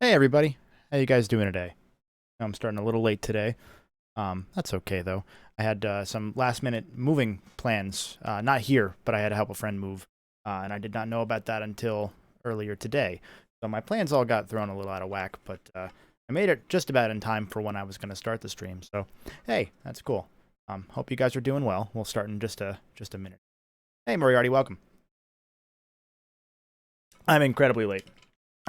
Hey everybody, how you guys doing today? I'm starting a little late today. That's okay though. I had some last minute moving plans, not here, but I had to help a friend move, and I did not know about that until earlier today. So my plans all got thrown a little out of whack, but I made it just about in time for when I was going to start the stream. So hey, that's cool. Hope you guys are doing well. We'll start in just a minute. Hey Moriarty, welcome. I'm incredibly late.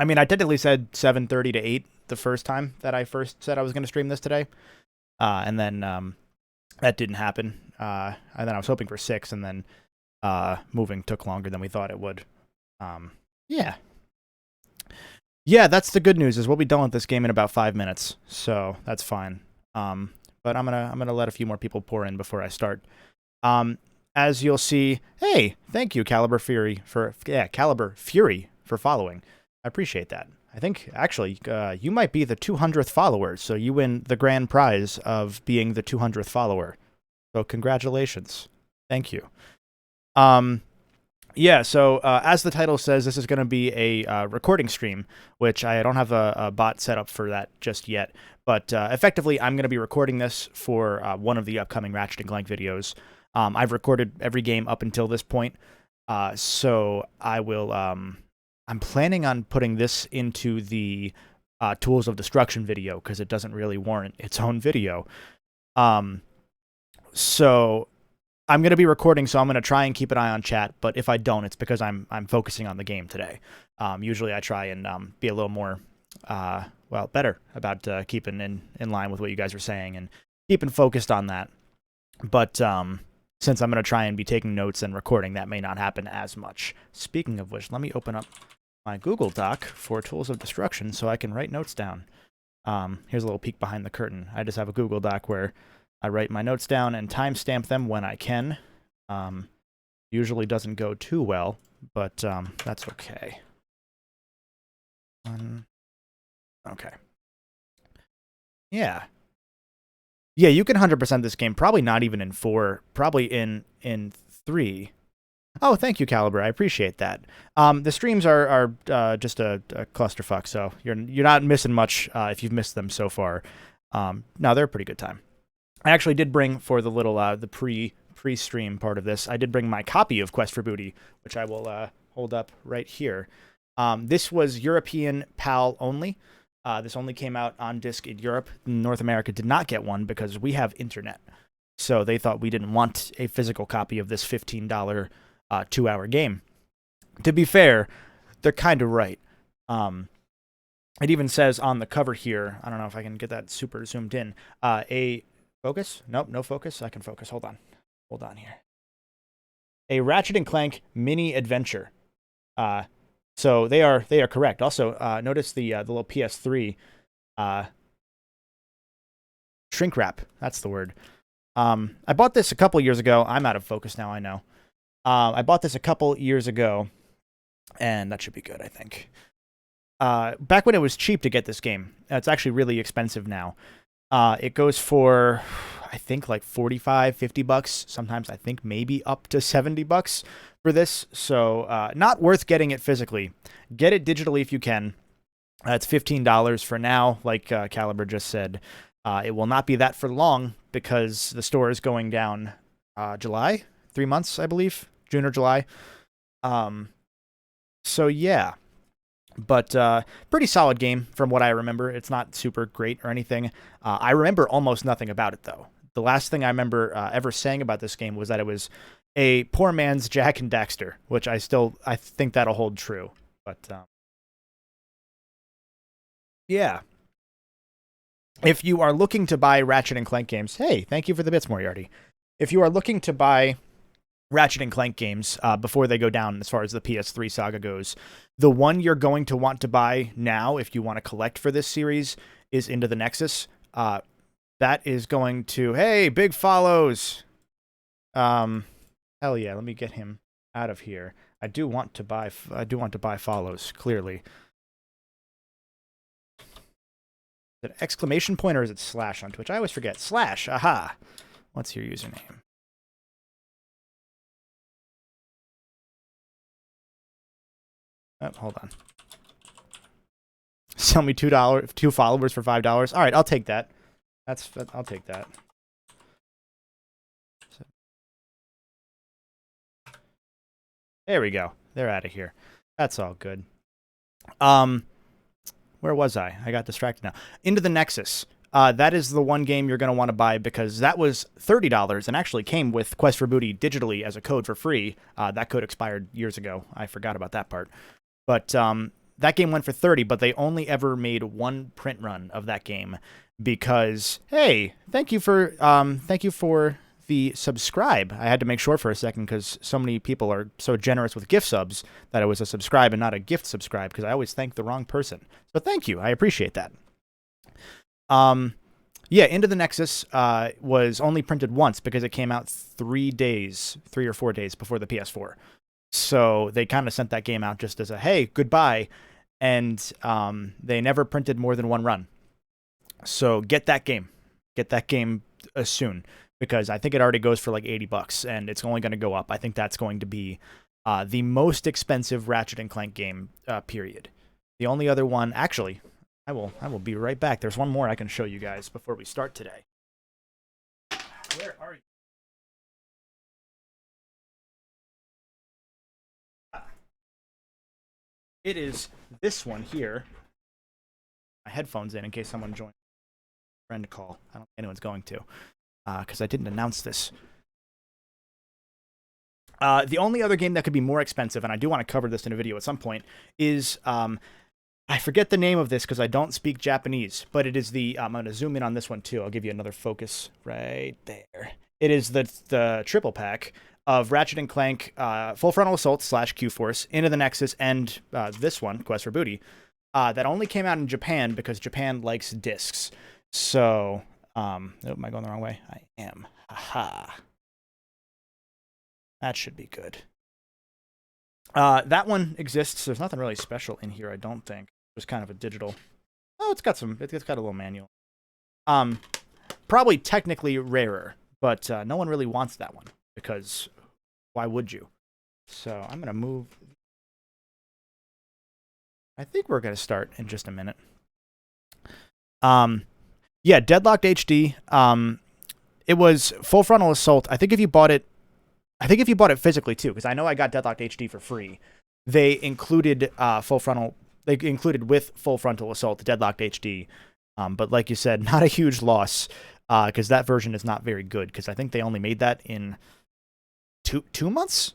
I mean, I technically said 7:30 to 8 the first time that I first said I was going to stream this today. And then that didn't happen. And then I was hoping for 6, and then moving took longer than we thought it would. Yeah. Yeah, that's the good news, is we'll be done with this game in about 5 minutes. So that's fine. But I'm gonna let a few more people pour in before I start. As you'll see, hey, thank you, Caliber Fury for following. I appreciate that. I think, actually, you might be the 200th follower, so you win the grand prize of being the 200th follower. So congratulations. Thank you. Yeah, so as the title says, this is going to be a recording stream, which I don't have a bot set up for that just yet. But effectively, I'm going to be recording this for one of the upcoming Ratchet and Clank videos. I've recorded every game up until this point, so I will... I'm planning on putting this into the Tools of Destruction video, because it doesn't really warrant its own video. So I'm going to be recording, so I'm going to try and keep an eye on chat, but if I don't, it's because I'm focusing on the game today. Usually I try and be a little more, better about keeping in line with what you guys are saying and keeping focused on that. But since I'm going to try and be taking notes and recording, that may not happen as much. Speaking of which, let me open up my Google Doc for Tools of Destruction so I can write notes down. Here's a little peek behind the curtain. I just have a Google Doc where I write my notes down and timestamp them when I can. Usually doesn't go too well, but that's okay. Okay. Yeah. Yeah, you can 100% this game. Probably not even in 4. Probably in 3. Oh, thank you, Caliber. I appreciate that. The streams are just a clusterfuck, so you're not missing much if you've missed them so far. No, they're a pretty good time. I actually did bring, for the little the pre-stream part of this, I did bring my copy of Quest for Booty, which I will hold up right here. This was European PAL only. This only came out on disc in Europe. North America did not get one because we have internet. So they thought we didn't want a physical copy of this $15 2-hour game. To be fair, they're kind of right. It even says on the cover here, I don't know if I can get that super zoomed in, a focus? Nope, no focus. I can focus. Hold on here. A Ratchet and Clank mini adventure. So they are correct. Also, notice the little PS3 shrink wrap. That's the word. I bought this a couple years ago. I'm out of focus now, I know. I bought this a couple years ago, and that should be good, I think. Back when it was cheap to get this game. It's actually really expensive now. It goes for, I think, like 45, 50 bucks. Sometimes I think maybe up to 70 bucks for this. So not worth getting it physically. Get it digitally if you can. It's $15 for now, like Caliber just said. It will not be that for long because the store is going down July. 3 months, I believe. June or July. So yeah. But pretty solid game from what I remember. It's not super great or anything. I remember almost nothing about it, though. The last thing I remember ever saying about this game was that it was a poor man's Jak and Daxter, which I think that'll hold true. But yeah. If you are looking to buy Ratchet and Clank games, hey, thank you for the bits, Moriarty. If you are looking to buy Ratchet and Clank games before they go down as far as the PS3 saga goes, the one you're going to want to buy now if you want to collect for this series is Into the Nexus. That is going to, hey, big follows. Hell yeah, let me get him out of here. I do want to buy follows, clearly. Is it exclamation point or is it slash on Twitch? I always forget. Slash, aha. What's your username? Oh, hold on. Sell me two followers for $5. All right, I'll take that. I'll take that. There we go. They're out of here. That's all good. Where was I? I got distracted now. Into the Nexus. That is the one game you're going to want to buy because that was $30 and actually came with Quest for Booty digitally as a code for free. That code expired years ago. I forgot about that part. But that game went for $30, but they only ever made one print run of that game because, hey, thank you for the subscribe. I had to make sure for a second because so many people are so generous with gift subs that it was a subscribe and not a gift subscribe because I always thank the wrong person. So thank you. I appreciate that. Yeah, Into the Nexus was only printed once because it came out 3 or 4 days before the PS4. So they kind of sent that game out just as a, hey, goodbye. And they never printed more than one run. So get that game. Get that game soon. Because I think it already goes for like $80, and it's only going to go up. I think that's going to be the most expensive Ratchet and Clank game, period. The only other one, actually, I will be right back. There's one more I can show you guys before we start today. Where are you? It is this one here. My headphones in case someone joins. Friend call. I don't think anyone's going to. Because I didn't announce this. The only other game that could be more expensive, and I do want to cover this in a video at some point, is, I forget the name of this because I don't speak Japanese, but it is the, I'm going to zoom in on this one too. I'll give you another focus right there. It is the triple pack of Ratchet and Clank, Full Frontal Assault / Q-Force, Into the Nexus, and this one, Quest for Booty, that only came out in Japan because Japan likes discs. So... am I going the wrong way? I am. Haha. That should be good. That one exists. There's nothing really special in here, I don't think. Just kind of a digital. Oh, it's got a little manual. Probably technically rarer, but no one really wants that one because why would you? So I'm gonna move. I think we're gonna start in just a minute. Yeah, Deadlocked HD. It was Full Frontal Assault. I think if you bought it physically too, because I know I got Deadlocked HD for free. They included with Full Frontal Assault Deadlocked HD. But like you said, not a huge loss because that version is not very good. Because I think they only made that in two months.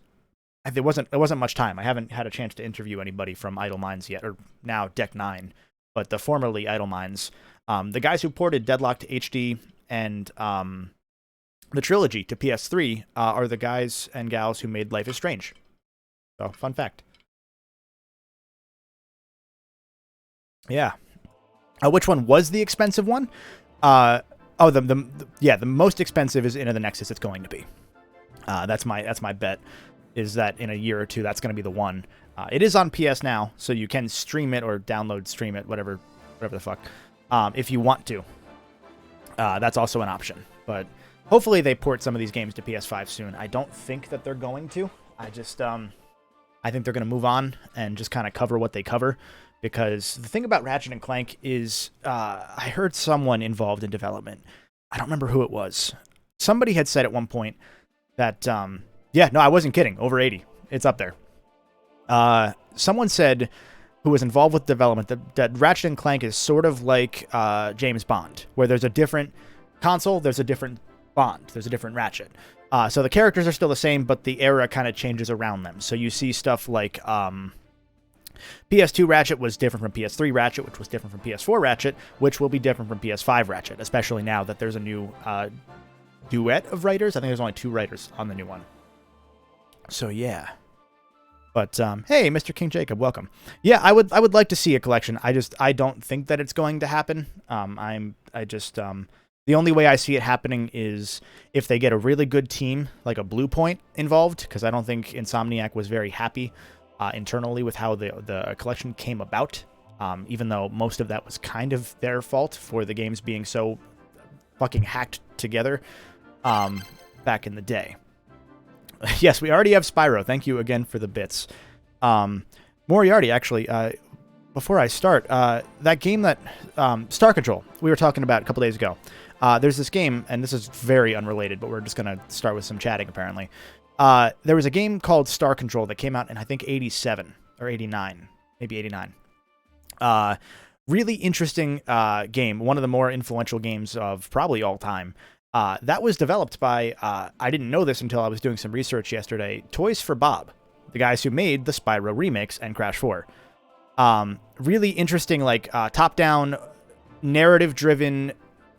It wasn't much time. I haven't had a chance to interview anybody from Idle Minds yet, or now Deck 9, but the formerly Idle Minds. The guys who ported Deadlocked HD and the trilogy to PS3 are the guys and gals who made Life is Strange. So, fun fact. Yeah. Which one was the expensive one? The most expensive is Into the Nexus. It's going to be. That's my bet. Is that in a year or two that's going to be the one. It is on PS now, so you can stream it or stream it, whatever the fuck. If you want to. That's also an option. But hopefully they port some of these games to PS5 soon. I don't think that they're going to. I think they're going to move on and just kind of cover what they cover. Because the thing about Ratchet and Clank is I heard someone involved in development. I don't remember who it was. Somebody had said at one point that, I wasn't kidding. Over 80. It's up there. Someone said... who was involved with development, that Ratchet and Clank is sort of like James Bond, where there's a different console, there's a different Bond, there's a different Ratchet. So the characters are still the same, but the era kind of changes around them. So you see stuff like PS2 Ratchet was different from PS3 Ratchet, which was different from PS4 Ratchet, which will be different from PS5 Ratchet, especially now that there's a new duet of writers. I think there's only 2 writers on the new one. So yeah. But hey, Mr. King Jacob, welcome. Yeah, I would like to see a collection. I don't think that it's going to happen. The only way I see it happening is if they get a really good team, like a Blue Point, involved, because I don't think Insomniac was very happy internally with how the collection came about. Even though most of that was kind of their fault for the games being so fucking hacked together back in the day. Yes, we already have Spyro. Thank you again for the bits. Moriarty, actually, before I start, that game that Star Control we were talking about a couple days ago. There's this game, and this is very unrelated, but we're just gonna start with some chatting. Apparently, there was a game called Star Control that came out in I think '87 or '89, maybe '89. Really interesting game. One of the more influential games of probably all time. That was developed by, I didn't know this until I was doing some research yesterday, Toys for Bob, the guys who made the Spyro remix and Crash 4. Really interesting, like, top-down, narrative-driven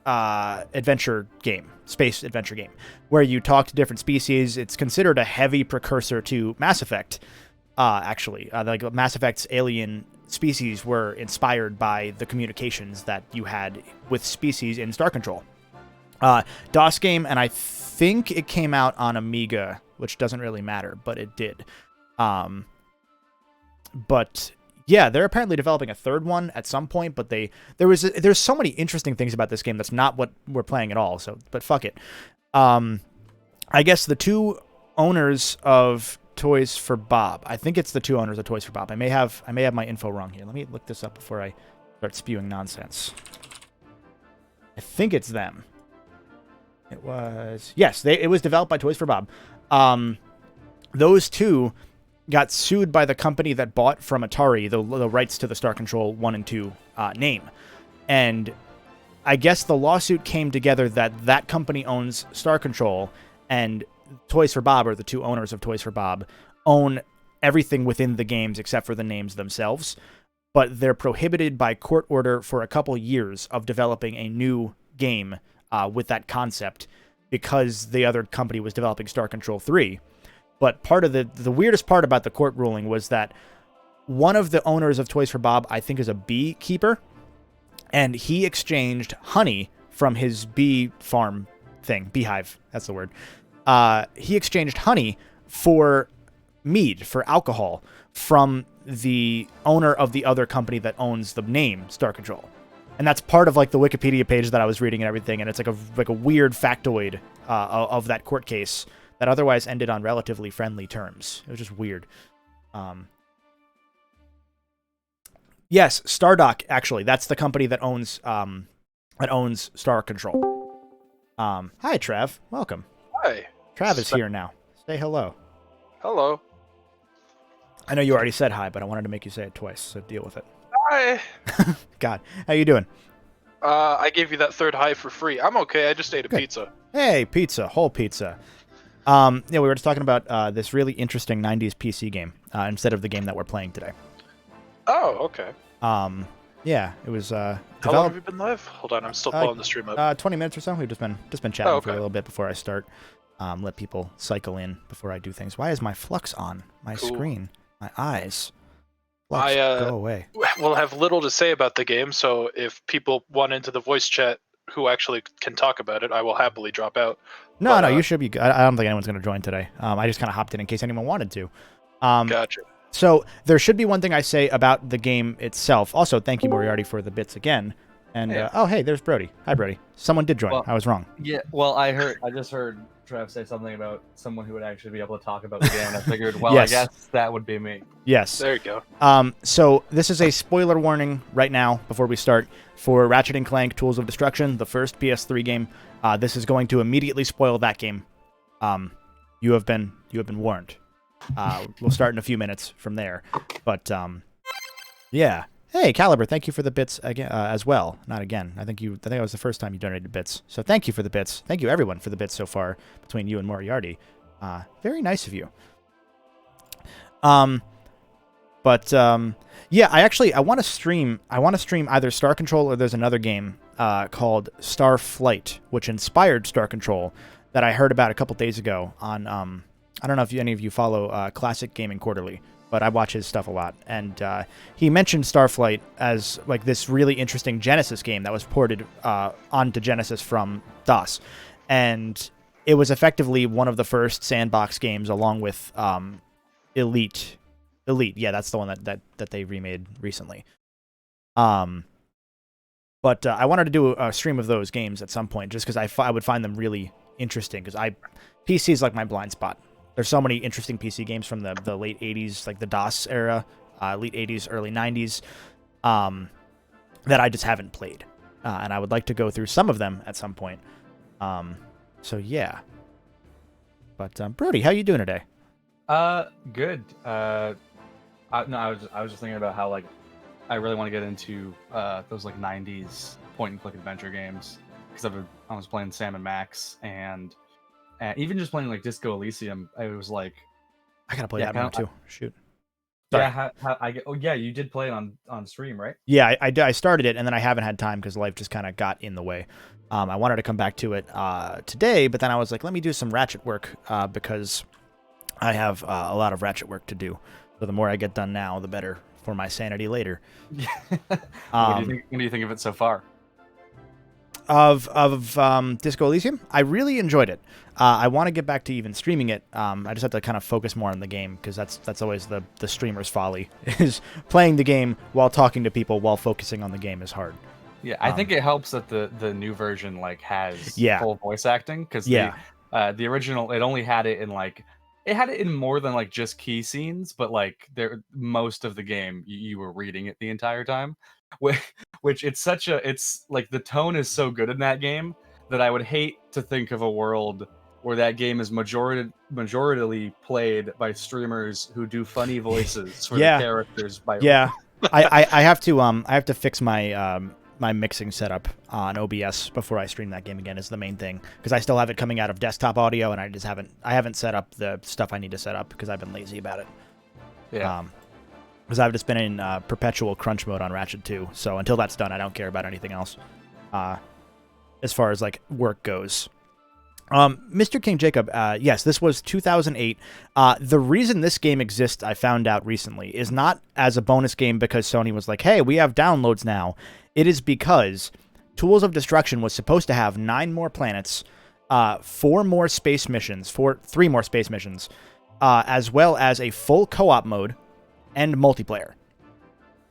adventure game, space adventure game, where you talk to different species. It's considered a heavy precursor to Mass Effect, actually. Like Mass Effect's alien species were inspired by the communications that you had with species in Star Control. DOS game, and I think it came out on Amiga, which doesn't really matter, but it did. But yeah, they're apparently developing a third one at some point, but there's so many interesting things about this game that's not what we're playing at all. So, but fuck it. I guess the two owners of Toys for Bob. I think it's the two owners of Toys for Bob. I may have my info wrong here. Let me look this up before I start spewing nonsense. I think it's them. It was it was developed by Toys for Bob. Those two got sued by the company that bought from Atari the rights to the Star Control 1 and 2 name, and I guess the lawsuit came together that company owns Star Control, and Toys for Bob, or the two owners of Toys for Bob, own everything within the games except for the names themselves, but they're prohibited by court order for a couple years of developing a new game with that concept because the other company was developing Star Control 3. But part of the weirdest part about the court ruling was that one of the owners of Toys for Bob, I think, is a beekeeper, and he exchanged honey from his bee farm thing, beehive, that's the word. He exchanged honey for mead, for alcohol, from the owner of the other company that owns the name Star Control. And that's part of like the Wikipedia page that I was reading and everything, and it's like a weird factoid of that court case that otherwise ended on relatively friendly terms. It was just weird. Yes, Stardock, actually, that's the company that owns Star Control. Hi, Trav. Welcome. Hi. Trav is here now. Say hello. Hello. I know you already said hi, but I wanted to make you say it twice, so deal with it. Hi. God, how you doing? I gave you that third hi for free. I'm okay. I just ate a pizza. Hey, pizza, whole pizza. Yeah, we were just talking about this really interesting 90s PC game instead of the game that we're playing today. Oh, okay. Yeah, it was How long have you been live? Hold on, I'm still pulling the stream up. 20 minutes or so. We've just been chatting for a little bit before I start. Let people cycle in before I do things. Why is my flux on? My screen, my eyes. Flux, go away. Will have little to say about the game, so if people want into the voice chat who actually can talk about it, I will happily drop out. No, you should be good. I don't think anyone's going to join today. I just kind of hopped in case anyone wanted to. Gotcha. So there should be one thing I say about the game itself. Also, thank you, Moriarty, for the bits again. And hey, there's Brody. Hi, Brody. Someone did join. Well, I was wrong. Yeah. Well, I just heard Trev say something about someone who would actually be able to talk about the game, and I figured, well, Yes. I guess that would be me. Yes. There you go. So this is a spoiler warning right now before we start for Ratchet and Clank: Tools of Destruction, the first PS3 game. This is going to immediately spoil that game. You have been warned. We'll start in a few minutes from there, but yeah. Hey, Caliber, thank you for the bits again as well. Not again. I think that was the first time you donated bits. So thank you for the bits. Thank you everyone for the bits so far between you and Moriarty. Very nice of you. Yeah, I want to stream either Star Control or there's another game called Star Flight, which inspired Star Control that I heard about a couple days ago on I don't know if any of you follow Classic Gaming Quarterly, but I watch his stuff a lot. And he mentioned Starflight as like this really interesting Genesis game that was ported onto Genesis from DOS. And it was effectively one of the first sandbox games along with Elite. Yeah, that's the one that they remade recently. But I wanted to do a stream of those games at some point just because I would find them really interesting because PC is like my blind spot. There's so many interesting PC games from the late 80s, like the DOS era, late 80s, early 90s. that I just haven't played. And I would like to go through some of them at some point. So yeah. But Brody, how you doing today? Good. No, I was just thinking about how like I really want to get into those like '90s point and click adventure games because I was playing Sam and Max and even just playing like Disco Elysium. I was like, I gotta play yeah, that kinda- now too. Shoot. Sorry. yeah. How I get? Oh yeah, you did play it on stream, right? Yeah, I started it and then I haven't had time because life just kind of got in the way. I wanted to come back to it today, but then I was like, let me do some Ratchet work because I have a lot of Ratchet work to do. So the more I get done now, the better for my sanity later. What do you think of it so far? Of Disco Elysium, I really enjoyed it. I want to get back to even streaming it. I just have to kind of focus more on the game because that's always the streamer's folly is playing the game while talking to people while focusing on the game is hard. Yeah, I think it helps that the new version like has full voice acting because the original it only had it in like it had it in more than like just key scenes, but like most of the game you were reading it the entire time, which it's like the tone is so good in that game that I would hate to think of a world where that game is majoritarily played by streamers who do funny voices for the characters by I have to fix my my mixing setup on OBS before I stream that game again is the main thing because I still have it coming out of desktop audio and I haven't set up the stuff I need to set up because I've been lazy about it. Yeah. Because I've just been in perpetual crunch mode on Ratchet 2, so until that's done, I don't care about anything else. As far as like work goes. Mr. King Jacob, yes, this was 2008. The reason this game exists, I found out recently, is not as a bonus game because Sony was like, hey, we have downloads now. It is because Tools of Destruction was supposed to have 9 more planets, 3 more space missions, as well as a full co-op mode and multiplayer.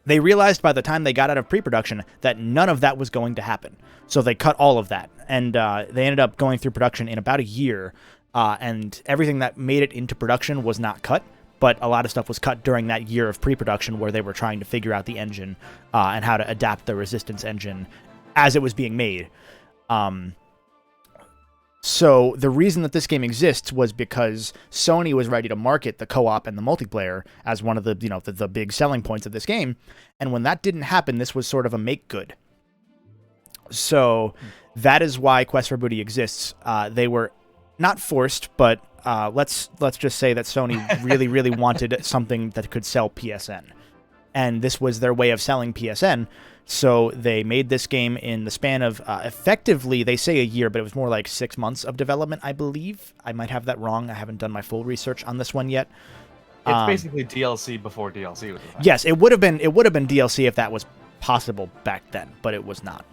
They realized by the time they got out of pre-production that none of that was going to happen. So they cut all of that. And they ended up going through production in about a year. And everything that made it into production was not cut. But a lot of stuff was cut during that year of pre-production where they were trying to figure out the engine and how to adapt the Resistance engine as it was being made. So the reason that this game exists was because Sony was ready to market the co-op and the multiplayer as one of the the big selling points of this game, and when that didn't happen, this was sort of a make good. So that is why Quest for Booty exists. They were not forced, but let's just say that Sony really wanted something that could sell PSN, and this was their way of selling PSN. So they made this game in the span of, effectively, they say a year, but it was more like 6 months of development, I believe. I might have that wrong. I haven't done my full research on this one yet. It's basically DLC before DLC was a thing. Yes, it would have been DLC if that was possible back then, but it was not.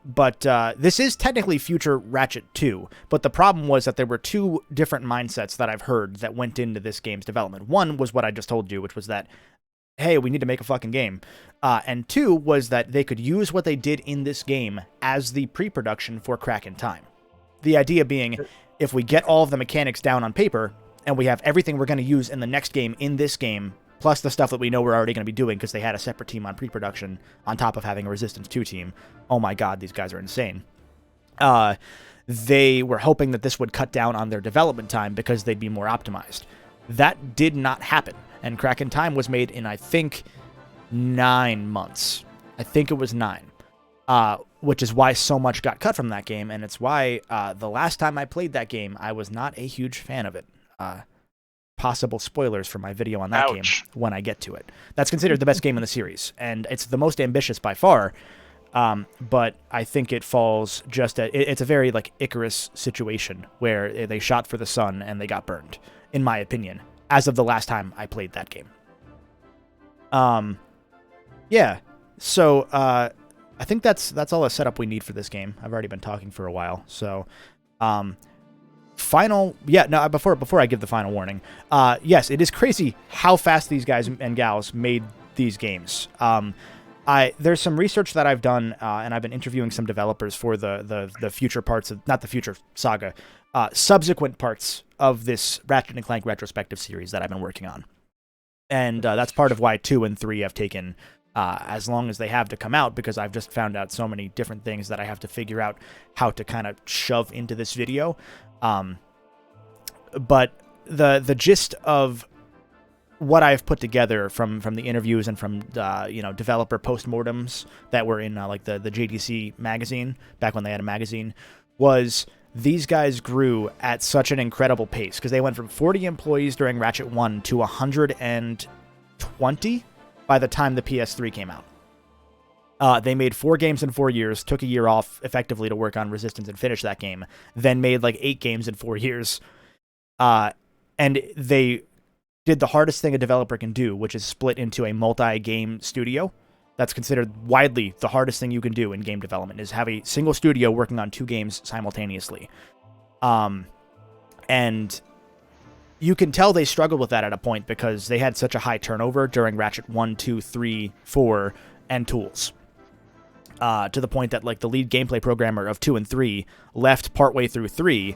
But this is technically future Ratchet 2, but the problem was that there were 2 different mindsets that I've heard that went into this game's development. One was what I just told you, which was that, hey, we need to make a fucking game. And 2 was that they could use what they did in this game as the pre-production for Crack in Time. The idea being, if we get all of the mechanics down on paper, and we have everything we're going to use in the next game in this game, plus the stuff that we know we're already going to be doing because they had a separate team on pre-production on top of having a Resistance 2 team. Oh my god, these guys are insane. They were hoping that this would cut down on their development time because they'd be more optimized. That did not happen. And Crack in Time was made in, I think, 9 months. I think it was 9. Which is why so much got cut from that game, and it's why the last time I played that game, I was not a huge fan of it. Possible spoilers for my video on that game when I get to it. That's considered the best game in the series, and it's the most ambitious by far, but I think it falls just at... It's a very, like, Icarus situation, where they shot for the sun and they got burned, in my opinion, as of the last time I played that game. Yeah, so I think that's all the setup we need for this game. I've already been talking for a while, so before I give the final warning, yes, it is crazy how fast these guys and gals made these games. There's some research that I've done, and I've been interviewing some developers for the future parts of, not the future saga, subsequent parts of this Ratchet and Clank retrospective series that I've been working on. And that's part of why 2 and 3 have taken as long as they have to come out, because I've just found out so many different things that I have to figure out how to kind of shove into this video. But the gist of what I've put together from the interviews and from developer postmortems that were in like the JDC magazine back when they had a magazine was these guys grew at such an incredible pace, because they went from 40 employees during Ratchet 1 to 120 by the time the PS3 came out. They made 4 games in 4 years, took a year off effectively to work on Resistance and finish that game, then made like 8 games in 4 years. And they did the hardest thing a developer can do, which is split into a multi-game studio. That's considered widely the hardest thing you can do in game development, is have a single studio working on 2 games simultaneously. And you can tell they struggled with that at a point, because they had such a high turnover during Ratchet 1, 2, 3, 4, and Tools. To the point that like the lead gameplay programmer of 2 and 3 left partway through 3,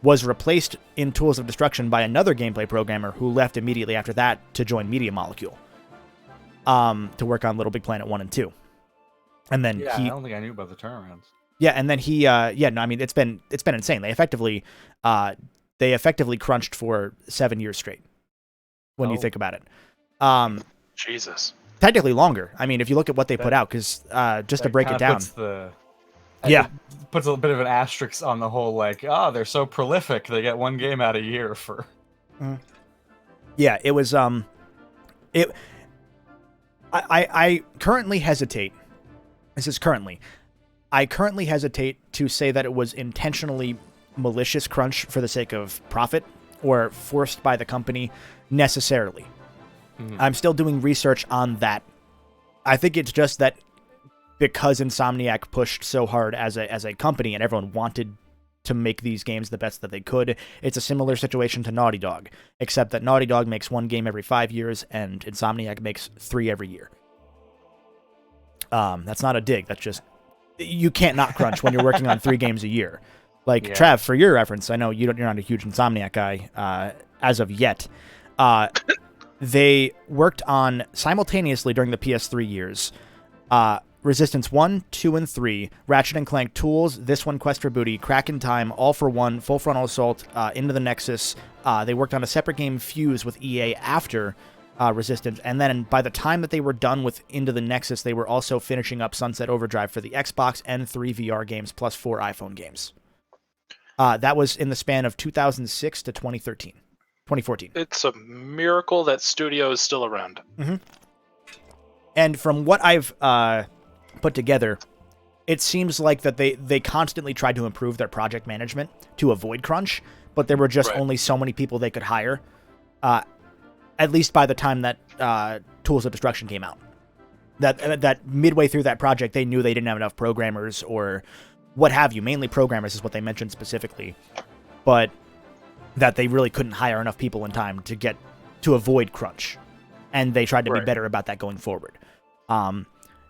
was replaced in Tools of Destruction by another gameplay programmer who left immediately after that to join Media Molecule, to work on Little Big Planet 1 and 2. And then I don't think I knew about the turnarounds. Yeah, and then he it's been insane. They effectively crunched for 7 years straight, when you think about it. Jesus. Technically longer. I mean, if you look at what they put out, because just to break it down. It puts a bit of an asterisk on the whole, like, they're so prolific, they get 1 game out a year for... Yeah, it was, I currently hesitate, I currently hesitate to say that it was intentionally malicious crunch for the sake of profit, or forced by the company necessarily. I'm still doing research on that. I think it's just that because Insomniac pushed so hard as a company and everyone wanted to make these games the best that they could, it's a similar situation to Naughty Dog, except that Naughty Dog makes 1 game every 5 years and Insomniac makes 3 every year. That's not a dig. That's just, you can't not crunch when you're working on 3 games a year. Like, Trav, for your reference, I know you're not a huge Insomniac guy as of yet. They worked on, simultaneously during the PS3 years, Resistance 1, 2, and 3, Ratchet and Clank Tools, This One Quest for Booty, Crack in Time, All for One, Full Frontal Assault, Into the Nexus. They worked on a separate game, Fuse, with EA after Resistance, and then by the time that they were done with Into the Nexus, they were also finishing up Sunset Overdrive for the Xbox and 3 VR games plus 4 iPhone games. That was in the span of 2006 to 2014. It's a miracle that studio is still around. Mm-hmm. And from what I've put together, it seems like that they constantly tried to improve their project management to avoid crunch, but there were just only so many people they could hire, at least by the time that Tools of Destruction came out. That midway through that project, they knew they didn't have enough programmers or what have you. Mainly programmers is what they mentioned specifically, but that they really couldn't hire enough people in time to avoid crunch. And they tried to be better about that going forward.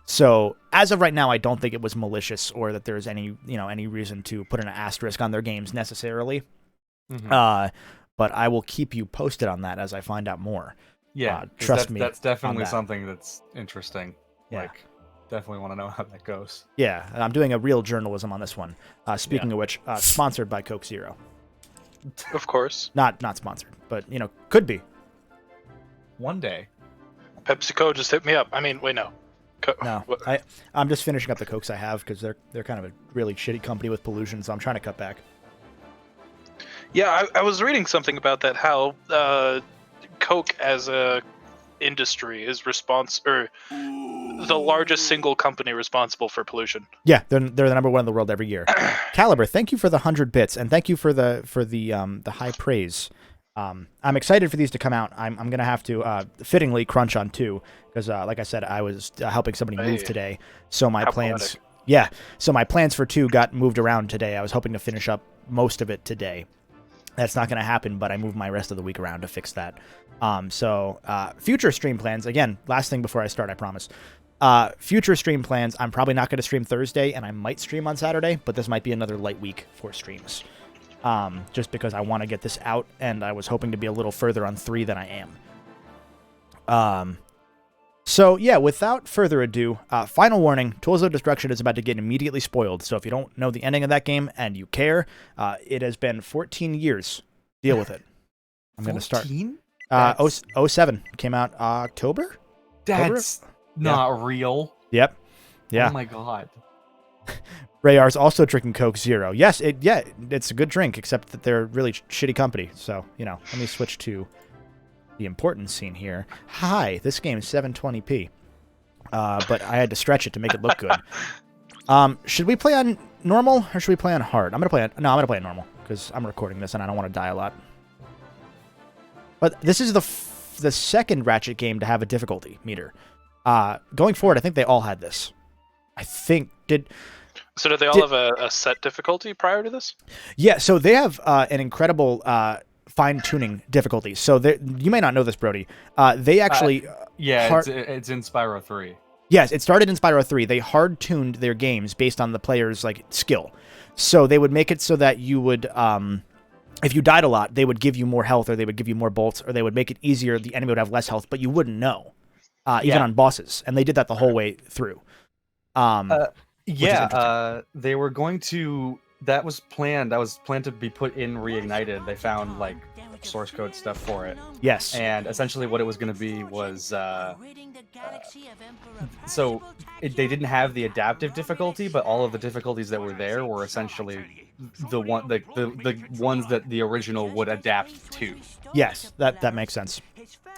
So as of right now, I don't think it was malicious or that there's any reason to put an asterisk on their games necessarily. Mm-hmm. But I will keep you posted on that as I find out more. Yeah, trust me. That's definitely something that's interesting. Yeah. Like, definitely want to know how that goes. Yeah, I'm doing a real journalism on this one. Speaking of which, sponsored by Coke Zero. Of course. Not sponsored, but could be. One day. PepsiCo just hit me up. I mean, wait, no. No, I'm just finishing up the Cokes I have because they're kind of a really shitty company with pollution, so I'm trying to cut back. Yeah, I was reading something about that, how Coke as a industry is the largest single company responsible for pollution. Yeah, they're the number 1 in the world every year. Caliber, thank you for the 100 bits, and thank you for the high praise. I'm excited for these to come out. I'm gonna have to fittingly crunch on 2 because, like I said, I was helping somebody move today. So my plans, so my plans for 2 got moved around today. I was hoping to finish up most of it today. That's not gonna happen, but I moved my rest of the week around to fix that. So future stream plans. Again, last thing before I start, I promise. Future stream plans. I'm probably not gonna stream Thursday, and I might stream on Saturday, but this might be another light week for streams. Just because I want to get this out, and I was hoping to be a little further on 3 than I am. So, yeah, without further ado, final warning, Tools of Destruction is about to get immediately spoiled. So if you don't know the ending of that game and you care, it has been 14 years. Deal with it. I'm going to start. 07 came out October? That's not real. Yep. Yeah. Oh my god. Rayar's also drinking Coke Zero. Yes, it's a good drink, except that they're a really shitty company. So, let me switch to the important scene here. Hi, this game is 720p. But I had to stretch it to make it look good. Should we play on normal or should we play on hard? I'm going to play on normal because I'm recording this and I don't want to die a lot. But this is the second Ratchet game to have a difficulty meter. Going forward, I think they all had this. So did they all have a set difficulty prior to this? Yeah, so they have an incredible fine-tuning difficulty. So you may not know this, Brody. They actually... it's in Spyro 3. Yes, it started in Spyro 3. They hard-tuned their games based on the player's skill. So they would make it so that you would... if you died a lot, they would give you more health, or they would give you more bolts, or they would make it easier. The enemy would have less health, but you wouldn't know, even on bosses. And they did that the whole way through. They were going to... That was planned to be put in Reignited. They found, source code stuff for it. Yes. And essentially what it was going to be was... they didn't have the adaptive difficulty, but all of the difficulties that were there were essentially the ones that the original would adapt to. Yes, that makes sense.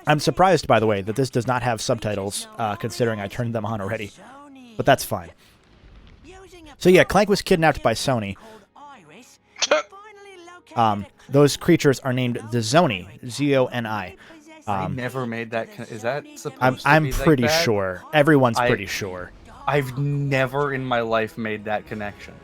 I'm surprised, by the way, that this does not have subtitles, considering I turned them on already. But that's fine. So yeah, Clank was kidnapped by Sony. Those creatures are named the Zoni, Z-O-N-I. I never made that. Is that supposed to be I'm pretty that? sure. Everyone's pretty sure. I've never in my life made that connection.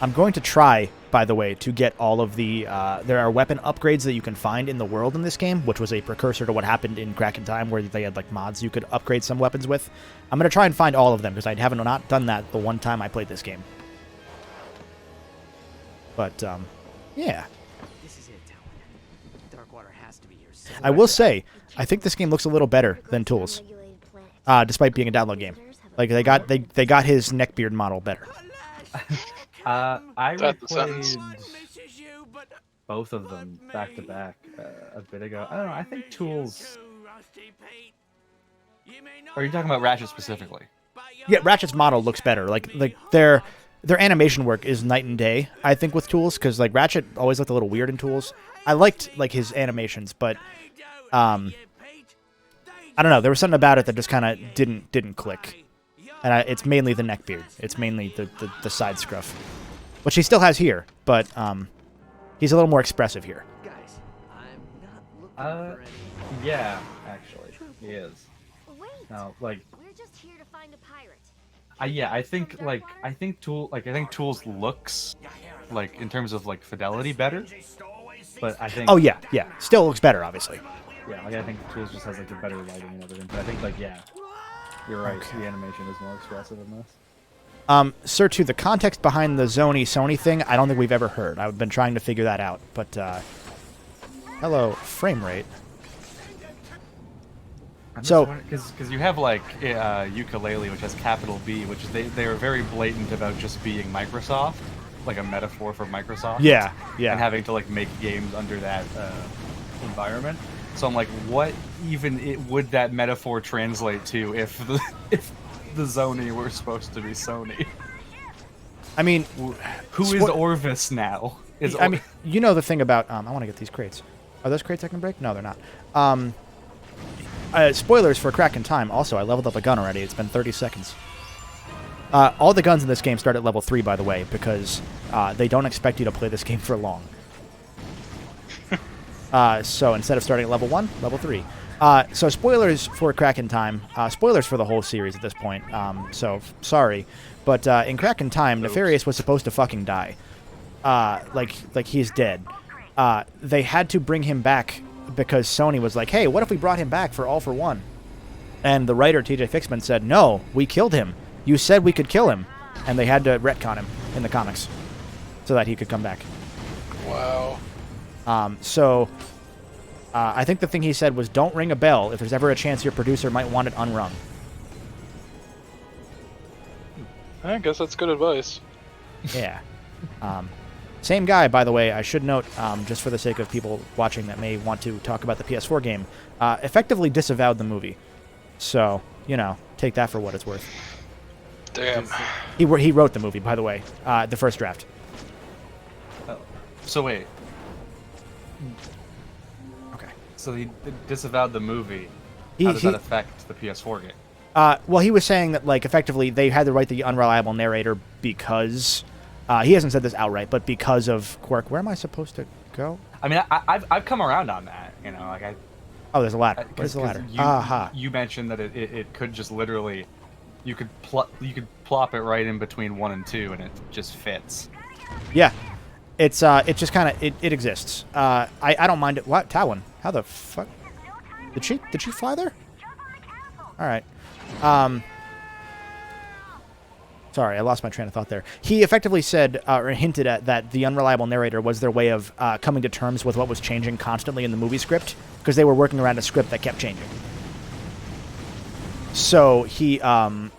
I'm going to try, by the way, to get all of the... there are weapon upgrades that you can find in the world in this game, which was a precursor to what happened in Crack in Time, where they had mods you could upgrade some weapons with. I'm going to try and find all of them, because I haven't not done that the one time I played this game. But, yeah. I will say, I think this game looks a little better than Tools, despite being a download game. They got his neckbeard model better. I replayed both of them back to back a bit ago. I don't know. I think Tools. Are you talking about Ratchet specifically? Yeah, Ratchet's model looks better. Their animation work is night and day, I think, with Tools, because Ratchet always looked a little weird in Tools. I liked his animations, but I don't know. There was something about it that just kind of didn't click. And it's mainly the neckbeard. It's mainly the side scruff, which he still has here, but he's a little more expressive here. Yeah, actually, he is. No, we're just here to find a pirate. I think Tools looks in terms of fidelity better, but I think. Oh yeah, still looks better, obviously. Yeah, I think Tools just has the better lighting and everything, but I think you're right. Okay. The animation is more expressive in this. Sir, to the context behind the Sony thing, I don't think we've ever heard. I've been trying to figure that out, but hello, frame rate. Because you have Ukulele, which has capital B, which they are very blatant about just being Microsoft, a metaphor for Microsoft. Yeah. And having to make games under that environment. So I'm what even would that metaphor translate to if the Zoni were supposed to be Sony? I mean, who is Orvis now? You know the thing about I want to get these crates. Are those crates I can break? No, they're not. Spoilers for Crack in Time. Also, I leveled up a gun already. It's been 30 seconds. All the guns in this game start at level 3, by the way, because they don't expect you to play this game for long. So instead of starting at level 1, level 3. So spoilers for Crack in Time. Spoilers for the whole series at this point. So sorry. But in Crack in Time, Nefarious was supposed to fucking die. He's dead. They had to bring him back because Sony was like, hey, what if we brought him back for All for One? And the writer, TJ Fixman, said, no, we killed him. You said we could kill him. And they had to retcon him in the comics so that he could come back. Wow. So I think the thing he said was, don't ring a bell if there's ever a chance your producer might want it unrung. I guess that's good advice. Yeah. Same guy, by the way, I should note, just for the sake of people watching that may want to talk about the PS4 game, effectively disavowed the movie. So, you know, take that for what it's worth. Damn. He wrote the movie, by the way, the first draft. Oh. So wait. Okay. So he disavowed the movie. How does that affect the PS4 game? Well, he was saying that, like, effectively they had to write the unreliable narrator because... he hasn't said this outright, but because of Quirk. Where am I supposed to go? I mean, I've come around on that, you know, like Oh, there's a ladder. Where's the ladder? You mentioned that it could just literally, you could plop it right in between 1 and 2, and it just fits. Yeah, it's just kind of it exists. I don't mind it. What, Talon? How the fuck? Did she fly there? All right. Sorry, I lost my train of thought there. He effectively said, or hinted at, that the unreliable narrator was their way of coming to terms with what was changing constantly in the movie script, because they were working around a script that kept changing. So he kind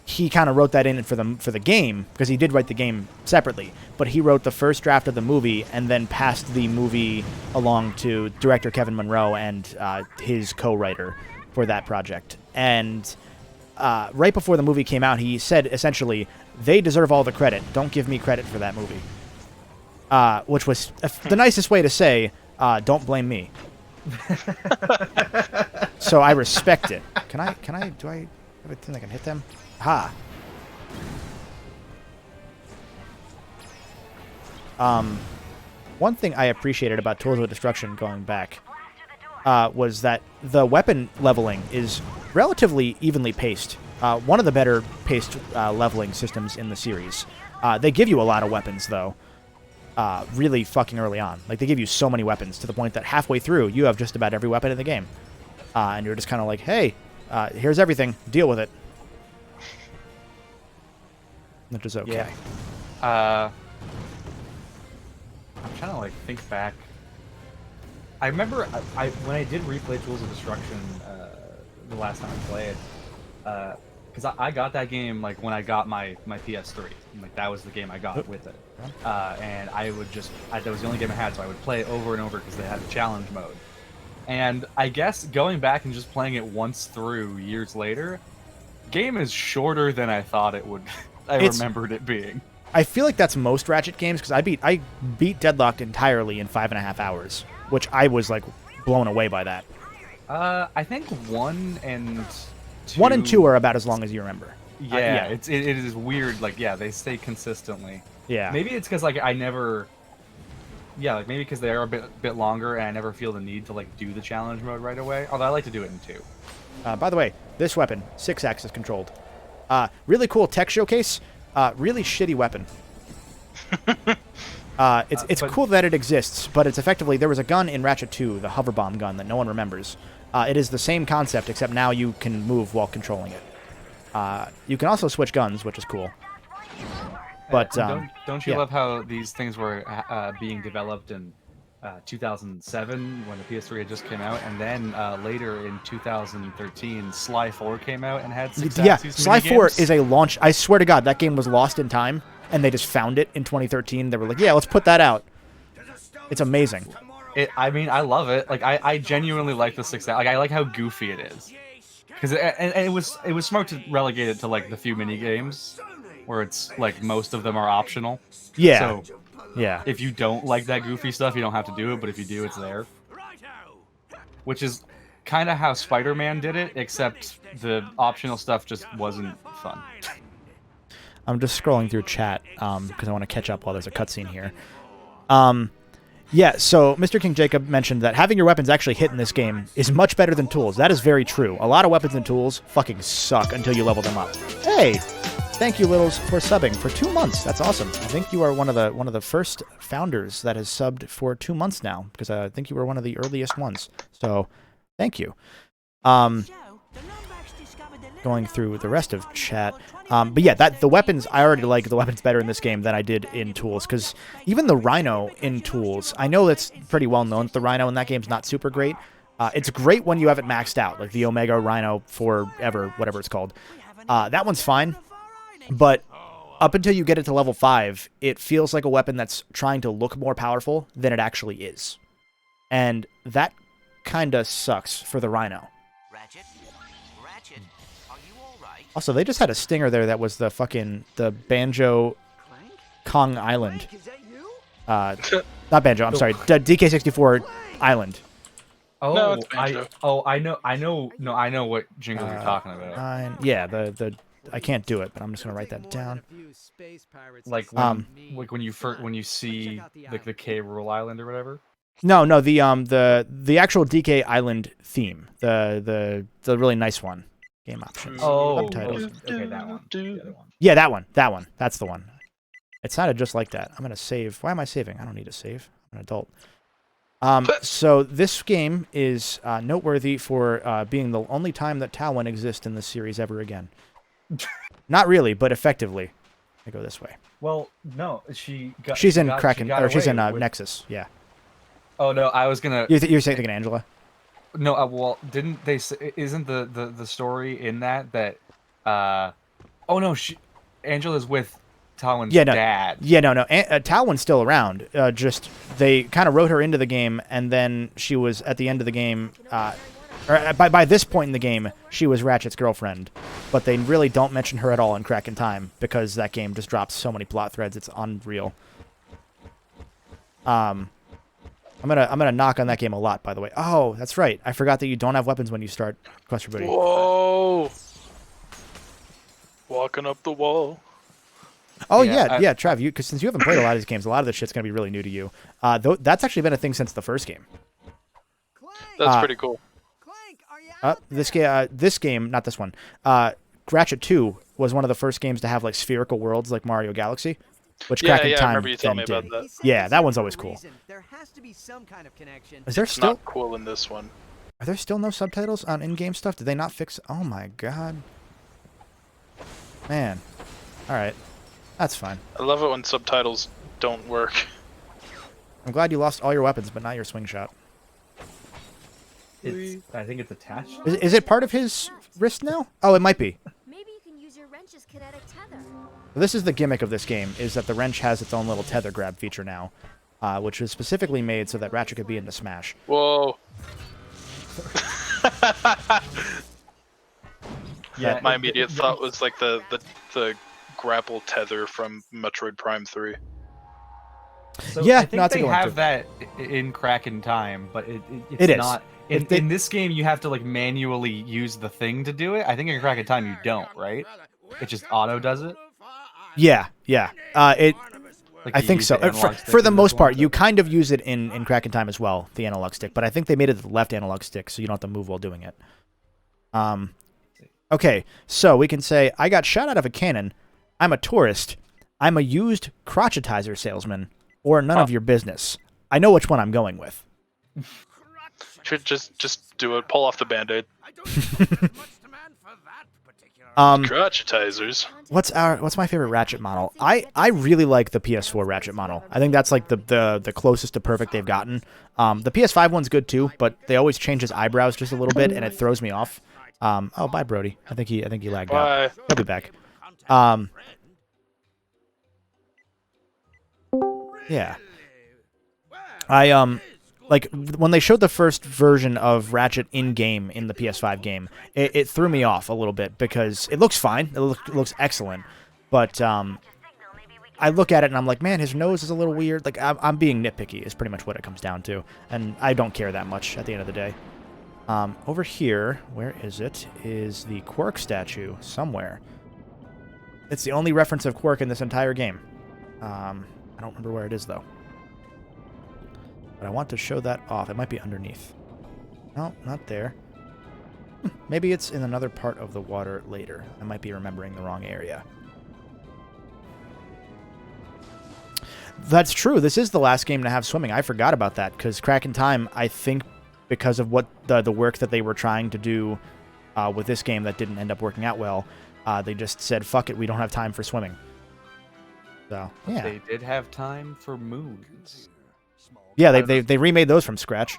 of wrote that in for the game, because he did write the game separately, but he wrote the first draft of the movie and then passed the movie along to director Kevin Munro and his co-writer for that project. And... right before the movie came out, he said, essentially, they deserve all the credit. Don't give me credit for that movie. Which was the nicest way to say, don't blame me. So I respect it. Do I have a thing that can hit them? Ha. One thing I appreciated about Tools of Destruction going back was that the weapon leveling is relatively evenly paced. One of the better paced leveling systems in the series. They give you a lot of weapons, though, really fucking early on. Like, they give you so many weapons to the point that halfway through, you have just about every weapon in the game. And you're just kind of like, hey, here's everything. Deal with it. Which is okay. Yeah. I'm trying to, like, think back. I remember when I did replay Tools of Destruction the last time I played, because I got that game like when I got my PS3. Like, that was the game I got with it, and I would that was the only game I had, so I would play it over and over because they had the challenge mode. And I guess going back and just playing it once through years later, game is shorter than I thought it would. Remembered it being. I feel like that's most Ratchet games, because I beat Deadlocked entirely in 5.5 hours, which I was like blown away by that. I think 1 and 2... 1 and 2 are about as long as you remember. Yeah, it is weird. Like, yeah, they stay consistently. Yeah. Maybe it's because, like, I never... Yeah, like, maybe because they are a bit longer, and I never feel the need to, like, do the challenge mode right away. Although I like to do it in 2. By the way, this weapon, 6-axis controlled. Really cool tech showcase. Really shitty weapon. It's cool that it exists, but it's effectively... There was a gun in Ratchet 2, the hover bomb gun, that no one remembers. It is the same concept, except now you can move while controlling it. You can also switch guns, which is cool. But don't you love how these things were being developed in 2007 when the PS3 had just came out, and then later in 2013, Sly 4 came out and had 6 axes. Yeah, Sly 4 is a launch. I swear to God, that game was lost in time, and they just found it in 2013. They were like, yeah, let's put that out. It's amazing. I mean, I love it. Like, I genuinely like the 6. Like, I like how goofy it is. Because it was smart to relegate it to, like, the few mini games where it's like most of them are optional. Yeah. So yeah. If you don't like that goofy stuff, you don't have to do it. But if you do, it's there. Which is kind of how Spider-Man did it, except the optional stuff just wasn't fun. I'm just scrolling through chat because I want to catch up while there's a cutscene here. Yeah, so Mr. King Jacob mentioned that having your weapons actually hit in this game is much better than tools. That is very true. A lot of weapons and tools fucking suck until you level them up. Hey, thank you, Littles, for subbing for 2 months. That's awesome. I think you are one of the first founders that has subbed for 2 months now, because I think you were one of the earliest ones. So, thank you. going through the rest of chat. But yeah, the weapons, I already like the weapons better in this game than I did in Tools, because even the Rhino in Tools, I know that's pretty well known that the Rhino in that game's not super great. It's great when you have it maxed out, like the Omega Rhino Forever, whatever it's called. That one's fine, but up until you get it to level 5, it feels like a weapon that's trying to look more powerful than it actually is. And that kind of sucks for the Rhino. Ratchet, are you all right? Also, they just had a stinger there that was the Banjo Kong Island. Not Banjo, I'm sorry. DK64 Island. Oh, No, it's Banjo. I know what jingle you're talking about. Yeah, I can't do it, but I'm just gonna write that down. Like when you see like the K Rule Island or whatever. No, the actual DK Island theme, the really nice one. Game options. Subtitles. Okay, that one. The other one. Yeah, that one. That's the one. It sounded just like that. I'm gonna save. Why am I saving? I don't need to save. I'm an adult. So this game is noteworthy for being the only time that Talwyn exists in this series ever again. Not really, but effectively. I go this way. Well, no, she's in Kraken, or she's in Nexus. Yeah. Oh no, I was gonna. You're thinking Angela? No, well, didn't they? Isn't the story in that? Oh no, Angela's with Talwyn's dad. Yeah, no. Talwyn's still around. Just they kind of wrote her into the game, and then she was at the end of the game. Or by this point in the game, she was Ratchet's girlfriend, but they really don't mention her at all in Crack in Time because that game just drops so many plot threads. It's unreal. I'm gonna knock on that game a lot, by the way. Oh, that's right. I forgot that you don't have weapons when you start Quest for Booty. Whoa! Walking up the wall. Oh yeah, Trav. Since you haven't played a lot of these games, a lot of this shit's gonna be really new to you. That's actually been a thing since the first game. That's pretty cool. This game, not this one. Ratchet 2 was one of the first games to have like spherical worlds like Mario Galaxy, which Crack in Time I remember you telling me about that. Yeah, that one's always cool. There has to be some kind of connection. Is there still not cool in this one? Are there still no subtitles on in-game stuff? Did they not fix? Oh my god, man. All right, that's fine. I love it when subtitles don't work. I'm glad you lost all your weapons, but not your swing shot. I think it's attached. Is it part of his wrist now? Oh, it might be. Maybe you can use your wrench's kinetic tether. This is the gimmick of this game, is that the wrench has its own little tether grab feature now, which is specifically made so that Ratchet could be into Smash. Whoa. Yeah. My immediate thought was like the grapple tether from Metroid Prime 3. So yeah, I think they have that in Crack in Time, but it's not. In this game, you have to like manually use the thing to do it. I think in Crack in Time you don't, right? It just auto does it. Yeah. I think so. For the most part, you kind of use it in Crack in Time as well, the analog stick. But I think they made it the left analog stick, so you don't have to move while doing it. Okay, so we can say, I got shot out of a cannon. I'm a tourist. I'm a used crotchetizer salesman. Or none of your business. I know which one I'm going with. Should just do it. Pull off the Band-Aid. Crotchetizers. What's my favorite Ratchet model? I really like the PS4 Ratchet model. I think that's like the closest to perfect they've gotten. The PS5 one's good too, but they always change his eyebrows just a little bit, and it throws me off. Oh, bye, Brody. I think he lagged out. He'll be back. Yeah. Like, when they showed the first version of Ratchet in-game in the PS5 game, it threw me off a little bit because it looks fine. It looks excellent. But I look at it and I'm like, man, his nose is a little weird. Like, I'm being nitpicky is pretty much what it comes down to. And I don't care that much at the end of the day. Over here, where is it? Is the Quark statue somewhere. It's the only reference of Quark in this entire game. I don't remember where it is, though. But I want to show that off. It might be underneath. No, not there. Maybe it's in another part of the water later. I might be remembering the wrong area. That's true. This is the last game to have swimming. I forgot about that, because Crack in Time, I think, because of what the work that they were trying to do with this game that didn't end up working out well. They just said, "Fuck it, we don't have time for swimming." So yeah, They did have time for moons. Yeah, they remade those from scratch.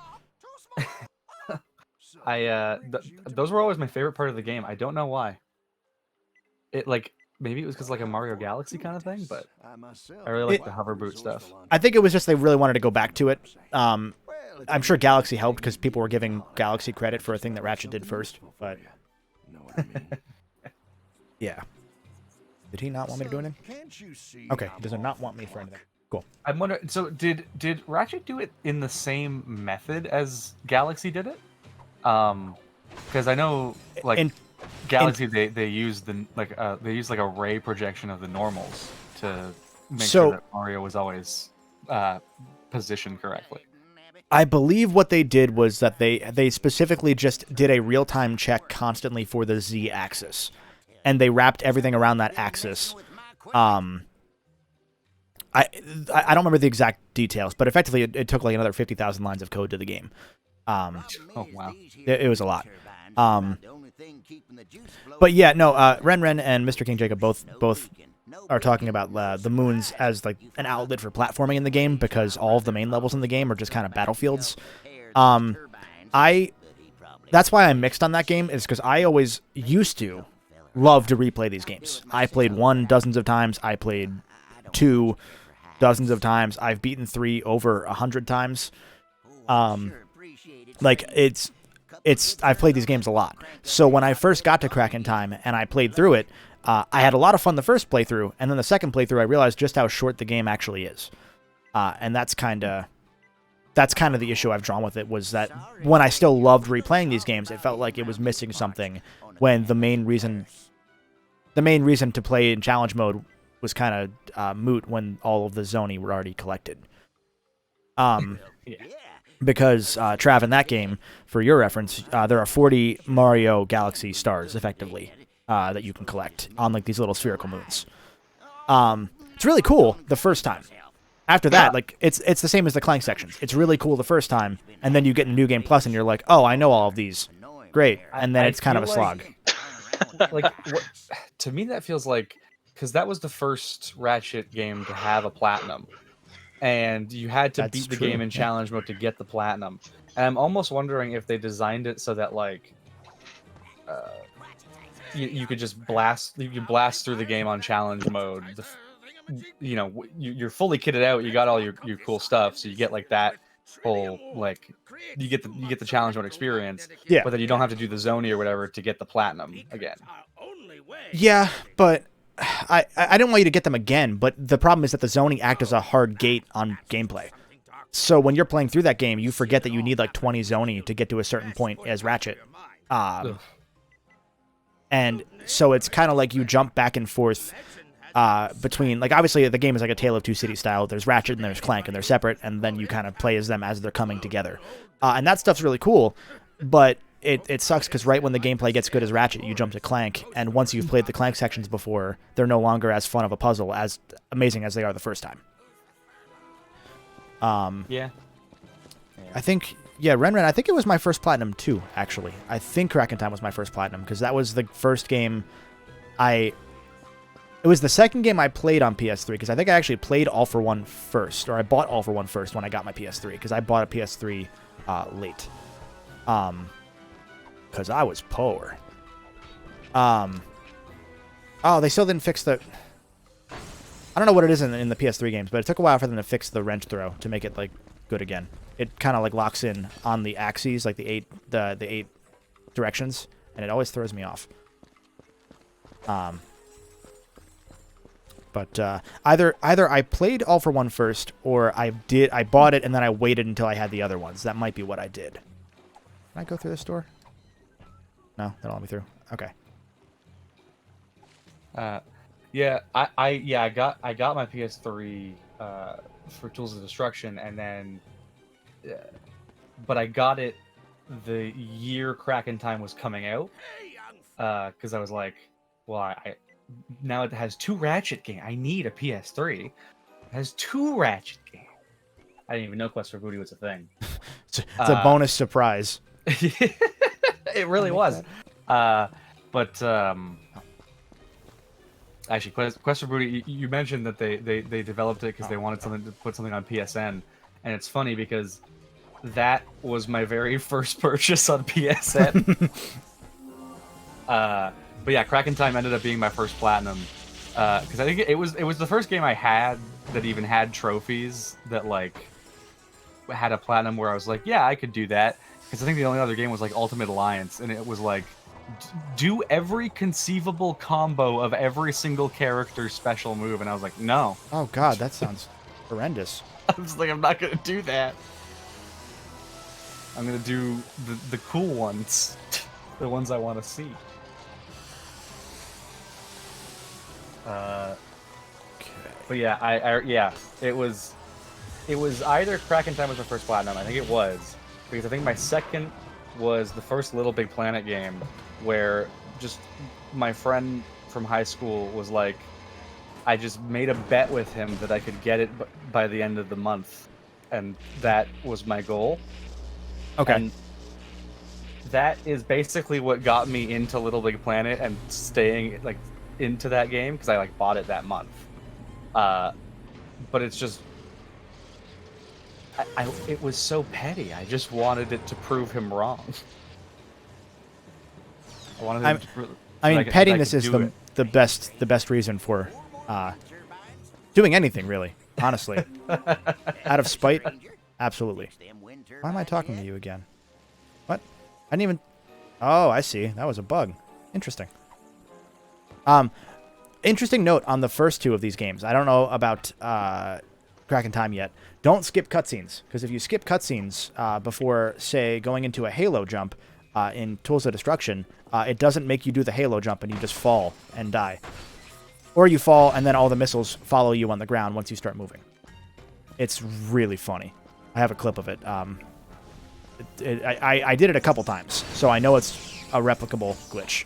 Those were always my favorite part of the game. I don't know why. It like maybe it was because like a Mario Galaxy kind of thing, but I really like the hover boot stuff. I think it was just they really wanted to go back to it. I'm sure Galaxy helped because people were giving Galaxy credit for a thing that Ratchet did first. But yeah, did he not want me to do anything? Okay, he does not want me for anything. Cool. I'm wondering. So did Ratchet do it in the same method as Galaxy did it? Because I know like Galaxy they use a ray projection of the normals to make sure that Mario was always positioned correctly. I believe what they did was that they specifically just did a real-time check constantly for the Z-axis, and they wrapped everything around that axis. I don't remember the exact details, but effectively it took like another 50,000 lines of code to the game. Oh wow, it was a lot. But yeah, no. Ren and Mr. King Jacob both are talking about the moons as like an outlet for platforming in the game because all of the main levels in the game are just kind of battlefields. That's why I'm mixed on that game, is because I always used to love to replay these games. I played 1 dozens of times. I played 2 dozens of times. I've beaten 3 over 100 times. Like I've played these games a lot. So when I first got to Crack in Time and I played through it, I had a lot of fun the first playthrough, and then the second playthrough I realized just how short the game actually is. And that's kind of the issue I've drawn with it, was that when I still loved replaying these games, it felt like it was missing something when the main reason to play in challenge mode was kind of moot when all of the Zoni were already collected. Because, Trav, in that game, for your reference, there are 40 Mario Galaxy stars, effectively, that you can collect on like these little spherical moons. It's really cool the first time. After that, like it's the same as the Clank sections. It's really cool the first time, and then you get in New Game Plus, and you're like, oh, I know all of these. Great. And then it's kind of a slog. To me, that feels like, because that was the first Ratchet game to have a platinum. And you had to beat the game in challenge mode to get the platinum. And I'm almost wondering if they designed it so that like you could just blast through the game on challenge mode. You're fully kitted out. You got all your cool stuff, so you get like that whole like you get the challenge mode experience. Yeah. But then you don't have to do the Zoni or whatever to get the platinum again. Yeah, but I didn't want you to get them again, but the problem is that the zoning act as a hard gate on gameplay. So when you're playing through that game, you forget that you need like 20 Zoni to get to a certain point as Ratchet. And so it's kind of like you jump back and forth between, like, obviously the game is like a Tale of Two Cities style. There's Ratchet and there's Clank, and they're separate, and then you kind of play as them as they're coming together. And that stuff's really cool, but it sucks because right when the gameplay gets good as Ratchet, you jump to Clank, and once you've played the Clank sections before, they're no longer as fun of a puzzle, as amazing as they are the first time. Yeah. I think, Ren, I think it was my first Platinum too, actually. I think Crack in Time was my first Platinum, because that was the first game it was the second game I played on PS3, because I think I actually played All for One first, or I bought All for One first when I got my PS3, because I bought a PS3 late. Because I was poor. Oh, they still didn't fix the... I don't know what it is in the PS3 games, but it took a while for them to fix the wrench throw to make it, like, good again. It kind of, like, locks in on the axes, like the eight directions, and it always throws me off. But either I played All for One first, or I bought it and then I waited until I had the other ones. That might be what I did. Can I go through this door? No, they don't let me through. Okay. Yeah, I got my PS3 for Tools of Destruction, and then, but I got it the year Crack in Time was coming out, because I was like, well, I now it has 2 Ratchet games. I need a PS3. It has 2 Ratchet games. I didn't even know Quest for Booty was a thing. It's a bonus surprise. It really was. But actually, Quest for Booty, you mentioned that they developed it because they wanted something to put something on PSN, and it's funny because that was my very first purchase on PSN. But yeah, Crack in Time ended up being my first platinum because I think it was the first game I had that even had trophies that like had a platinum where I was like, yeah, I could do that. Because I think the only other game was like Ultimate Alliance, and it was like do every conceivable combo of every single character's special move, and I was like, no. Oh god, that sounds horrendous. I was like, I'm not gonna do that. I'm gonna do the cool ones, the ones I want to see. But yeah, it was either Crack in Time was my first platinum. I think it was because I think my second was the first Little Big Planet game, where just my friend from high school was like, I just made a bet with him that I could get it by the end of the month, and that was my goal. Okay. And that is basically what got me into Little Big Planet and staying like into that game because I like bought it that month. But it's just, it was so petty. I just wanted it to prove him wrong. I wanted him to I mean, pettiness is the best reason for doing anything, really. Honestly, out of spite, absolutely. Why am I talking to you again? What? I didn't even. Oh, I see. That was a bug. Interesting. Interesting note on the first two of these games. I don't know about Crack in Time yet. Don't skip cutscenes, because if you skip cutscenes before, say, going into a Halo jump in Tools of Destruction, it doesn't make you do the Halo jump and you just fall and die. Or you fall and then all the missiles follow you on the ground once you start moving. It's really funny. I have a clip of it. I did it a couple times, so I know it's a replicable glitch.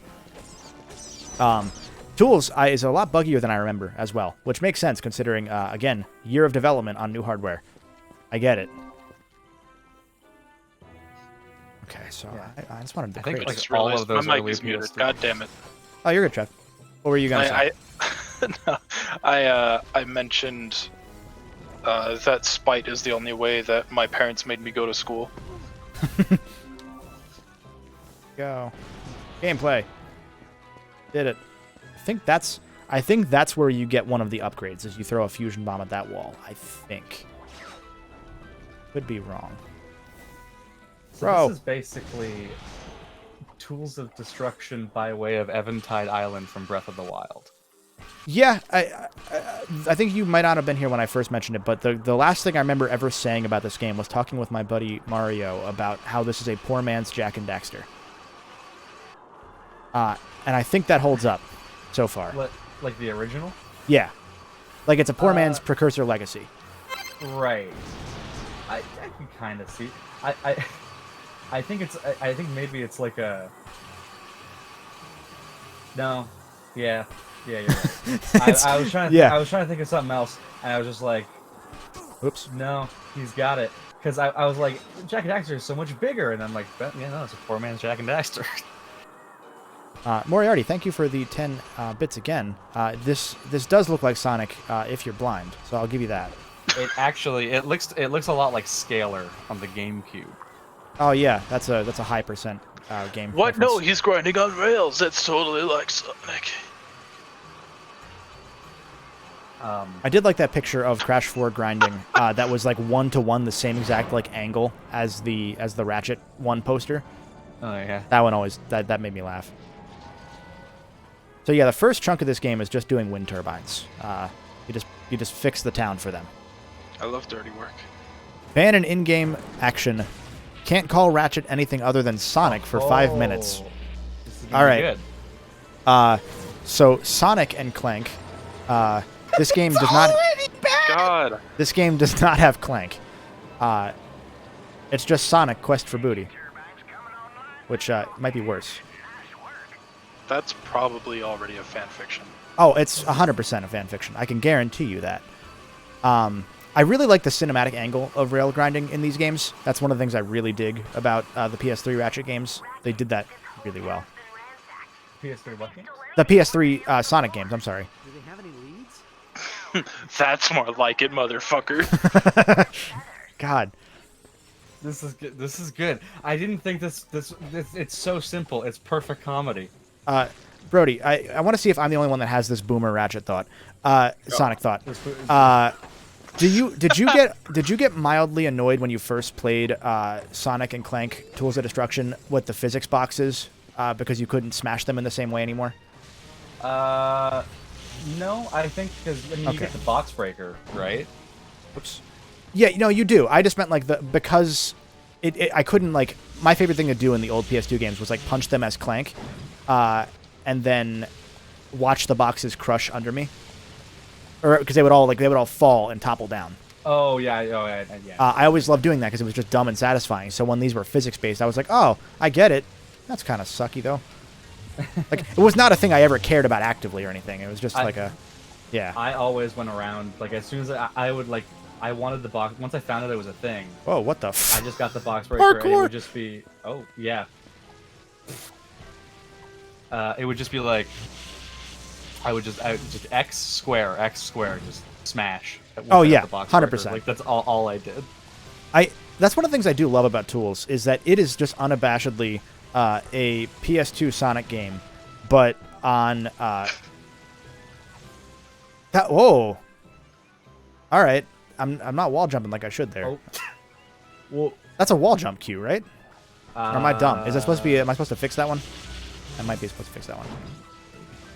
Tools is a lot buggier than I remember as well, which makes sense considering, again, year of development on new hardware. I get it. Okay, so yeah. I just wanted to I think all of those my mic is muted. God damn it. Oh, you're good, Trev. What were you going to say? No, I mentioned that spite is the only way that my parents made me go to school. Go. Gameplay. Did it. I think that's where you get one of the upgrades, is you throw a fusion bomb at that wall. I think. Could be wrong. So this is basically Tools of Destruction by way of Eventide Island from Breath of the Wild. Yeah, I think you might not have been here when I first mentioned it, but the last thing I remember ever saying about this game was talking with my buddy Mario about how this is a poor man's Jak and Daxter. And I think that holds up so far. Like the original? Yeah. Like it's a poor man's Precursor Legacy. Right. I can kind of see. I think maybe it's like a. No. Yeah. Yeah, you're right. I was trying to think of something else, and I was just like, "Oops, no, he's got it." Because I was like, Jak and Daxter is so much bigger, and I'm like, yeah, no, it's a poor man's Jak and Daxter. Moriarty, thank you for the 10 bits again. This does look like Sonic if you're blind, so I'll give you that. It looks a lot like Scalar on the GameCube. Oh yeah, that's a high percent game. What? Reference. No, he's grinding on rails. That's totally like Sonic. I did like that picture of Crash 4 grinding. That was like 1-to-1, the same exact like angle as the Ratchet 1 poster. Oh yeah. That one always that made me laugh. So yeah, the first chunk of this game is just doing wind turbines. You just fix the town for them. I love dirty work. Ban an in-game action. Can't call Ratchet anything other than Sonic for 5 minutes. All right. Good. So Sonic and Clank. This game does not. God. This game does not have Clank. It's just Sonic Quest for Booty, which might be worse. That's probably already a fan fiction. Oh, it's 100% a fan fiction. I can guarantee you that. I really like the cinematic angle of rail grinding in these games. That's one of the things I really dig about the PS3 Ratchet games. They did that really well. PS3 what game? The PS3 Sonic games. I'm sorry. Do they have any leads? That's more like it, motherfucker. God. This is good. This is good. I didn't think this it's so simple. It's perfect comedy. Brody, I want to see if I'm the only one that has this boomer Ratchet thought. Sonic thought. Did you get mildly annoyed when you first played Sonic and Clank Tools of Destruction with the physics boxes because you couldn't smash them in the same way anymore? No, I think because you get the box breaker, right? Oops. Yeah, you do. I just meant like because I couldn't like my favorite thing to do in the old PS2 games was like punch them as Clank, and then watch the boxes crush under me, or because they would all fall and topple down. Oh yeah, yeah. I always loved doing that because it was just dumb and satisfying. So when these were physics based, I was like, oh, I get it. That's kind of sucky though. Like it was not a thing I ever cared about actively or anything. It was just yeah. I always went around like as soon as I would like. I wanted the box. Once I found out it was a thing. Oh, what the? I just got the box breaker. Parkour! And it would just be. Oh yeah. It would just be like. I would just X square, just smash. Oh yeah, the box 100%. Like that's all I did. That's one of the things I do love about Tools is that it is just unabashedly a PS2 Sonic game, but on that. Whoa. All right. I'm not wall jumping like I should there. Oh. Well, that's a wall jump cue, right? Or am I dumb? Is that supposed to be? Am I supposed to fix that one? I might be supposed to fix that one.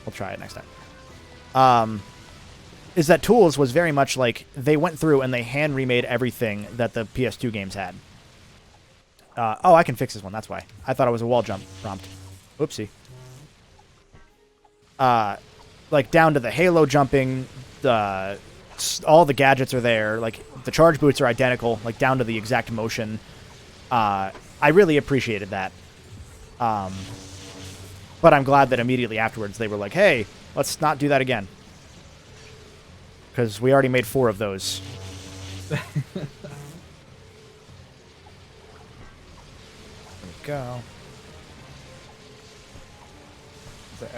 We'll try it next time. Is that Tools was very much like they went through and they hand remade everything that the PS2 games had. Oh, I can fix this one. That's why. I thought it was a wall jump prompt. Oopsie. Like down to the halo jumping, all the gadgets are there. Like the charge boots are identical, like down to the exact motion. I really appreciated that. But I'm glad that immediately afterwards they were like, hey, let's not do that again. Because we already made 4 of those. There we go.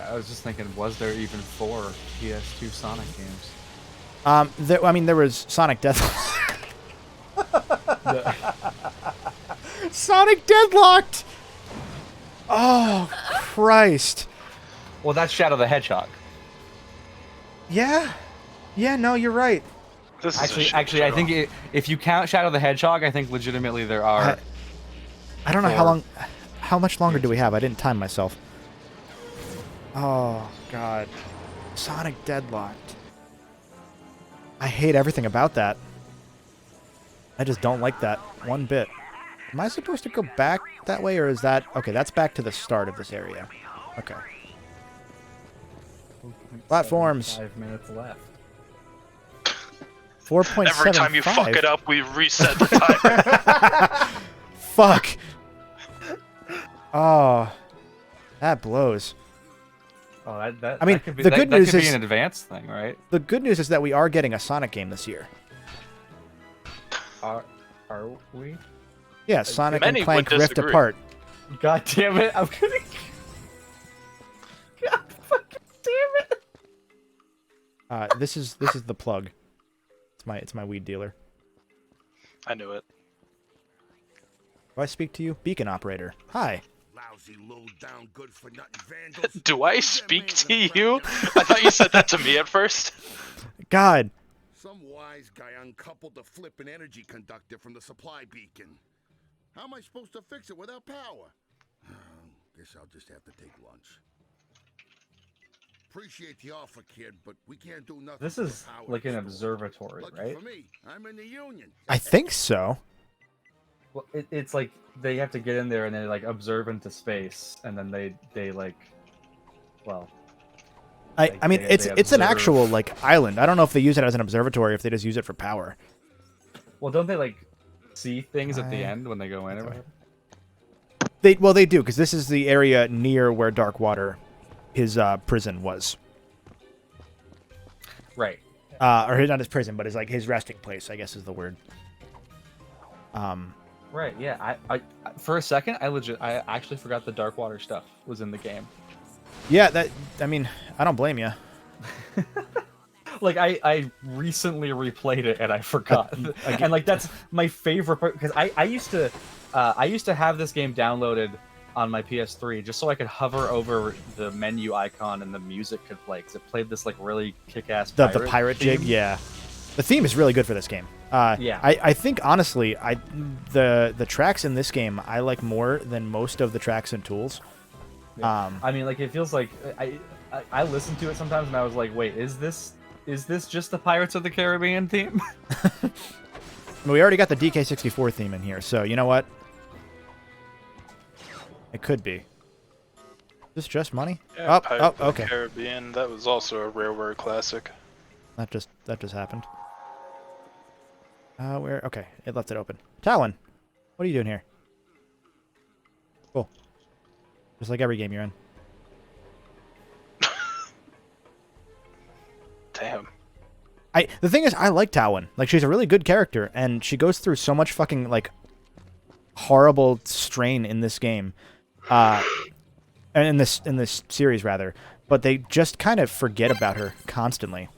I was just thinking, was there even 4 PS2 Sonic games? There was Sonic Deathlocked. Sonic Deadlocked! Oh, Christ. Well, that's Shadow the Hedgehog. Yeah. Yeah, no, you're right. Actually, I think if you count Shadow the Hedgehog, I think legitimately there are... I don't know how much longer do we have? I didn't time myself. Oh, God. Sonic Deadlocked. I hate everything about that. I just don't like that one bit. Am I supposed to go back that way, or is that... Okay, that's back to the start of this area. Okay. Platforms. 5 minutes left. 4.75. Every time you fuck it up, we reset the timer. Fuck. Oh. That blows. Oh, I mean, that could be, the good news could is be an advanced thing, right? The good news is that we are getting a Sonic game this year. Are we? Yeah, Sonic Many and Clank would Rift disagree. Apart. God damn it! I'm gonna. God fucking damn it! This is the plug. It's my weed dealer. I knew it. Do I speak to you? Beacon operator. Hi. Lousy, low-down, good-for-nothing vandals. Do I speak to you? I thought you said that to me at first. God. Some wise guy uncoupled the flippin' energy conductor from the supply beacon. How am I supposed to fix it without power? Guess I'll just have to take lunch. Appreciate the offer, kid, but we can't do nothing. This is like an observatory, Lucky right? for me, I'm in the union. I think so. Well, it's like they have to get in there and they like observe into space, and then they like, well. I mean, it's an actual like island. I don't know if they use it as an observatory, or if they just use it for power. Well, don't they like see things at the end when they go in? Or whatever? They do, because this is the area near where Darkwater, his prison was. Right. Or not his prison, but his resting place, I guess is the word. Right. Yeah. I for a second I actually forgot the Darkwater stuff was in the game. Yeah, I mean, I don't blame you. Like I recently replayed it and I forgot, and like that's my favorite part because I used to have this game downloaded on my PS3 just so I could hover over the menu icon and the music could play because it played this like really kick-ass the pirate jig. Yeah, the theme is really good for this game. Yeah, I think honestly, the tracks in this game I like more than most of the tracks in Tools. I mean, like it feels like I listened to it sometimes and I was like, wait, is this just the Pirates of the Caribbean theme? We already got the DK64 theme in here, so you know what? It could be. Is this just money? Yeah, oh, Pirates of the okay. Caribbean. That was also a Rareware classic. That just happened. Where? Okay, it left it open. Talon, what are you doing here? Cool. Just like every game you're in. Damn. The thing is, I like Talon. Like, she's a really good character, and she goes through so much fucking like horrible strain in this game, and in this series rather. But they just kind of forget about her constantly.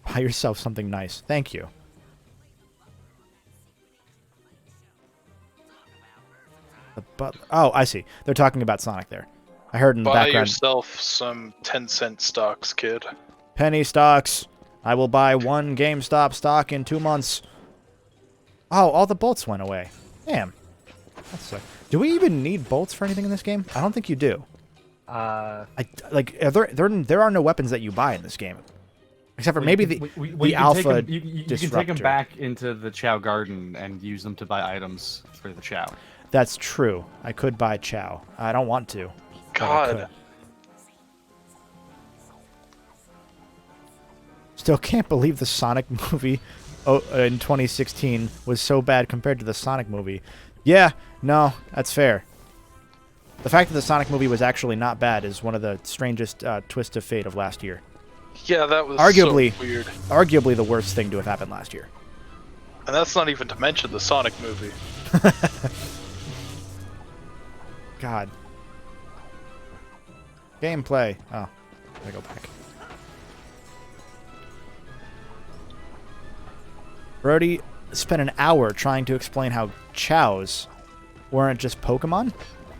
Buy yourself something nice. Thank you. Oh, I see. They're talking about Sonic there. I heard in the Buy background. yourself some 10-cent stocks, kid. Penny stocks. I will buy 1 GameStop stock in 2 months. Oh, all the bolts went away. Damn. That sucks. Do we even need bolts for anything in this game? I don't think you do. There are no weapons that you buy in this game, except for maybe the Alpha. You can take them back into the Chow Garden and use them to buy items for the Chow. That's true. I could buy Chow. I don't want to. God. Still can't believe the Sonic movie in 2016 was so bad compared to the Sonic movie. Yeah, no, that's fair. The fact that the Sonic movie was actually not bad is one of the strangest twists of fate of last year. Yeah, that was arguably so weird. Arguably the worst thing to have happened last year. And that's not even to mention the Sonic movie. God. Gameplay. Oh, I go back. Brody spent an hour trying to explain how Chows weren't just Pokemon.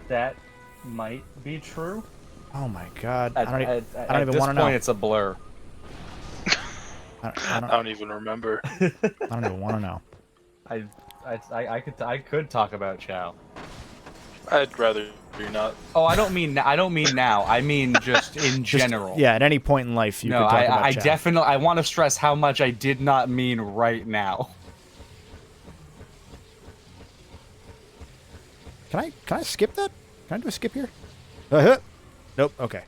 That might be true. Oh my God! I don't even want to know. At this point, it's a blur. I don't even remember. I don't even want to know. I could talk about Chow. I'd rather you not. Oh, I don't mean now. I mean just in general. Yeah, at any point in life you could talk about I Chow. definitely. I want to stress how much I did not mean right now. Can I skip that? Can I do a skip here? Nope. Okay.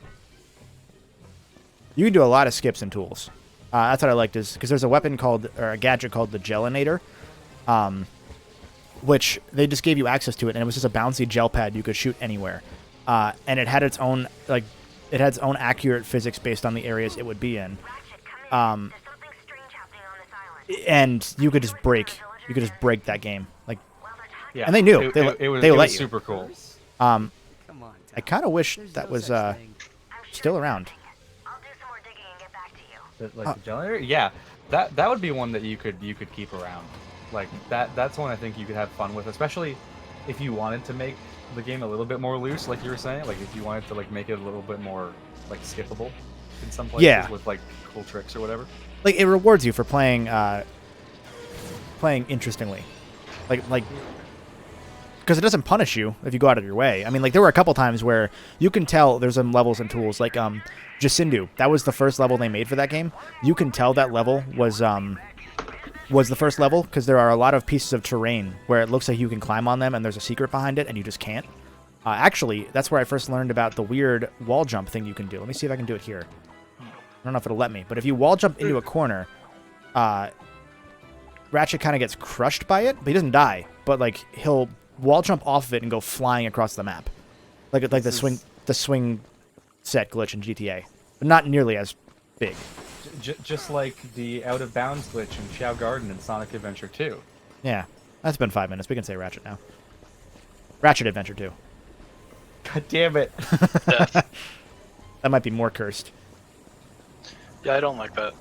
You can do a lot of skips in Tools. That's what I liked, is because there's a weapon called, or a gadget called the Gelinator, which they just gave you access to it, and it was just a bouncy gel pad you could shoot anywhere, and it had its own accurate physics based on the areas it would be in, and you could just break that game, like, yeah, and they knew it was let you. super cool. I kind of wish that was still around. Like the generator, yeah, that would be one that you could keep around. Like that's one I think you could have fun with, especially if you wanted to make the game a little bit more loose, like you were saying. Like if you wanted to like make it a little bit more like skippable in some places with like cool tricks or whatever. Like it rewards you for playing interestingly, like. Because it doesn't punish you if you go out of your way. I mean, like, there were a couple times where you can tell there's some levels and Tools, like Jacindu. That was the first level they made for that game. You can tell that level was the first level because there are a lot of pieces of terrain where it looks like you can climb on them and there's a secret behind it and you just can't. Actually, that's where I first learned about the weird wall jump thing you can do. Let me see if I can do it here. I don't know if it'll let me, but if you wall jump into a corner, Ratchet kind of gets crushed by it, but he doesn't die. But like he'll wall jump off of it and go flying across the map, like the swing set glitch in GTA, but not nearly as big. Just like the out of bounds glitch in Chow Garden and Sonic Adventure 2. Yeah, that's been 5 minutes. We can say Ratchet now. Ratchet Adventure 2. God damn it. Death. That might be more cursed. Yeah, I don't like that.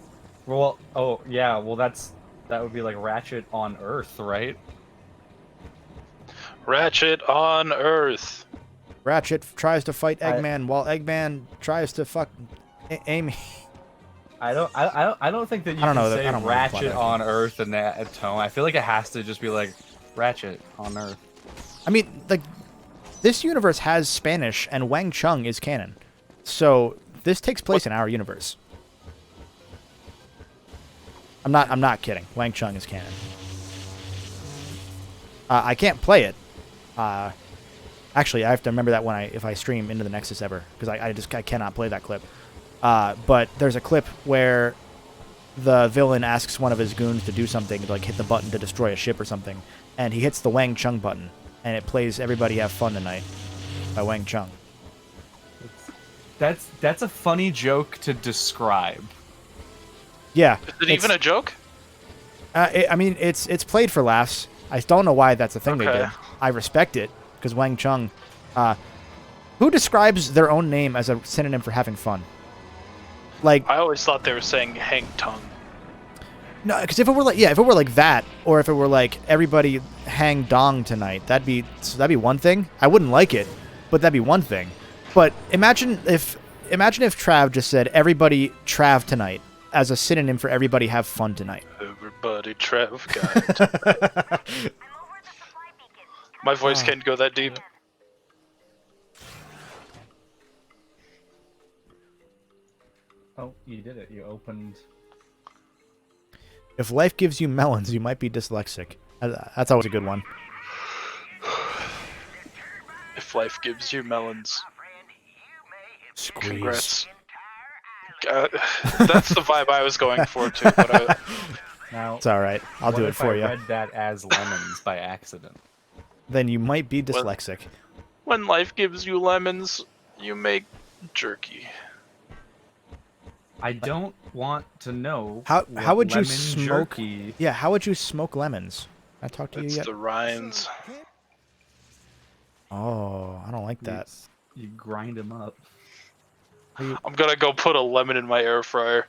Well, oh yeah, well that would be like Ratchet on Earth, right? Ratchet on Earth. Ratchet tries to fight I- Eggman while Eggman tries to fuck Amy. I don't think that you I don't can know that- say I don't remember the plot Ratchet of that on Earth in that tone. I feel like it has to just be like Ratchet on Earth. I mean, like, this universe has Spanish, and Wang Chung is canon. So this takes place in our universe. I'm not kidding. Wang Chung is canon. I can't play it. Actually, I have to remember that if I stream into the Nexus ever, because I cannot play that clip. But there's a clip where the villain asks one of his goons to do something, to like hit the button to destroy a ship or something, and he hits the Wang Chung button, and it plays "Everybody Have Fun Tonight" by Wang Chung. That's a funny joke to describe. Yeah. Is it even a joke? I mean, it's played for laughs. I don't know why that's a thing they Okay. did. I respect it, because Wang Chung, who describes their own name as a synonym for having fun? Like, I always thought they were saying hang tongue. no, because if it were like that, or if it were like everybody hang dong tonight, that'd be one thing. I wouldn't like it, but that'd be one thing. But imagine if Trav just said everybody Trav tonight as a synonym for everybody have fun tonight. Everybody Trev got it. My voice can't go that deep. Oh, you did it. You opened. If life gives you melons, you might be dyslexic. That's always a good one. If life gives you melons, Squeeze. congrats. That's the vibe I was going for too. But Now, It's all right. I'll what do it if for I you. read that as lemons by accident? Then you might be dyslexic. when life gives you lemons, you make jerky. I don't want to know. How what would you lemon smoke? jerky- Yeah, how would you smoke lemons? I talked to you It's yet? the rinds. Oh, I don't like that. You grind them up. I'm gonna go put a lemon in my air fryer.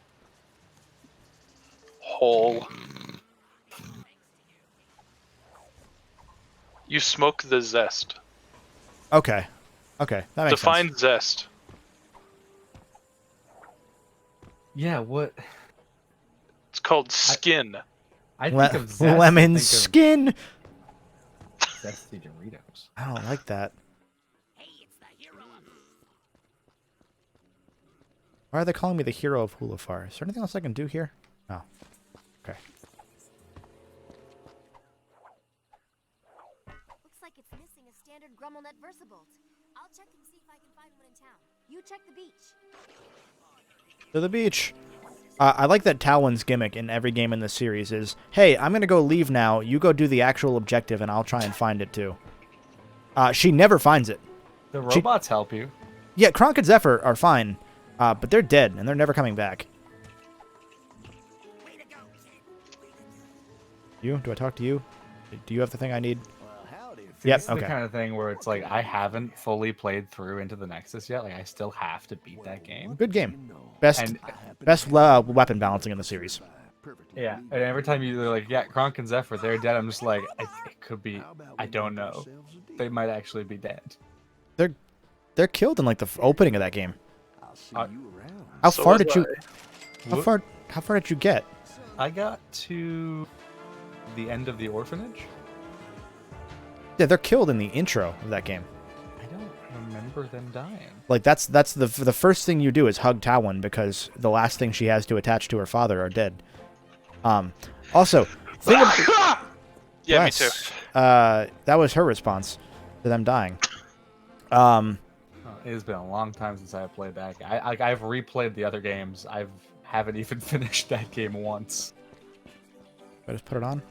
Whole. You smoke the zest. Okay, that makes Define sense. zest. Yeah, what? It's called skin. I think of zest, I Lemon think of skin. zesty Doritos. I don't like that. Why are they calling me the hero of Hulafar? Is there anything else I can do here? Oh. Okay. Looks like it's missing a standard Grummelnet Versabolt. I'll check and see if I can find one in town. You check the beach. To the beach. I like that Talon's gimmick in every game in this series is, hey, I'm going to go leave now. You go do the actual objective, and I'll try and find it, too. She never finds it. The robots help you. Yeah, Kronk and Zephyr are fine, but they're dead, and they're never coming back. You? Do I talk to you? Do you have the thing I need? Yep, This is okay. the kind of thing where it's like I haven't fully played through Into the Nexus yet. Like I still have to beat that game. Good game. Best weapon balancing in the series. Yeah, and every time you're like, yeah, Kronk and Zephyr, they're dead. I'm just like, it could be. I don't know. They might actually be dead. They're killed in like the opening of that game. Uh, How So far was did you? I. How far did you get? I got to the end of the orphanage. Yeah, they're killed in the intro of that game. I don't remember them dying. Like that's the first thing you do is hug Talon because the last thing she has to attach to her father are dead. Also, think of, Yeah, Bless. me too. That was her response to them dying. It has been a long time since I played that. I've replayed the other games. Haven't even finished that game once. I just put it on.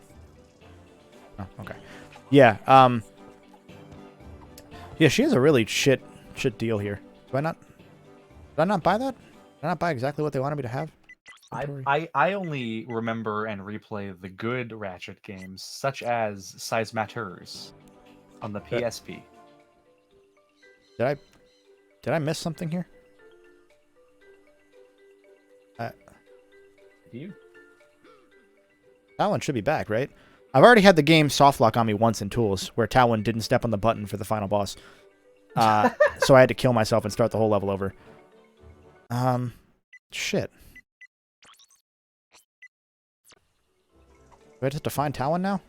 Oh, okay. Yeah. Yeah, she has a really shit deal here. Did I not buy that? Did I not buy exactly what they wanted me to have? I only remember and replay the good Ratchet games, such as Size Matters on the PSP. Did I miss something here? You? Talon should be back, right? I've already had the game softlock on me once in Tools, where Talon didn't step on the button for the final boss. So I had to kill myself and start the whole level over. Shit. Do I just have to find Talon now?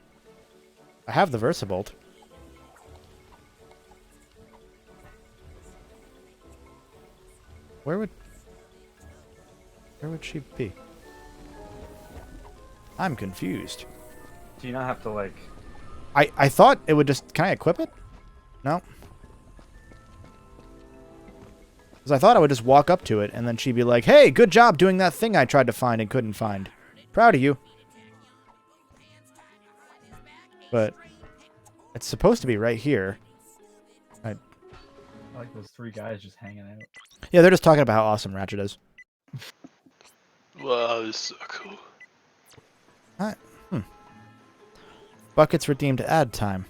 I have the Versabolt. Where would she be? I'm confused. Do you not have to, like... I thought it would just... Can I equip it? No. Because I thought I would just walk up to it, and then she'd be like, hey, good job doing that thing I tried to find and couldn't find. Proud of you. But it's supposed to be right here. I like those three guys just hanging out. Yeah, they're just talking about how awesome Ratchet is. Wow, this is so cool. Alright. Buckets redeemed ad time.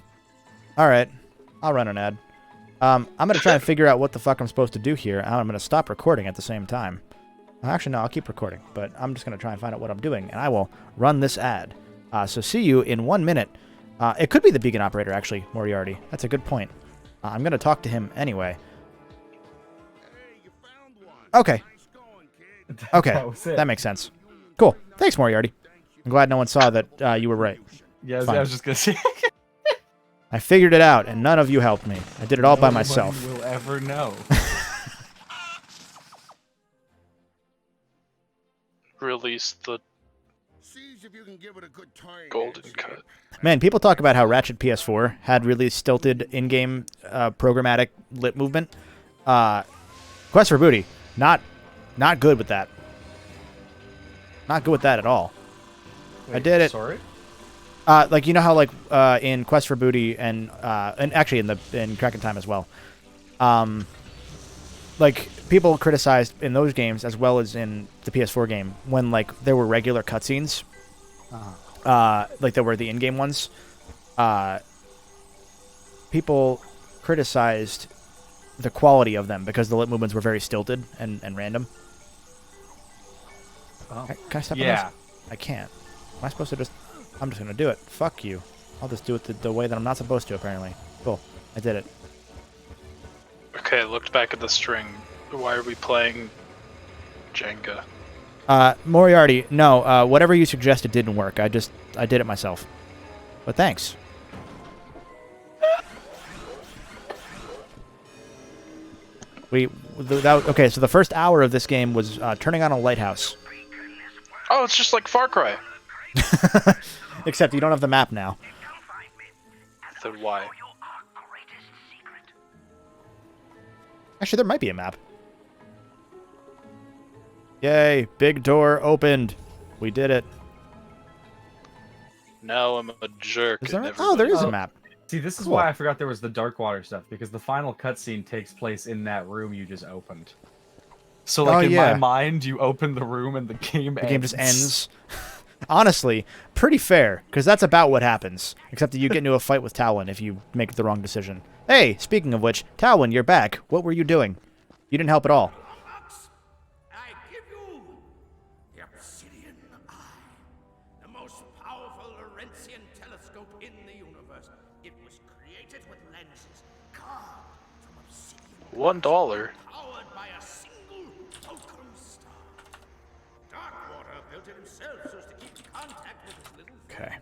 Alright. I'll run an ad. I'm going to try and figure out what the fuck I'm supposed to do here, and I'm going to stop recording at the same time. Actually, no, I'll keep recording, but I'm just going to try and find out what I'm doing, and I will run this ad. So see you in 1 minute. It could be the beacon operator, actually, Moriarty. That's a good point. I'm going to talk to him anyway. Okay. Okay, that makes sense. Cool. Thanks, Moriarty. I'm glad no one saw that you were right. Yeah, I was just going to say... I figured it out, and none of you helped me. I did it all by myself. No one will ever know. Release the golden cut. Man, people talk about how Ratchet PS4 had really stilted in-game programmatic lip movement. Quest for Booty, not good with that. Not good with that at all. Wait, I did it. Sorry? Like, you know how, like, in Quest for Booty and actually in Crack in Time as well, like, people criticized in those games as well as in the PS4 game when, like, there were regular cutscenes, like there were the in-game ones, people criticized the quality of them because the lip movements were very stilted and random. Oh. Can I step on this? I can't. Am I supposed to just... I'm just going to do it. Fuck you. I'll just do it the way that I'm not supposed to, apparently. Cool. I did it. Okay, I looked back at the string. Why are we playing Jenga? Moriarty, no. Whatever you suggested didn't work. I did it myself. But thanks. Okay, so the first hour of this game was turning on a lighthouse. Oh, it's just like Far Cry. Except you don't have the map now. Then why? Actually, there might be a map. Yay, big door opened. We did it. Now I'm a jerk. Oh, there is a map. See, this is why I forgot there was the Darkwater stuff, because the final cutscene takes place in that room you just opened. So, like, in my mind, you open the room and the game ends. The game just ends. Honestly, pretty fair, because that's about what happens. Except that you get into a fight with Talon if you make the wrong decision. Hey, speaking of which, Talon, you're back. What were you doing? You didn't help at all. I give you the Obsidian Eye, the most powerful Lorentzian telescope in the universe. It was created with lenses carved from obsidian. $1. Powered by a single fulcrum star. Darkwater built it himself so as to keep contact with his little friends. Okay.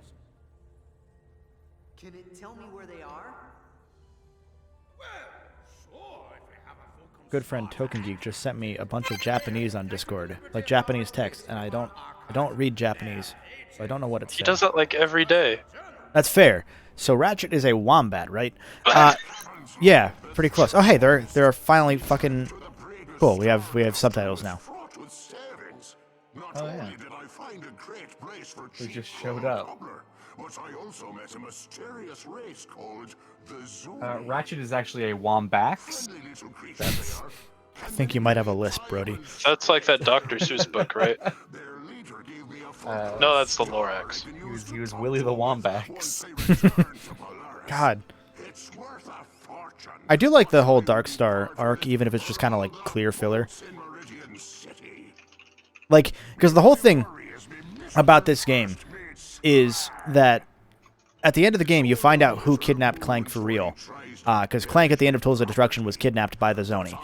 Can it tell me where they are? Well, sure, if we have a fulcrum Good friend Token Geek just sent me a bunch of Japanese on Discord, like Japanese text, and I don't read Japanese, so I don't know what it says. He does that like every day. That's fair. So Ratchet is a wombat, right? Yeah, pretty close. Oh, hey, they're finally fucking cool. We have subtitles now. Oh, yeah. They just showed up. I also met a mysterious race called the Zoo. Ratchet is actually a Wombax. I think you might have a lisp, Brody. That's like that Dr. Seuss book, right? No, that's the Lorax. He was Willy the Wombax. God. It's worth a fortune. I do like the whole Dark Star arc, even if it's just kind of like clear filler. Like, because the whole thing about this game is that at the end of the game, you find out who kidnapped Clank for real. Because Clank at the end of Tools of Destruction was kidnapped by the Zoni.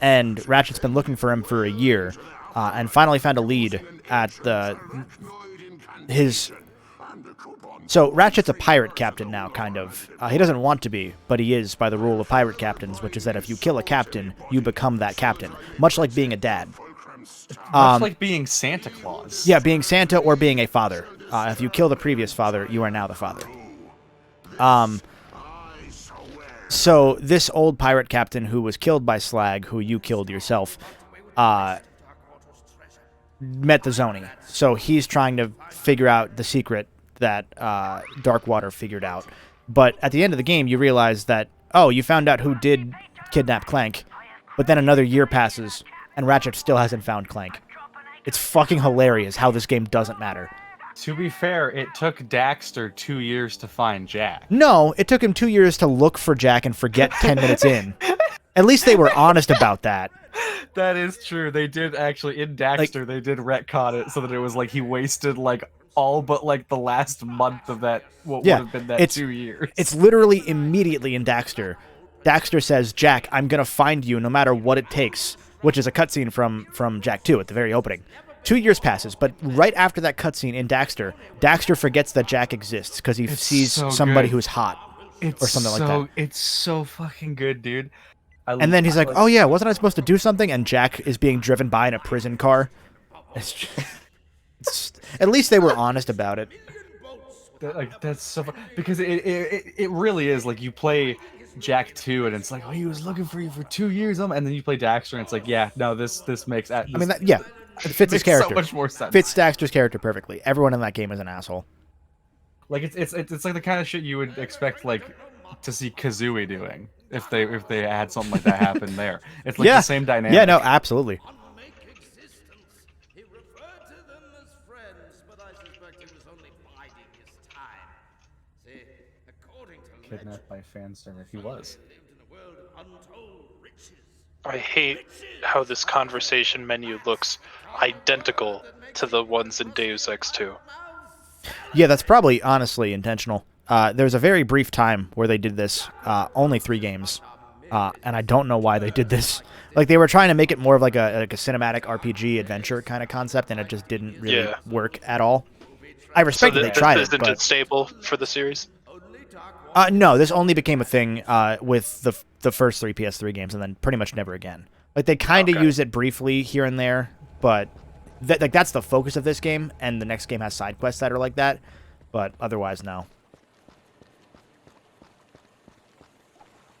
And Ratchet's been looking for him for a year, and finally found a lead at his... So Ratchet's a pirate captain now, kind of. He doesn't want to be, but he is by the rule of pirate captains, which is that if you kill a captain, you become that captain. Much like being a dad. Much like being Santa Claus. Yeah, being Santa or being a father. If you kill the previous father, you are now the father. So this old pirate captain who was killed by Slag, who you killed yourself, met the Zoni. So he's trying to figure out the secret that Darkwater figured out. But at the end of the game, you realize that, oh, you found out who did kidnap Clank, but then another year passes, and Ratchet still hasn't found Clank. It's fucking hilarious how this game doesn't matter. To be fair, it took Daxter 2 years to find Jack. No, it took him 2 years to look for Jack and forget 10 minutes in. At least they were honest about that. That is true. They did actually, in Daxter, they did retcon it so that it was like he wasted like all but like the last month of that, what would have been that 2 years. It's literally immediately in Daxter. Daxter says, Jack, I'm going to find you no matter what it takes, which is a cutscene from Jack 2 at the very opening. 2 years passes, but right after that cutscene in Daxter, Daxter forgets that Jack exists because he sees somebody who's hot or something like that. It's so fucking good, dude. And then he's like, oh yeah, wasn't I supposed to do something? And Jack is being driven by in a prison car. At least they were honest about it. That's so fun. Because it really is like you play Jack 2 and it's like, oh, he was looking for you for 2 years, and then you play Daxter and it's like, yeah, no, this makes. I mean, it fits his character. So much more sense. Fits Daxter's character perfectly. Everyone in that game is an asshole. Like it's like the kind of shit you would expect like to see Kazooie doing if they had something like that happen there. It's like the same dynamic. Yeah, no, absolutely. Kidnapped by fan server. He was. I hate how this conversation menu looks identical to the ones in Deus Ex 2. Yeah, that's probably honestly intentional. There was a very brief time where they did this, only 3 games, and I don't know why they did this. Like, they were trying to make it more of like a cinematic RPG adventure kind of concept, and it just didn't really work at all. I respect that they tried it, but... Isn't it stable for the series? No, this only became a thing with the first 3 PS3 games, and then pretty much never again. Like, they kind of use it briefly here and there, but that's the focus of this game, and the next game has side quests that are like that, but otherwise, no.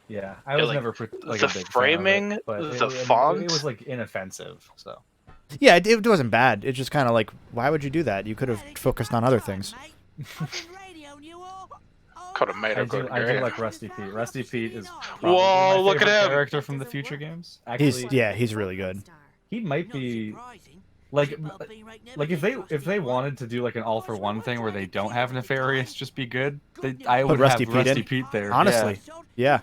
Yeah, I was never like the a big framing, fan of it, the font. It was like inoffensive, so. Yeah, it wasn't bad. It's just kind of like, why would you do that? You could have focused on other things. Could have made I do like Rusty Pete. Rusty Pete is probably Whoa, my look at favorite him! character from the future games. Actually, he's really good. He might be like if they wanted to do like an all for one thing where they don't have Nefarious just be good, I would have Rusty Pete there. Honestly, yeah.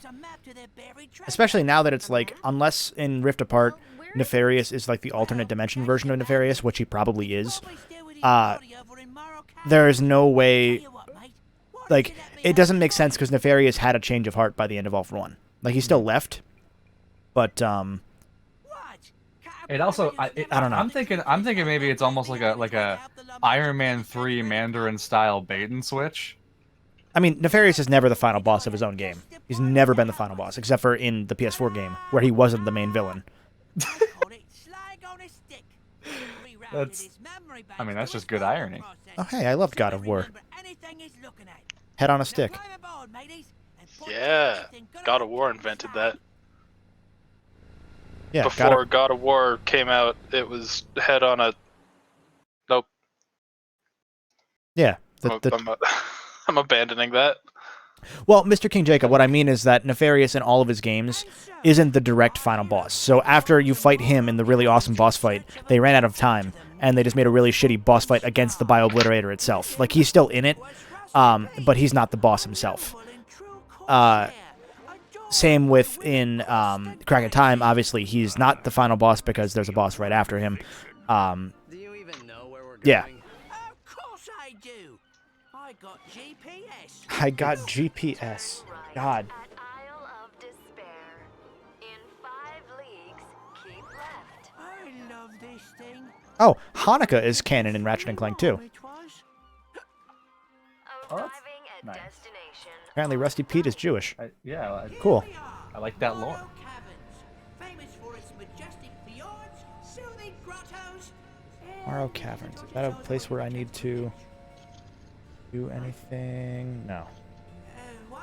Especially now that it's like, unless in Rift Apart, Nefarious is like the alternate dimension version of Nefarious, which he probably is. There is no way. Like, it doesn't make sense because Nefarious had a change of heart by the end of All for One. Like, he still left, but it also I don't know. I'm thinking maybe it's almost like a Iron Man 3 Mandarin style bait and switch. I mean, Nefarious is never the final boss of his own game. He's never been the final boss, except for in the PS4 game, where he wasn't the main villain. That's just good irony. Oh, hey, I loved God of War. Head on a stick. Yeah, God of War invented that. Yeah, before God of War came out, it was head on a... Nope. Yeah. I'm abandoning that. Well, Mr. King Jacob, what I mean is that Nefarious in all of his games isn't the direct final boss. So after you fight him in the really awesome boss fight, they ran out of time, and they just made a really shitty boss fight against the Bio-Obliterator itself. Like, he's still in it, but he's not the boss himself. Same with in Crack of Time. Obviously, he's not the final boss because there's a boss right after him. Do you even know where we're going? Yeah. Of course I do. I got GPS. I got GPS. God. At Isle of Despair. In 5 leagues, keep left. I love this thing. Oh, Hanukkah is canon in Ratchet and Clank too. It was. Arriving at nice. destination. Apparently, Rusty Pete is Jewish. Yeah, Cool. I like that lore. Water Caverns, famous for its majestic fjords, soothing grottos. Morrow Caverns. Is that a place where I need to do anything? No.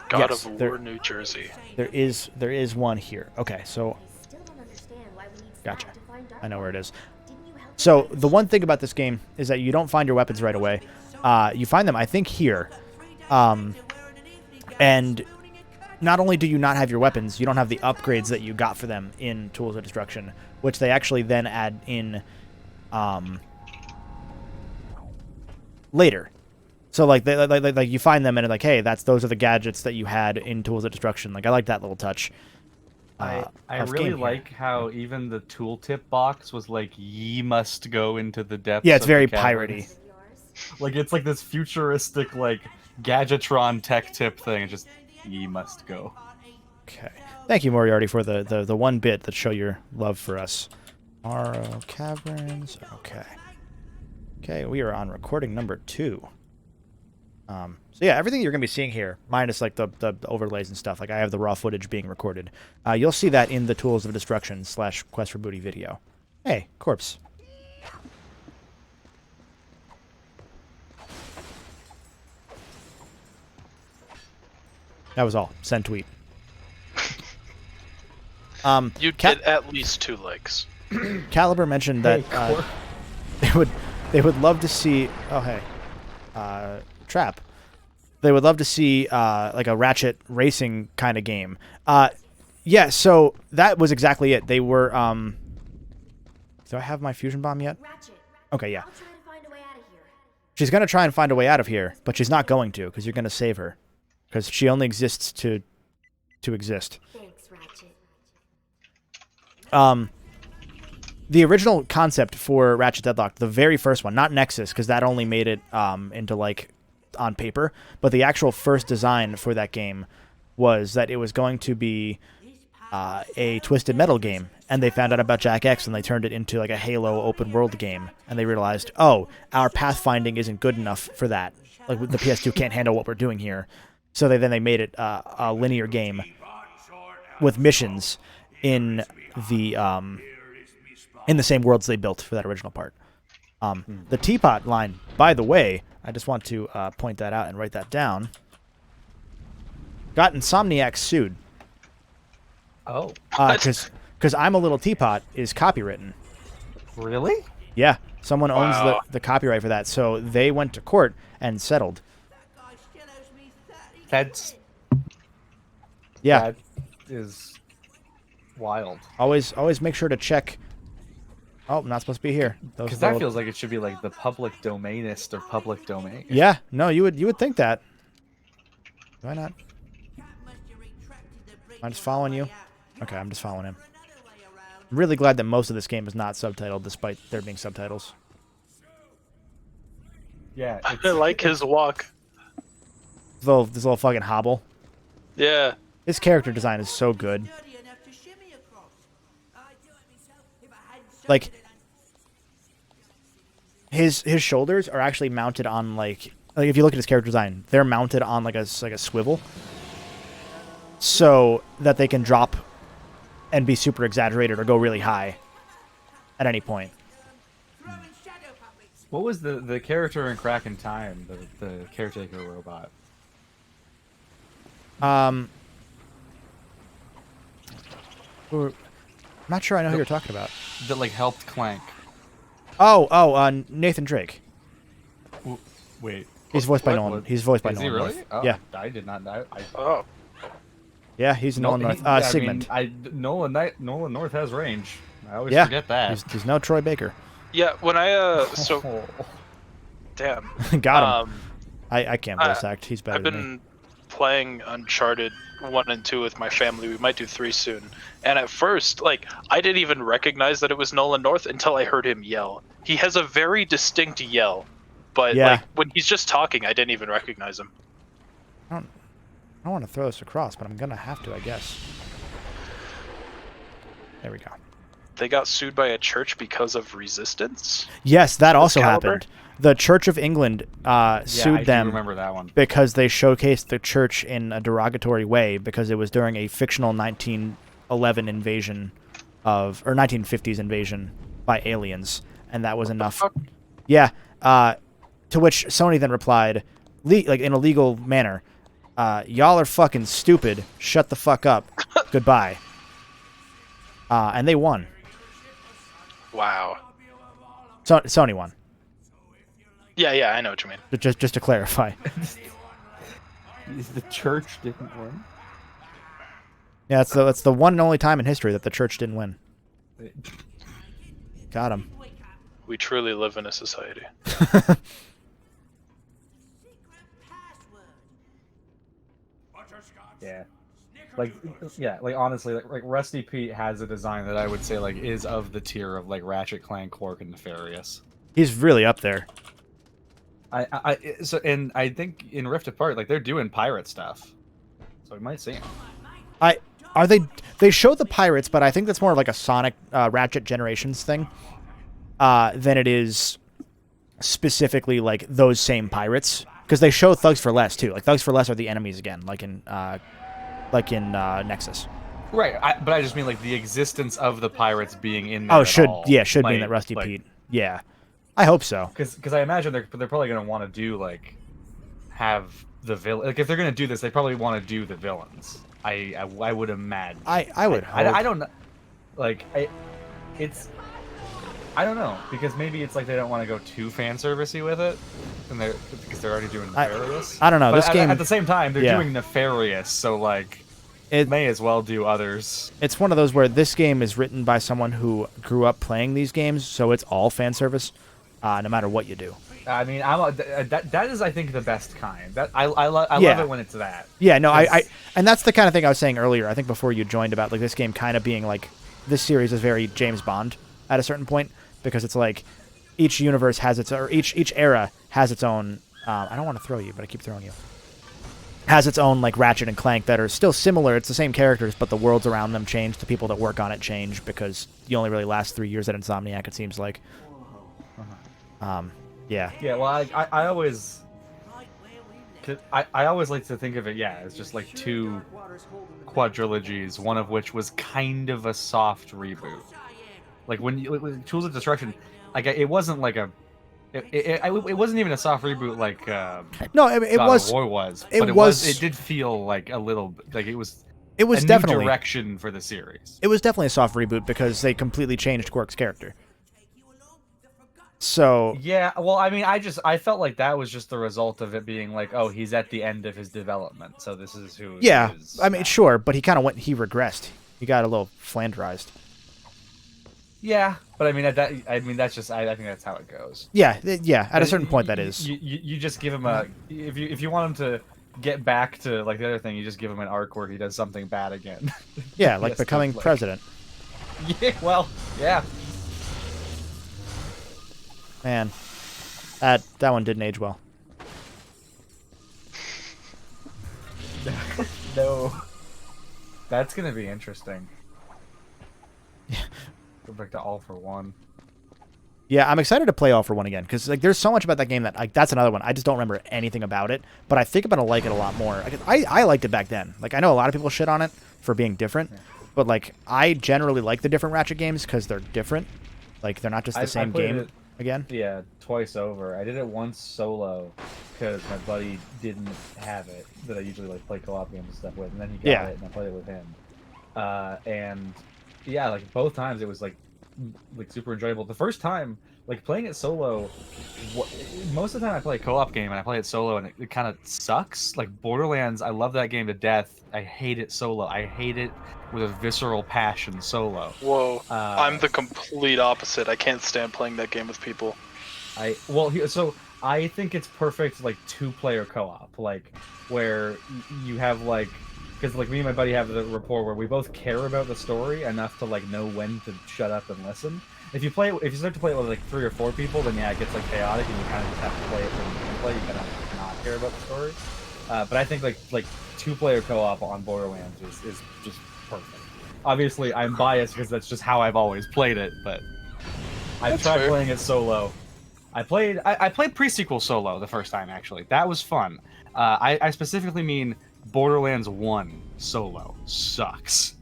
God Yes, of there- War, New Jersey. There is one here. Okay, so I still don't understand why we need gotcha. Snap to find Dark I know where it Lord. is. Didn't you help So me find the one thing about this game is that you don't find your weapons right away. You find them, I think, here. And not only do you not have your weapons, you don't have the upgrades that you got for them in Tools of Destruction, which they actually then add in later. So like like you find them and it's like, hey, those are the gadgets that you had in Tools of Destruction. Like I like that little touch. I of really game here. like how even the tooltip box was like, "Ye must go into the depths." Yeah, it's of the very caverns." piratey. yours? Like it's like this futuristic like Gadgetron tech tip thing. It's just ye must go. Okay. Thank you, Moriarty, for the one bit that show your love for us. Morrow Caverns. Okay. Okay, we are on recording number 2. So yeah, everything you're gonna be seeing here, minus like the overlays and stuff. Like I have the raw footage being recorded. You'll see that in the Tools of Destruction / Quest for Booty video. Hey, corpse. That was all. Send tweet. You'd get at least 2 legs. Caliber mentioned that they would love to see. Oh hey, Trap. They would love to see like a Ratchet racing kind of game. Yeah. So that was exactly it. They were. Do I have my fusion bomb yet? Ratchet. Okay. Yeah. I'll try to find a way out of here. She's gonna try and find a way out of here, but she's not going to because you're gonna save her, because she only exists to exist. Thanks, Ratchet. The original concept for Ratchet Deadlock, the very first one, not Nexus, because that only made it into like on paper, but the actual first design for that game was that it was going to be a Twisted Metal game, and they found out about Jack X and they turned it into like a Halo open world game, and they realized, oh, our pathfinding isn't good enough for that. Like the PS2 can't handle what we're doing here, so they made it a linear game with missions in the same worlds they built for that original part. The teapot line, by the way, I just want to point that out and write that down. Got Insomniac sued. Oh, Because I'm a Little Teapot is copywritten. really? Yeah, someone owns Wow. the copyright for that, so they went to court and settled. Guy still owes me 30 That's Yeah, that is wild. always make sure to check. Oh, I'm not supposed to be here. Those Because that little- feels like it should be like the public domainist of public domain. Yeah, no, you would think that. Why not? I'm just following you. Okay, I'm just following him. I'm really glad that most of this game is not subtitled, despite there being subtitles. Yeah, I like his walk. This little fucking hobble. Yeah. His character design is so good. dirty enough to shimmy across. I'd do it myself if I hadn't Like, something his shoulders are actually mounted on like if you look at his character design, they're mounted on like a swivel, so that they can drop and be super exaggerated or go really high at any point. throwing shadow puppets. what was the character in Crack in Time, the caretaker robot? I'm not sure I know who you're talking about. That like helped Clank. Nathan Drake. Wait, He's voiced by what? Nolan. What? He's voiced by Is he Nolan really? North. Oh, Yeah, I did not know. Oh. yeah, he's Nolan North. Sigmund. Nolan North has range. I always Yeah, forget that. he's no Troy Baker. Yeah, when I so damn. Got him. I can't voice act. He's better I've than me. been playing Uncharted 1 and 2 with my family. We might do 3 soon. And at first, like, I didn't even recognize that it was Nolan North until I heard him yell. He has a very distinct yell, but like when he's just talking, I didn't even recognize him. I don't want to throw this across, but I'm gonna have to, I guess. There we go. They got sued by a church because of resistance? Yes, that also happened. The Church of England sued them remember that one. because they showcased the church in a derogatory way because it was during a fictional 1911 invasion of, or 1950s invasion by aliens, and that was enough. Yeah. To which Sony then replied, like in a legal manner, y'all are fucking stupid. Shut the fuck up. Goodbye. And they won. Wow. So Sony won. Yeah, I know what you mean. Just to clarify. The church didn't win. Yeah, that's the one and only time in history that the church didn't win. Got him. We truly live in a society. Yeah. Like honestly, like Rusty Pete has a design that I would say like is of the tier of like Ratchet Clank, Quark, and Nefarious. He's really up there. And I think in Rift Apart, like they're doing pirate stuff, so we might see him. They show the pirates, but I think that's more like a Sonic Ratchet Generations thing than it is specifically like those same pirates, because they show Thugs for Less too. Like Thugs for Less are the enemies again, like in Nexus. Right, but I just mean like the existence of the pirates being in there. Oh, should be in that Rusty Pete. Yeah. I hope so. Because I imagine they're probably going to want to do, like, have the villain. Like, if they're going to do this, they probably want to do the villains. I would imagine. I would hope. I don't know. Like, I don't know. Because maybe it's like they don't want to go too fan servicey with it. Because they're already doing Nefarious. I don't know. But This game. At the same time, they're doing Nefarious, so, like, it may as well do others. It's one of those where this game is written by someone who grew up playing these games, so it's all fan service. No matter what you do. I mean, that is, I think, the best kind. That I love it when it's that. Yeah, no, and that's the kind of thing I was saying earlier. I think before you joined about like this game kind of being like this series is very James Bond at a certain point because it's like each universe has its or each era has its own. I don't want to throw you, but I keep throwing you. Has its own like Ratchet and Clank that are still similar. It's the same characters, but the worlds around them change. The people that work on it change because you only really last 3 years at Insomniac. It seems like. Yeah. Yeah, well, I always like to think of it, as just like 2 quadrilogies, one of which was kind of a soft reboot. Like when Tools of Destruction, like it wasn't like it wasn't even a soft reboot like no, it God was. Of War was, but it did feel like a little like it was a definitely new direction for the series. It was definitely a soft reboot because they completely changed Quark's character. So yeah, well, I mean, I felt like that was just the result of it being like, oh, he's at the end of his development, so this is who. Yeah, he is I mean, sure, but he kind of he regressed. He got a little flanderized. Yeah, but I mean, that's just I think that's how it goes. Yeah. At a certain point, that is. You just give him a if you want him to get back to like the other thing, you just give him an arc where he does something bad again. Yeah, like becoming president. Yeah, well, yeah. Man, that one didn't age well. No. That's gonna be interesting. Yeah. Go back to All for One. Yeah, I'm excited to play All for One again because like there's so much about that game that like that's another one. I just don't remember anything about it, but I think I'm gonna like it a lot more. I liked it back then. Like I know a lot of people shit on it for being different, but like I generally like the different Ratchet games because they're different. Like they're not just the same game again. Yeah, twice over. I did it once solo because my buddy didn't have it that I usually like play co-op games and stuff with, and then he got it and I played it with him. And yeah, like both times it was like super enjoyable. The first time, like playing it solo, most of the time I play a co-op game and I play it solo and it kind of sucks. Like Borderlands, I love that game to death. I hate it solo. I hate it with a visceral passion solo. Whoa, I'm the complete opposite. I can't stand playing that game with people. So I think it's perfect, like, 2-player co-op, like, where you have, like, because, like, me and my buddy have the rapport where we both care about the story enough to, like, know when to shut up and listen. If you start to play it with, like, 3 or 4 people, then yeah, it gets, like, chaotic, and you kind of just have to play it for the gameplay. You kind of not care about the story. But I think, like 2-player co-op on Borderlands is just perfect. Obviously, I'm biased because that's just how I've always played it, but I've tried playing it solo. I played pre-sequel solo the first time, actually. That was fun. I specifically mean Borderlands 1 solo sucks.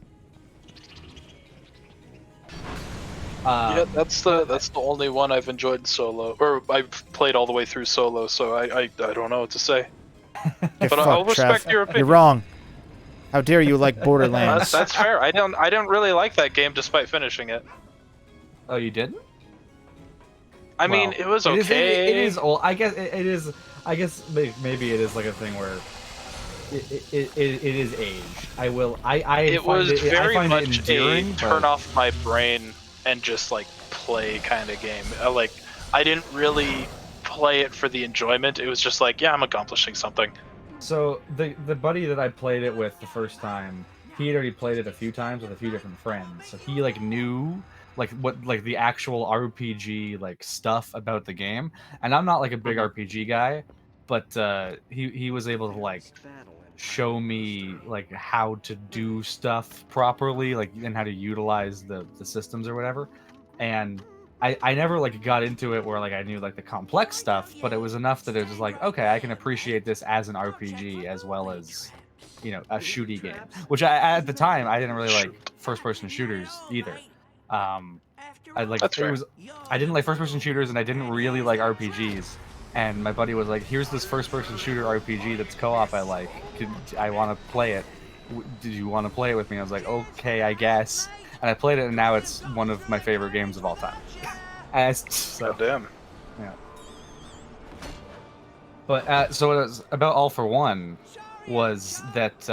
Yeah, that's the only one I've enjoyed solo, or I've played all the way through solo. So I don't know what to say. But I'll respect your opinion. You're wrong. How dare you like Borderlands? That's fair. I don't really like that game despite finishing it. Oh, you didn't? I mean, it was okay. It is old. I guess it is. I guess maybe it is like a thing where it is aged. I will. It was very much endearing, a turn off my brain and just like play kind of game. Like I didn't really play it for the enjoyment. It was just like, yeah, I'm accomplishing something. So the buddy that I played it with the first time, he had already played it a few times with a few different friends. So he like knew like what like the actual RPG like stuff about the game. And I'm not like a big RPG guy, but he was able to like show me like how to do stuff properly, like and how to utilize the systems or whatever. And I never like got into it where like I knew like the complex stuff, but it was enough that it was like, okay, I can appreciate this as an RPG as well as, you know, a shooty game. Which at the time I didn't really like first person shooters either. I like That's fair. I didn't like first person shooters and I didn't really like RPGs. And my buddy was like, here's this first person shooter RPG that's co-op I like. I want to play it. Did you want to play it with me? I was like, okay, I guess. And I played it, and now it's one of my favorite games of all time. So, damn. Yeah. But so what it was about All for One was that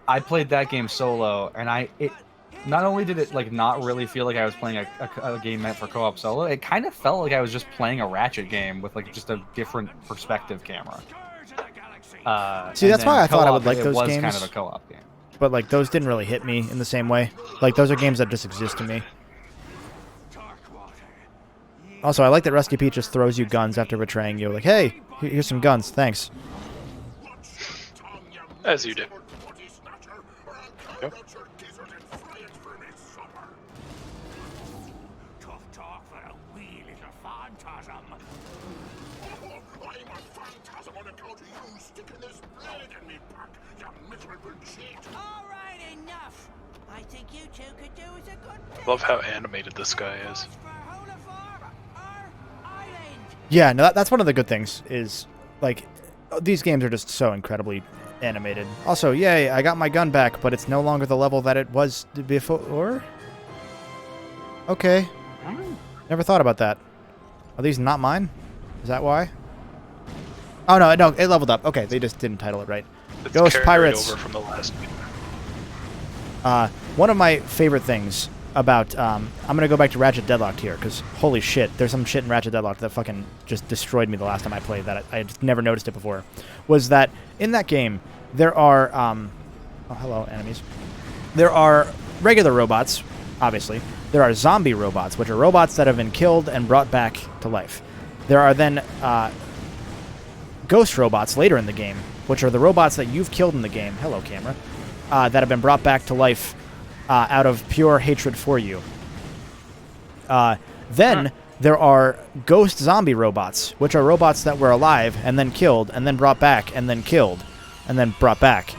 I played that game solo, and it not only did it like not really feel like I was playing a game meant for co-op solo, it kind of felt like I was just playing a Ratchet game with like just a different perspective camera. See, that's why I thought I would like those games. It was kind of a co-op game. But like those didn't really hit me in the same way. Like those are games that just exist to me. Also, I like that Rusty Peach just throws you guns after betraying you. Like, hey, here's some guns, thanks. As you do. Yep. I love how animated this guy is. Yeah, no, that's one of the good things is, like, these games are just so incredibly animated. Also, yay, I got my gun back, but it's no longer the level that it was before? Okay. Never thought about that. Are these not mine? Is that why? Oh, no, it leveled up. Okay, they just didn't title it right. It's Ghost Pirates. Over from the last game. One of my favorite things about I'm gonna go back to Ratchet Deadlocked here because holy shit, there's some shit in Ratchet Deadlocked that fucking just destroyed me the last time I played that I just never noticed it before. Was that in that game there are oh hello enemies, there are regular robots, obviously. There are zombie robots, which are robots that have been killed and brought back to life. There are then ghost robots later in the game, which are the robots that you've killed in the game. Hello, camera. That have been brought back to life out of pure hatred for you. Then there are ghost zombie robots, which are robots that were alive and then killed and then brought back and then killed and then brought back.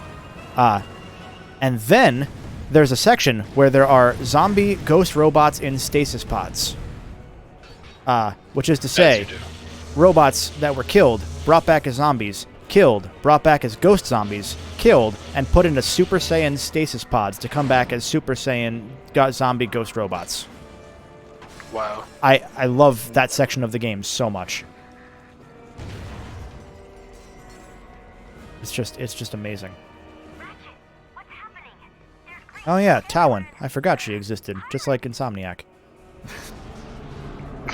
And then there's a section where there are zombie ghost robots in stasis pods. Which is to say, robots that were killed, brought back as zombies, killed, brought back as ghost zombies, killed, and put into Super Saiyan stasis pods to come back as Super Saiyan zombie ghost robots. Wow. I love that section of the game so much. It's just amazing. Oh yeah, Talon. I forgot she existed, just like Insomniac.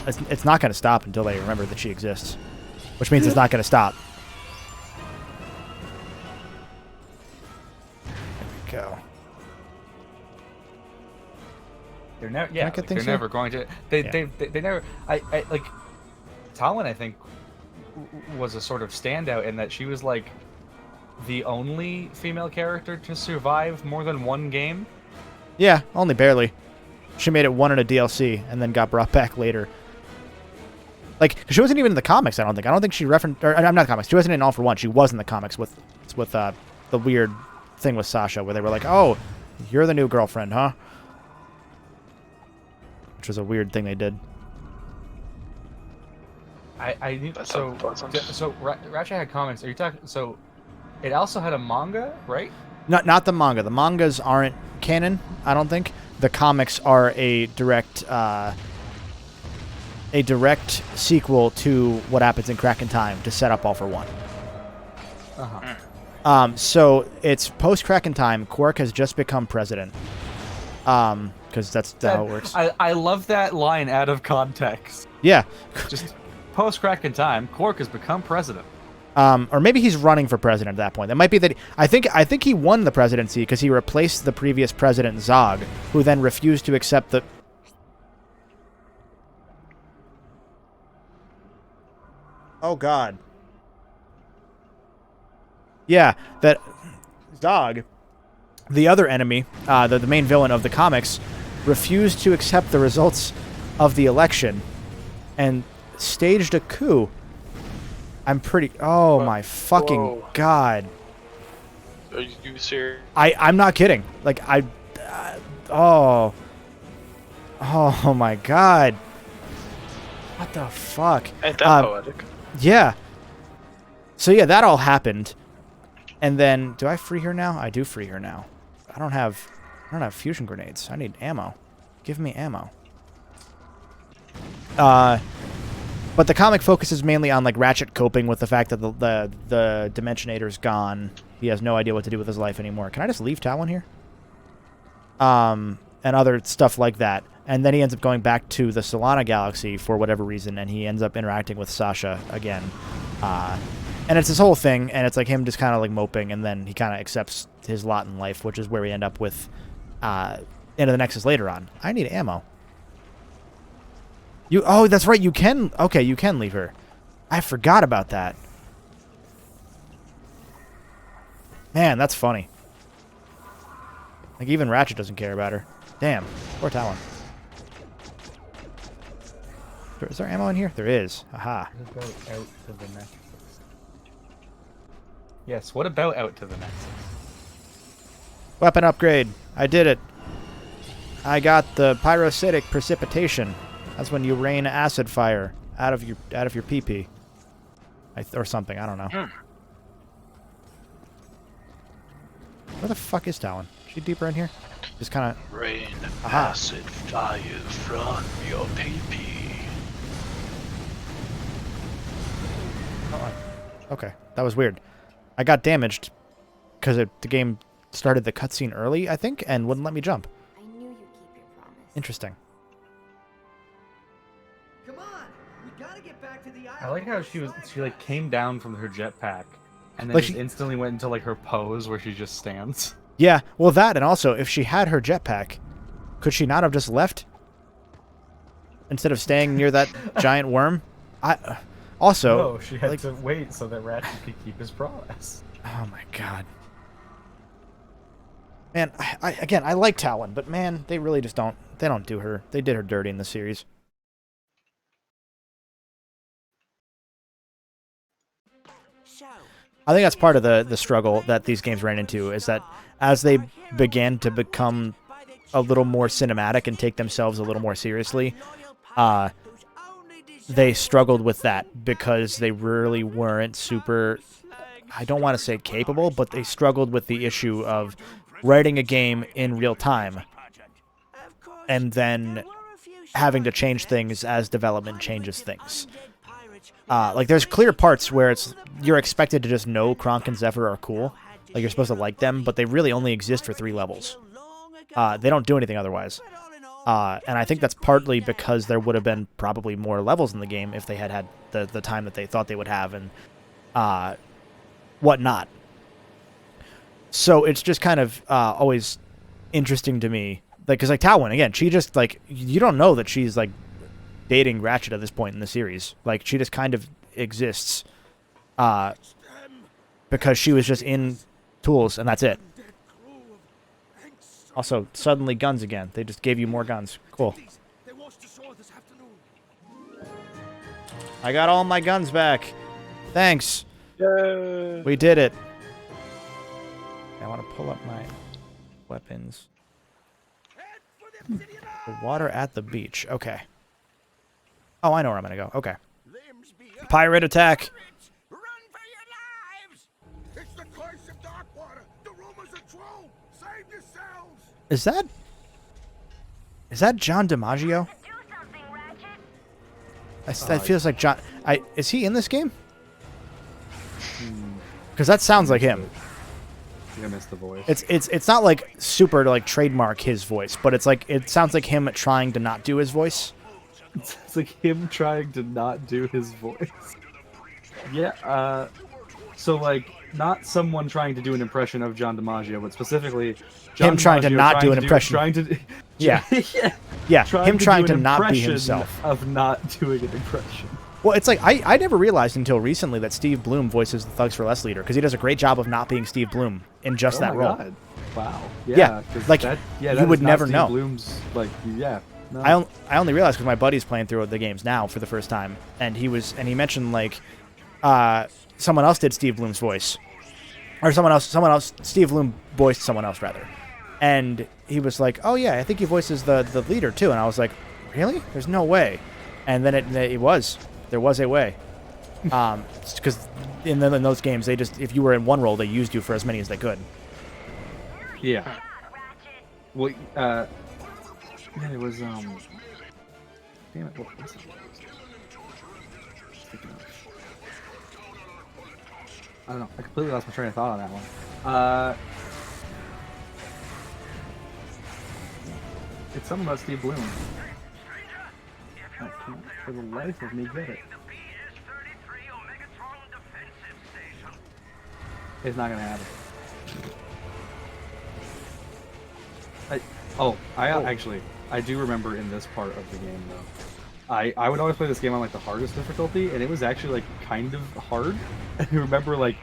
it's not going to stop until they remember that she exists, which means it's not going to stop. There we go. They're never. Yeah, like, they're never going to. They never. I like. Talon, I think, was a sort of standout in that she was like the only female character to survive more than one game. Yeah, only barely. She made it one in a DLC and then got brought back later. Like, she wasn't even in the comics, I don't think. I don't think she referenced... Or, I'm not the comics. She wasn't in All for One. She was in the comics with the weird thing with Sasha where they were like, oh, you're the new girlfriend, huh? Which was a weird thing they did. So Ratchet had comics. Are you talking... So, it also had a manga, right? Not the manga. The mangas aren't canon, I don't think. The comics are a direct sequel to what happens in Crack in Time to set up All for One. So it's post Crack in Time. Quark has just become president. Because that's how it works. I love that line out of context. Yeah. Just post Crack in Time, Quark has become president. Or maybe he's running for president at that point. That might be that. I think he won the presidency because he replaced the previous president Zog, who then refused to accept the. Oh God. Yeah, that Zog, the other enemy, the main villain of the comics, refused to accept the results of the election, and staged a coup. I'm pretty... Oh, my fucking God. Are you serious? I'm not kidding. Like, oh, my God. What the fuck? Ain't that poetic? Yeah. So, yeah, that all happened. And then... Do I free her now? I do free her now. I don't have fusion grenades. I need ammo. Give me ammo. But the comic focuses mainly on like Ratchet coping with the fact that the Dimensionator's gone. He has no idea what to do with his life anymore. Can I just leave Talon here? And other stuff like that. And then he ends up going back to the Solana Galaxy for whatever reason, and he ends up interacting with Sasha again. And it's this whole thing, and it's like him just kind of like moping, and then he kind of accepts his lot in life, which is where we end up with Into the Nexus later on. I need ammo. Oh, that's right. You can... Okay, you can leave her. I forgot about that. Man, that's funny. Like, even Ratchet doesn't care about her. Damn. Poor Talon. Is there ammo in here? There is. Aha. What about out to the Nexus? Yes, what about out to the Nexus? Weapon upgrade. I did it. I got the pyrocytic precipitation. That's when you rain acid fire out of your pee-pee. Or something, I don't know. Where the fuck is Talon? Is she deeper in here? Just kind of... Rain acid fire from your pee-pee. Okay, that was weird. I got damaged because the game started the cutscene early, I think, and wouldn't let me jump. I knew you'd keep your promise. Interesting. I like how she like came down from her jetpack and then like just instantly went into like her pose where she just stands. Yeah, well that, and also if she had her jetpack, could she not have just left instead of staying near that giant worm? Also, no, she had to wait so that Ratchet could keep his promise. Oh my God. Man, I like Talon, but man, they really just don't do her. They did her dirty in the series. I think that's part of the struggle that these games ran into, is that as they began to become a little more cinematic and take themselves a little more seriously, they struggled with that because they really weren't super, I don't want to say capable, but they struggled with the issue of writing a game in real time and then having to change things as development changes things. Like, there's clear parts where you're expected to just know Kronk and Zephyr are cool. Like, you're supposed to like them, but they really only exist for 3 levels. They don't do anything otherwise. And I think that's partly because there would have been probably more levels in the game if they had had the time that they thought they would have and whatnot. So it's just kind of always interesting to me. Like, because, like, Talwyn, again, she just, like, you don't know that she's, like, dating Ratchet at this point in the series. Like, she just kind of exists because she was just in Tools, and that's it. Also, suddenly guns again. They just gave you more guns. Cool. I got all my guns back. Thanks. Yay. We did it. I want to pull up my weapons. The water at the beach. Okay. Oh, I know where I'm going to go. Okay. Pirate attack. Run for your lives! It's the curse of Darkwater. The rumors are true. Save yourselves. Is that John DiMaggio? That feels like John. Is he in this game? Because that sounds like him. I missed the voice. It's not like super to like trademark his voice, but it's like it sounds like him trying to not do his voice. It's like him trying to not do his voice. Yeah. So like not someone trying to do an impression of John DiMaggio, but specifically him trying to not do an impression. Yeah. Yeah. Him trying to not be himself. Of not doing an impression. Well, it's like I never realized until recently that Steve Bloom voices the Thugs for Less leader because he does a great job of not being Steve Bloom in just that role. God. Wow. Yeah. Like you would never know. Bloom's like No. I only realized because my buddy's playing through the games now for the first time, and he mentioned like someone else did Steve Bloom's voice, or someone else Steve Bloom voiced someone else rather, and he was like, oh yeah, I think he voices the leader too, and I was like, really? There's no way, and then there was a way, because in those games they just if you were in one role they used you for as many as they could. Yeah. Well, yeah, it was, damn it, what was it? I don't know, I completely lost my train of thought on that one. It's something about Steve Bloom. I can't for the life of me get it. It's not gonna happen. I do remember in this part of the game though. I would always play this game on like the hardest difficulty, and it was actually like kind of hard. I remember like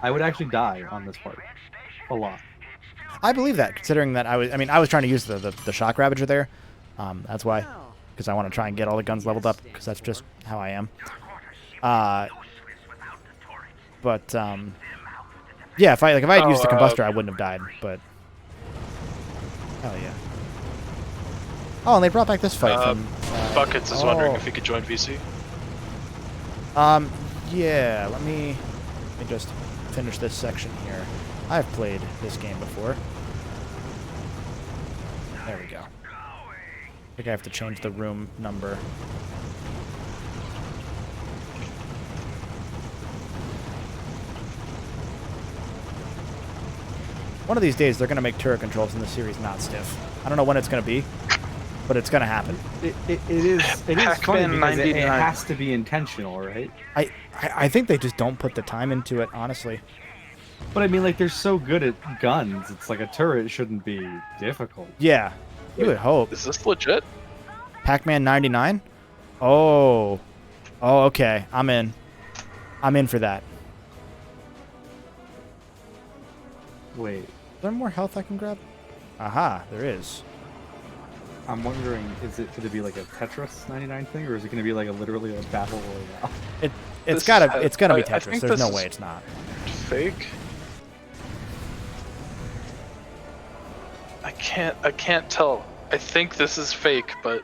I would actually die on this part a lot. I believe that, considering that I was trying to use the shock ravager there. That's why, because I want to try and get all the guns leveled up, because that's just how I am. Yeah, if I had used the combustor, I wouldn't have died. But hell yeah. Oh, and they brought back this fight from... Buckets is wondering if he could join VC. Yeah, let me just finish this section here. I've played this game before. There we go. I think I have to change the room number. One of these days, they're going to make turret controls in the series not stiff. I don't know when it's going to be, but it's going to happen. It is funny because it has to be intentional, right? I think they just don't put the time into it, honestly. But I mean, like, they're so good at guns. It's like a turret shouldn't be difficult. Yeah, you would hope. Is this legit? Pac-Man 99? Oh, okay. I'm in for that. Wait. Is there more health I can grab? Aha, there is. I'm wondering, could it be like a Tetris 99 thing, or is it going to be like literally a battle royale? It's gotta be Tetris. There's no way it's not. Fake. I can't tell. I think this is fake, but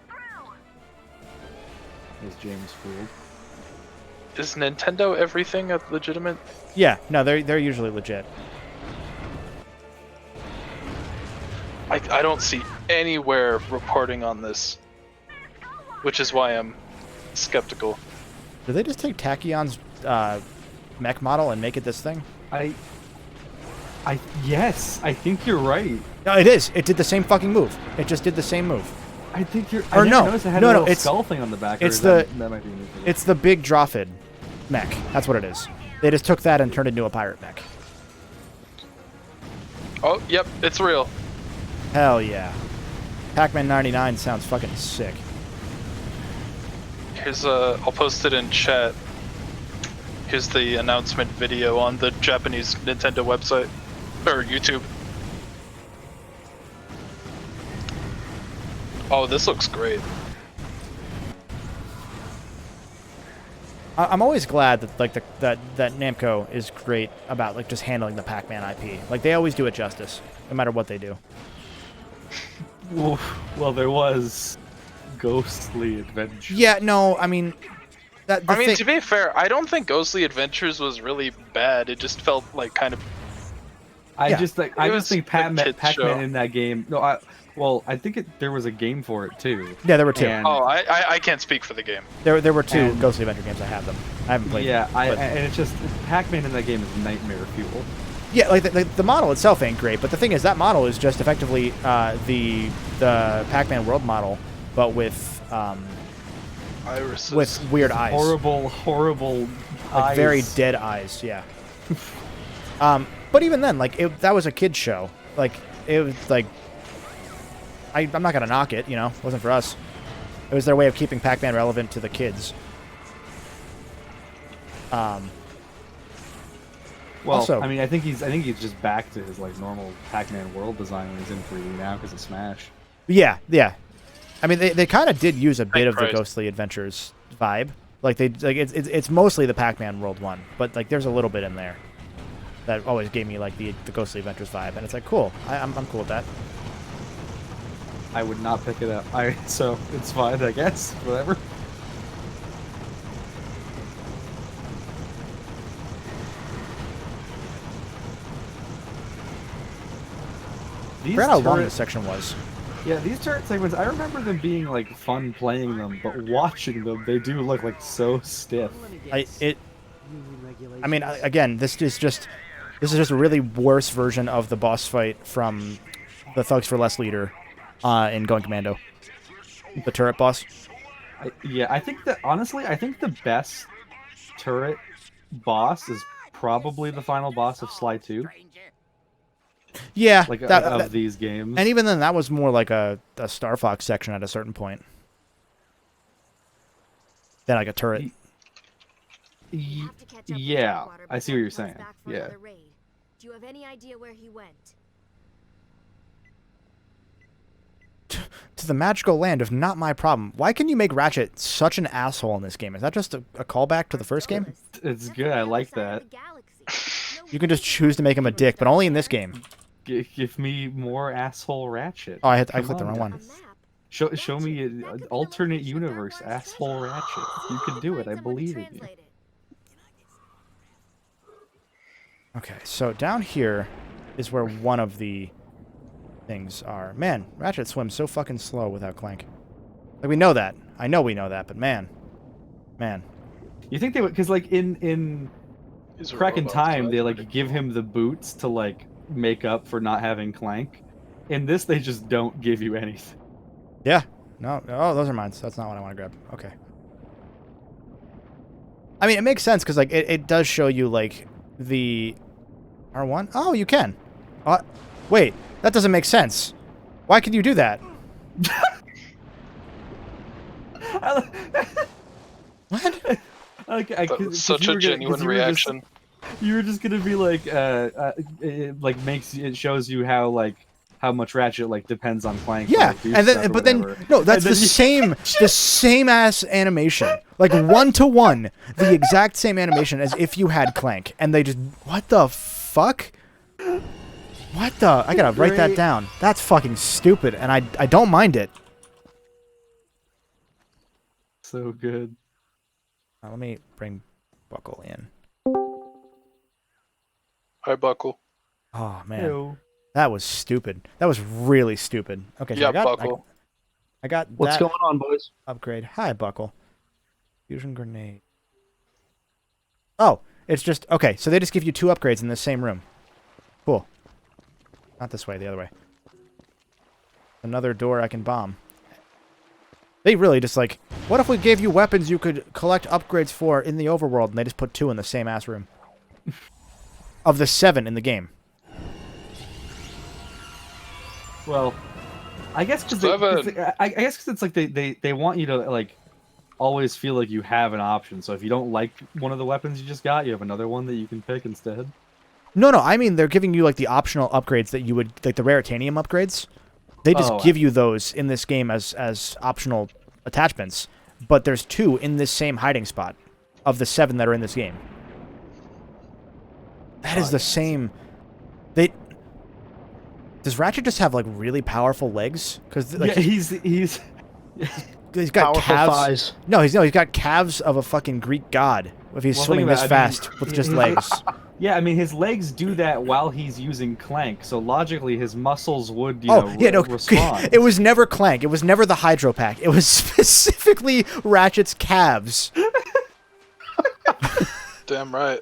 Is James fooled? is Nintendo everything a legitimate? Yeah, no, they're usually legit. I don't see anywhere reporting on this, which is why I'm skeptical. Did they just take Tachyon's mech model and make it this thing? Yes, I think you're right. No, it is. It did the same fucking move. It just did the same move. I think you're. Or no, noticed it had no, a no, little it's skull thing on the back. it's or the that might be a new thing. it's the big Drawfid mech. That's what it is. They just took that and turned it into a pirate mech. Oh, yep, it's real. Hell yeah. Pac-Man 99 sounds fucking sick. Here's I'll post it in chat. Here's the announcement video on the Japanese Nintendo website or YouTube. Oh, this looks great. I'm always glad that like that Namco is great about like just handling the Pac-Man IP. Like they always do it justice, no matter what they do. Well, there was Ghostly Adventure. Yeah, no, I mean, to be fair, I don't think Ghostly Adventures was really bad. It just felt like kind of. I just think Pac-Man show. in that game. No, I think there was a game for it too. Yeah, there were two. And I can't speak for the game. There were two Ghostly Adventure games. I have them. I haven't played them. Yeah, and it's just Pac-Man in that game is nightmare fuel. Yeah, like the model itself ain't great, but the thing is that model is just effectively the Pac-Man world model, but with Irises. with weird eyes. Horrible like eyes. very dead eyes. Yeah. But even then, like that was a kid's show. Like it was like I'm not gonna knock it. You know, it wasn't for us. It was their way of keeping Pac-Man relevant to the kids. Well, also, I mean, I think he's just back to his like normal Pac-Man world design when he's in 3D now because of Smash. Yeah. I mean, they kind of did use a bit of the Christ. Ghostly Adventures vibe. Like it's mostly the Pac-Man World one, but like there's a little bit in there that always gave me like the Ghostly Adventures vibe, and it's like cool. I'm cool with that. I would not pick it up. So it's fine, I guess. Whatever. I forgot how long this section was. Yeah, these turret segments, I remember them being like fun playing them, but watching them, they do look like so stiff. I mean, again, this is just a really worse version of the boss fight from the Thugs for Less leader in Going Commando. The turret boss. I think that honestly, I think the best turret boss is probably the final boss of Sly 2. Yeah, like of these games. And even then, that was more like a Star Fox section at a certain point. Then like a turret. Yeah, I see what you're saying. Yeah. Do you have any idea where he went? To the magical land of Not My Problem. Why can you make Ratchet such an asshole in this game? Is that just a callback to the first game? It's good. I like that. You can just choose to make him a dick, but only in this game. Give me more asshole Ratchet. Oh, I clicked the wrong one. Show me an alternate universe asshole Ratchet. You can do it. I believe in you. Okay, so down here is where one of the things are. Man, Ratchet swims so fucking slow without Clank. Like, we know that. I know we know that, but man. You think they would, because like in Crack in Time, they like give him the boots to like make up for not having Clank. In this, they just don't give you anything. Yeah. No. Oh, those are mine. So that's not what I want to grab. Okay. I mean, it makes sense because like it does show you like the R1. Oh, you can. Wait, that doesn't make sense. Why can you do that? What? Okay, such a genuine reaction. You were just gonna be like, it like it shows you how much Ratchet like depends on Clank. Yeah, to, like, and then but then no, that's the same ass animation, like 1-to-1, the exact same animation as if you had Clank, and they just what the fuck? What the? I gotta write that down. That's fucking stupid, and I don't mind it. So good. Let me bring Buckle in. Hi, Buckle. Oh man, Hello. That was stupid. That was really stupid. Okay, so Yeah, I got Buckle. I got What's that going on, boys? upgrade. Hi, Buckle. Fusion grenade. Oh, it's just okay. So they just give you 2 upgrades in the same room. Cool. Not this way, the other way. Another door I can bomb. They really just like, what if we gave you weapons you could collect upgrades for in the overworld, and they just put 2 in the same ass room. Of the 7 in the game. Well, I guess because I guess because it's like they want you to like always feel like you have an option. So if you don't like one of the weapons you just got, you have another one that you can pick instead. No, I mean they're giving you like the optional upgrades that you would like the raritanium upgrades. They just give you those in this game as optional attachments. But there's 2 in this same hiding spot of the 7 that are in this game. That is the same. Does Ratchet just have like really powerful legs? Because like, he's got powerful calves. thighs. No, he's got calves of a fucking Greek god. If he's swimming this fast with just legs. Yeah, I mean his legs do that while he's using Clank, so logically his muscles would respond. It was never Clank. It was never the Hydro Pack. It was specifically Ratchet's calves. Damn right.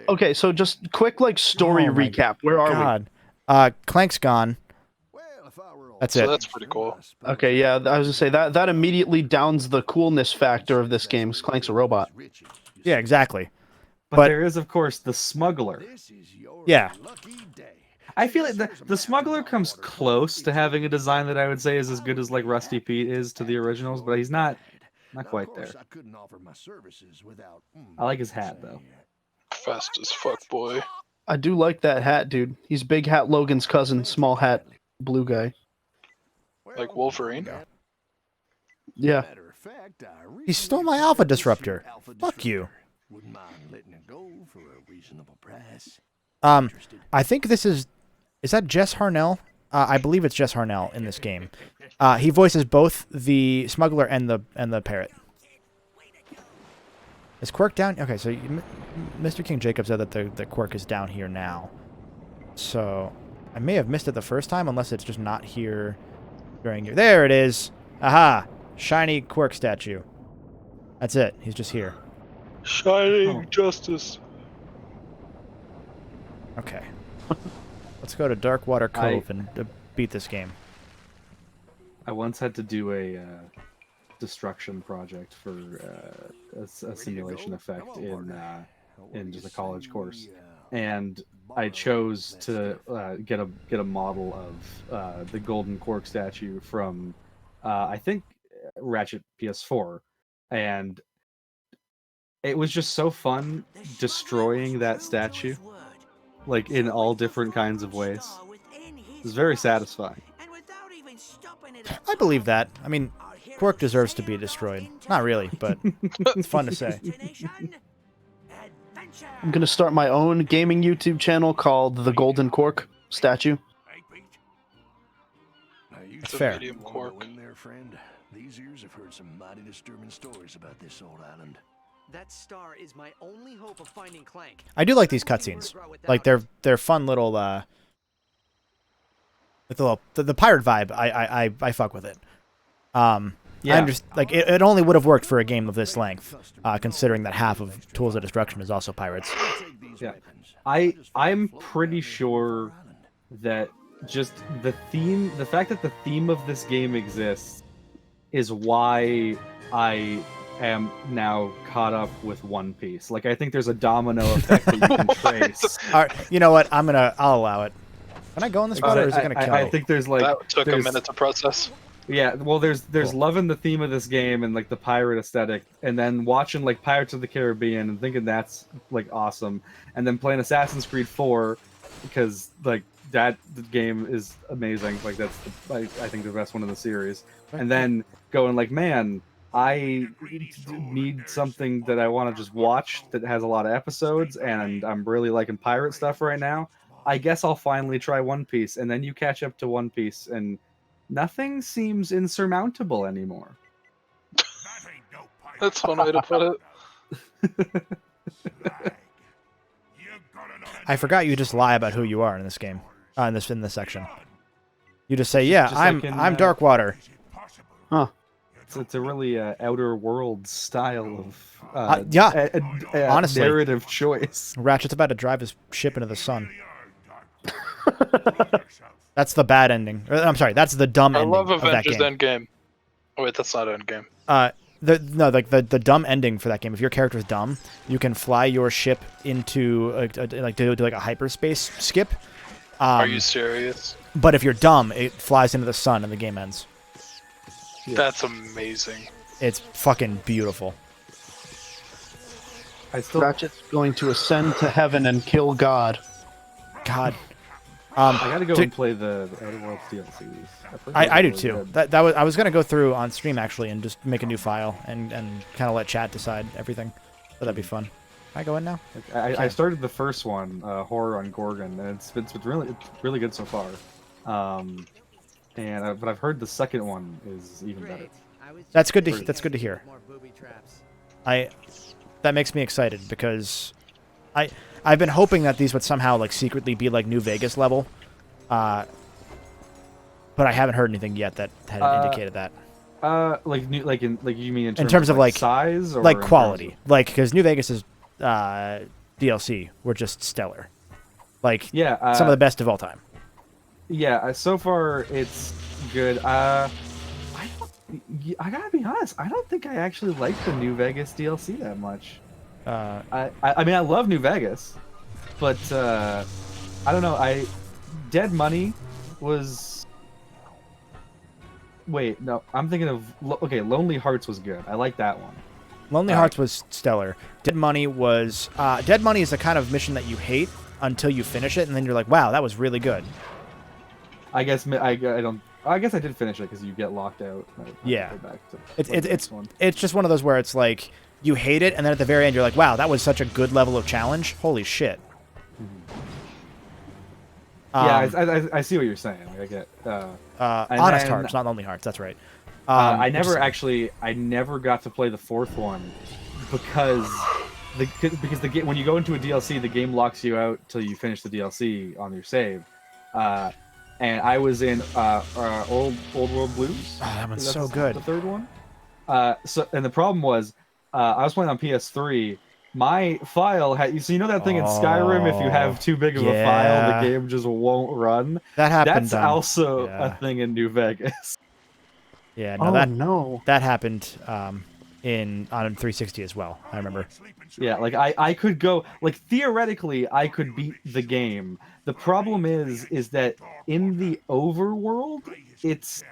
Okay, so just quick like story recap. Where are we? Clank's gone. That's it. So that's pretty cool. Okay, yeah, I was gonna say that immediately downs the coolness factor of this game, because Clank's a robot. Yeah, exactly. But there is, of course, the smuggler. Yeah. I feel like the smuggler comes close to having a design that I would say is as good as like Rusty Pete is to the originals, but he's not quite there. I like his hat though. Fast as fuck, boy. I do like that hat, dude. He's Big Hat Logan's cousin, small hat, blue guy. Like Wolverine? Yeah. He stole my Alpha Disruptor. Fuck you. I think this is that Jess Harnell? I believe it's Jess Harnell in this game. He voices both the smuggler and the parrot. Is Quirk down? Okay, so Mr. King Jacob said that the Quirk is down here now. So I may have missed it the first time, unless it's just not here during your... There it is! Aha! Shiny Quirk statue. That's it. He's just here. Shining justice. Okay. Let's go to Dark Water Cove and beat this game. I once had to do a destruction project for a simulation effect in just a college course, and I chose to get a model of the golden Quark statue from I think Ratchet PS4, and it was just so fun destroying that statue, like in all different kinds of ways. It was very satisfying. I believe that. I mean, Quark deserves to be destroyed. Not really, but it's fun to say. I'm gonna start my own gaming YouTube channel called The Golden Quark Statue. Fair. Medium Quark. These ears have heard some mighty disturbing stories about this old island. That star is my only hope of finding Clank. I do like these cutscenes. Like they're fun little the pirate vibe. I fuck with it. Yeah. I understand, like it only would have worked for a game of this length, considering that half of Tools of Destruction is also pirates. Yeah, I'm pretty sure that just the fact that the theme of this game exists, is why I am now caught up with One Piece. Like I think there's a domino effect that you can trace. All right, you know what? I'll allow it. Can I go in this spot, or is it gonna kill me? I think there's like that took a minute to process. Yeah, well, there's loving the theme of this game and like the pirate aesthetic, and then watching like Pirates of the Caribbean and thinking that's like awesome, and then playing Assassin's Creed 4 because like the game is amazing. Like that's I think the best one in the series, and then going like, man, I need something that I want to just watch that has a lot of episodes, and I'm really liking pirate stuff right now. I guess I'll finally try One Piece, and then you catch up to One Piece and nothing seems insurmountable anymore. That's one way to put it. I forgot you just lie about who you are in this game. In this section. You just say, "Yeah, I'm Darkwater." Huh. It's a really Outer Worlds style of honestly, narrative choice. Ratchet's about to drive his ship into the sun. That's the bad ending. I'm sorry, that's the dumb ending. I love Avengers Endgame. Oh wait, that's not endgame. The dumb ending for that game. If your character is dumb, you can fly your ship into do like a hyperspace skip. Are you serious? But if you're dumb, it flies into the sun and the game ends. Yeah. That's amazing. It's fucking beautiful. Ratchet's going to ascend to heaven and kill God. God. I gotta go and play the Outer Worlds DLCs. I do too. I was gonna go through on stream actually and just make a new file and kind of let chat decide everything. But that'd be fun. Can I go in now? I started the first one, Horror on Gorgon, and it's really good so far. But I've heard the second one is even better. That's good to hear. That makes me excited because I've been hoping that these would somehow like secretly be like New Vegas level, but I haven't heard anything yet that had indicated that. You mean in terms of like size or like quality, like because New Vegas's DLC were just stellar, like some of the best of all time. Yeah, so far it's good. I gotta be honest, I don't think I actually like the New Vegas DLC that much. I mean, I love New Vegas, but I don't know. Dead Money was. Wait, no, I'm thinking of Lonely Hearts was good. I like that one. Lonely Hearts was stellar. Dead Money was. Dead Money is the kind of mission that you hate until you finish it, and then you're like, wow, that was really good. I guess I don't. I guess I did finish it because you get locked out. Yeah, it's just one of those where it's like you hate it, and then at the very end you're like, wow, that was such a good level of challenge. Holy shit. I see what you're saying. I get. Honest Hearts, not Lonely Hearts. That's right. I never got to play the fourth one because when you go into a DLC, the game locks you out till you finish the DLC on your save. And I was in Old World Blues. Oh, that one's so good. The third one. And the problem was, I was playing on PS3. My file had so you know that thing in Skyrim, if you have too big of a file, the game just won't run. That happened. That's also a thing in New Vegas. Yeah. No, that happened on 360 as well. I remember. Yeah, like I could go theoretically I could beat the game. The problem is that in the overworld, it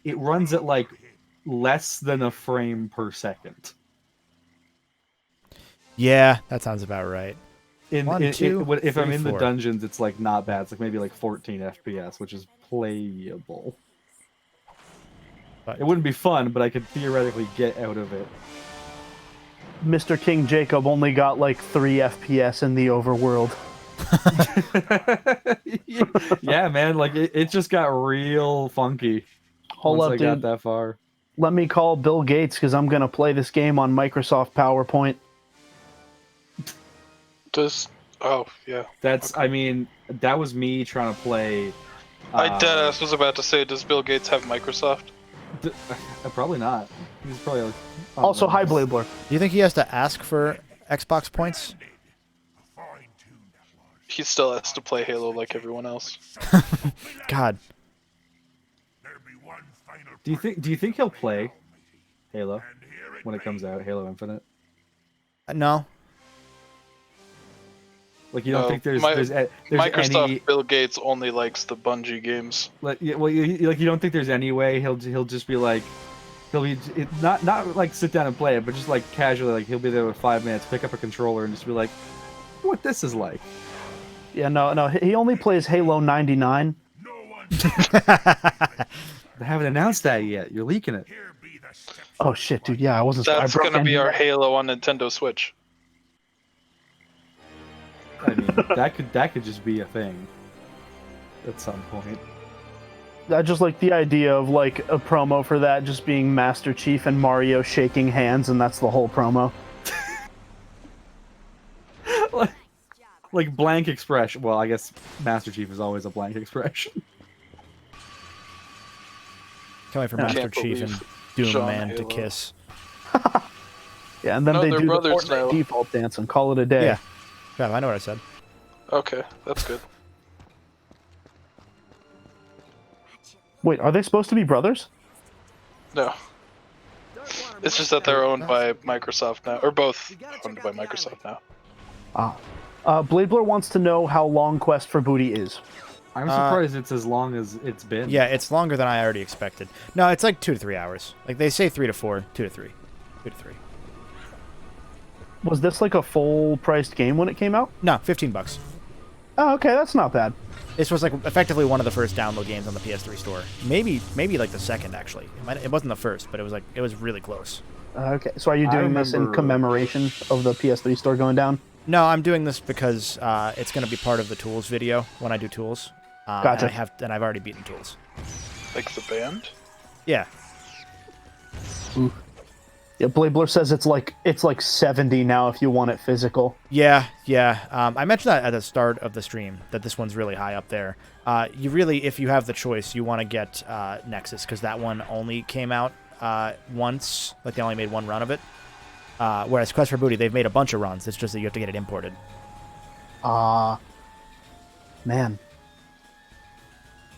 runs at like less than a frame per second. Yeah, that sounds about right. If I'm in the dungeons, it's like not bad. It's like maybe like 14 FPS, which is playable. It wouldn't be fun, but I could theoretically get out of it. Mr. King Jacob only got like 3 FPS in the overworld. Yeah, man, like it just got real funky. Hold up, dude. Got that far. Let me call Bill Gates because I'm gonna play this game on Microsoft PowerPoint. I mean, that was me trying to play. I deadass was about to say, does Bill Gates have Microsoft? Probably not. He's probably like, also, hi Blabler. Do you think he has to ask for Xbox points? He still has to play Halo like everyone else. God. Do you think he'll play Halo when it comes out, Halo Infinite? No. Like you don't think there's Microsoft any... Bill Gates only likes the Bungie games. Like you don't think there's any way he'll just be like not like sit down and play it, but just like casually, like he'll be there with 5 minutes, pick up a controller, and just be like, what this is like. Yeah, no, he only plays Halo 99. They haven't announced that yet. You're leaking it. Oh shit, dude! Yeah, I wasn't. That's gonna be our Halo on Nintendo Switch. I mean, that could just be a thing at some point. I just like the idea of like a promo for that just being Master Chief and Mario shaking hands, and that's the whole promo. like blank expression. Well, I guess Master Chief is always a blank expression. Can't wait for Master Chief and Doom Man to kiss. Yeah, and then they do the Fortnite default dance and call it a day. Yeah, I know what I said. Okay, that's good. Wait, are they supposed to be brothers? No. It's just that they're owned by Microsoft now, or both owned by Microsoft now. Bladebler wants to know how long Quest for Booty is. I'm surprised it's as long as it's been. Yeah, it's longer than I already expected. No, it's like 2 to 3 hours. Like they say 3 to 4, 2 to 3, 2 to 3. Was this like a full-priced game when it came out? No, $15. Oh, okay, that's not bad. This was like effectively one of the first download games on the PS3 store. Maybe like the second actually. It wasn't the first, but it was really close. Okay, so are you doing this in commemoration of the PS3 store going down? No, I'm doing this because it's going to be part of the Tools video when I do Tools. Gotcha. And I've already beaten Tools. Like the band? Yeah. Ooh. Yeah, Bladebler says it's like 70 now if you want it physical. Yeah. I mentioned that at the start of the stream, that this one's really high up there. You really, if you have the choice, you want to get Nexus, because that one only came out once. Like, they only made one run of it. Whereas Quest for Booty, they've made a bunch of runs. It's just that you have to get it imported. Man.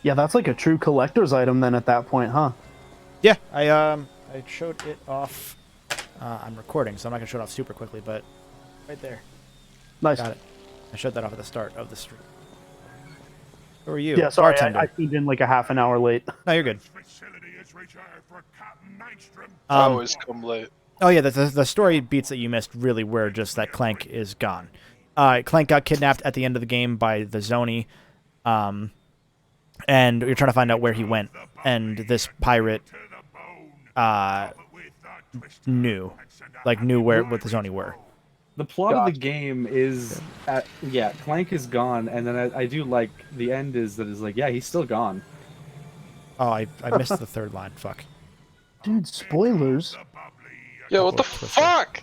Yeah, that's like a true collector's item then at that point, huh? Yeah, I showed it off. I'm recording, so I'm not going to show it off super quickly, but right there. Nice. Got it. I showed that off at the start of the stream. Who are you? Yeah, sorry, Bartender. I tuned in like a half an hour late. No, you're good. Always come late. Oh yeah, the story beats that you missed really were just that Clank is gone. Clank got kidnapped at the end of the game by the Zoni, and you're trying to find out where he went. And this pirate knew what the Zoni were. The plot of the game is, Clank is gone, and then I do like the end is like, yeah, he's still gone. Oh, I missed the third line. Fuck. Dude, spoilers. Yo, what the fuck?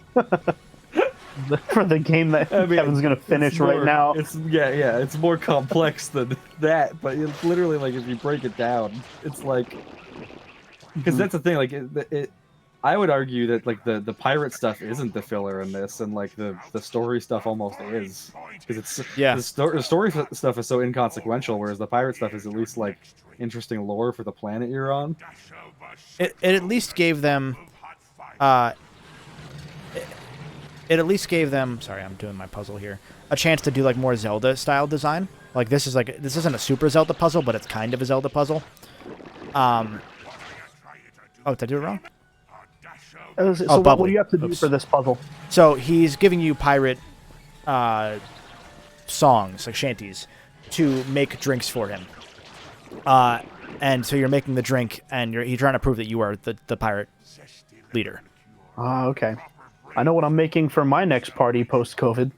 For the game that Kevin's gonna finish right now. It's more complex than that, but it's literally like if you break it down, it's like, because that's the thing. Like I would argue that like the pirate stuff isn't the filler in this, and like the story stuff almost is, because it's the story stuff is so inconsequential, whereas the pirate stuff is at least like interesting lore for the planet you're on. It at least gave them. It at least gave them. Sorry, I'm doing my puzzle here. A chance to do like more Zelda style design. Like this isn't a super Zelda puzzle, but it's kind of a Zelda puzzle. Oh, did I do it wrong? So what do you have to do for this puzzle? So he's giving you pirate songs, like shanties, to make drinks for him. And so you're making the drink, and you're trying to prove that you are the pirate leader. Okay. I know what I'm making for my next party post-COVID.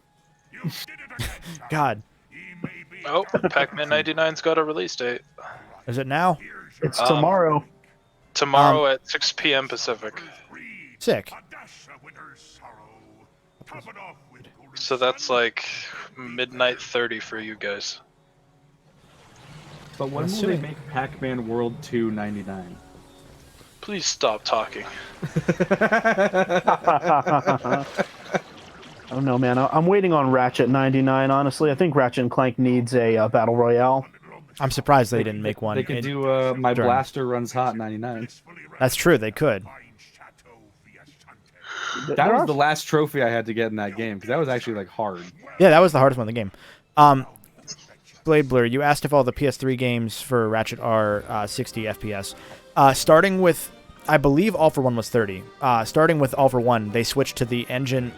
God. Oh, Pac-Man 99's got a release date. Is it now? It's tomorrow. Tomorrow at 6 p.m. Pacific. Sick. So that's like midnight 30 for you guys. But when will they make Pac-Man World 2 $99? Please stop talking. I don't know, man. I'm waiting on Ratchet 99, honestly. I think Ratchet and Clank needs a Battle Royale. I'm surprised they didn't make one. They could do My Blaster Runs Hot 99. That's true, they could. That was the last trophy I had to get in that game, because that was actually like hard. Yeah, that was the hardest one in the game. Blade Blur, you asked if all the PS3 games for Ratchet are 60 FPS. Starting with, I believe All for One was 30. Starting with All for One, they switched to the engine.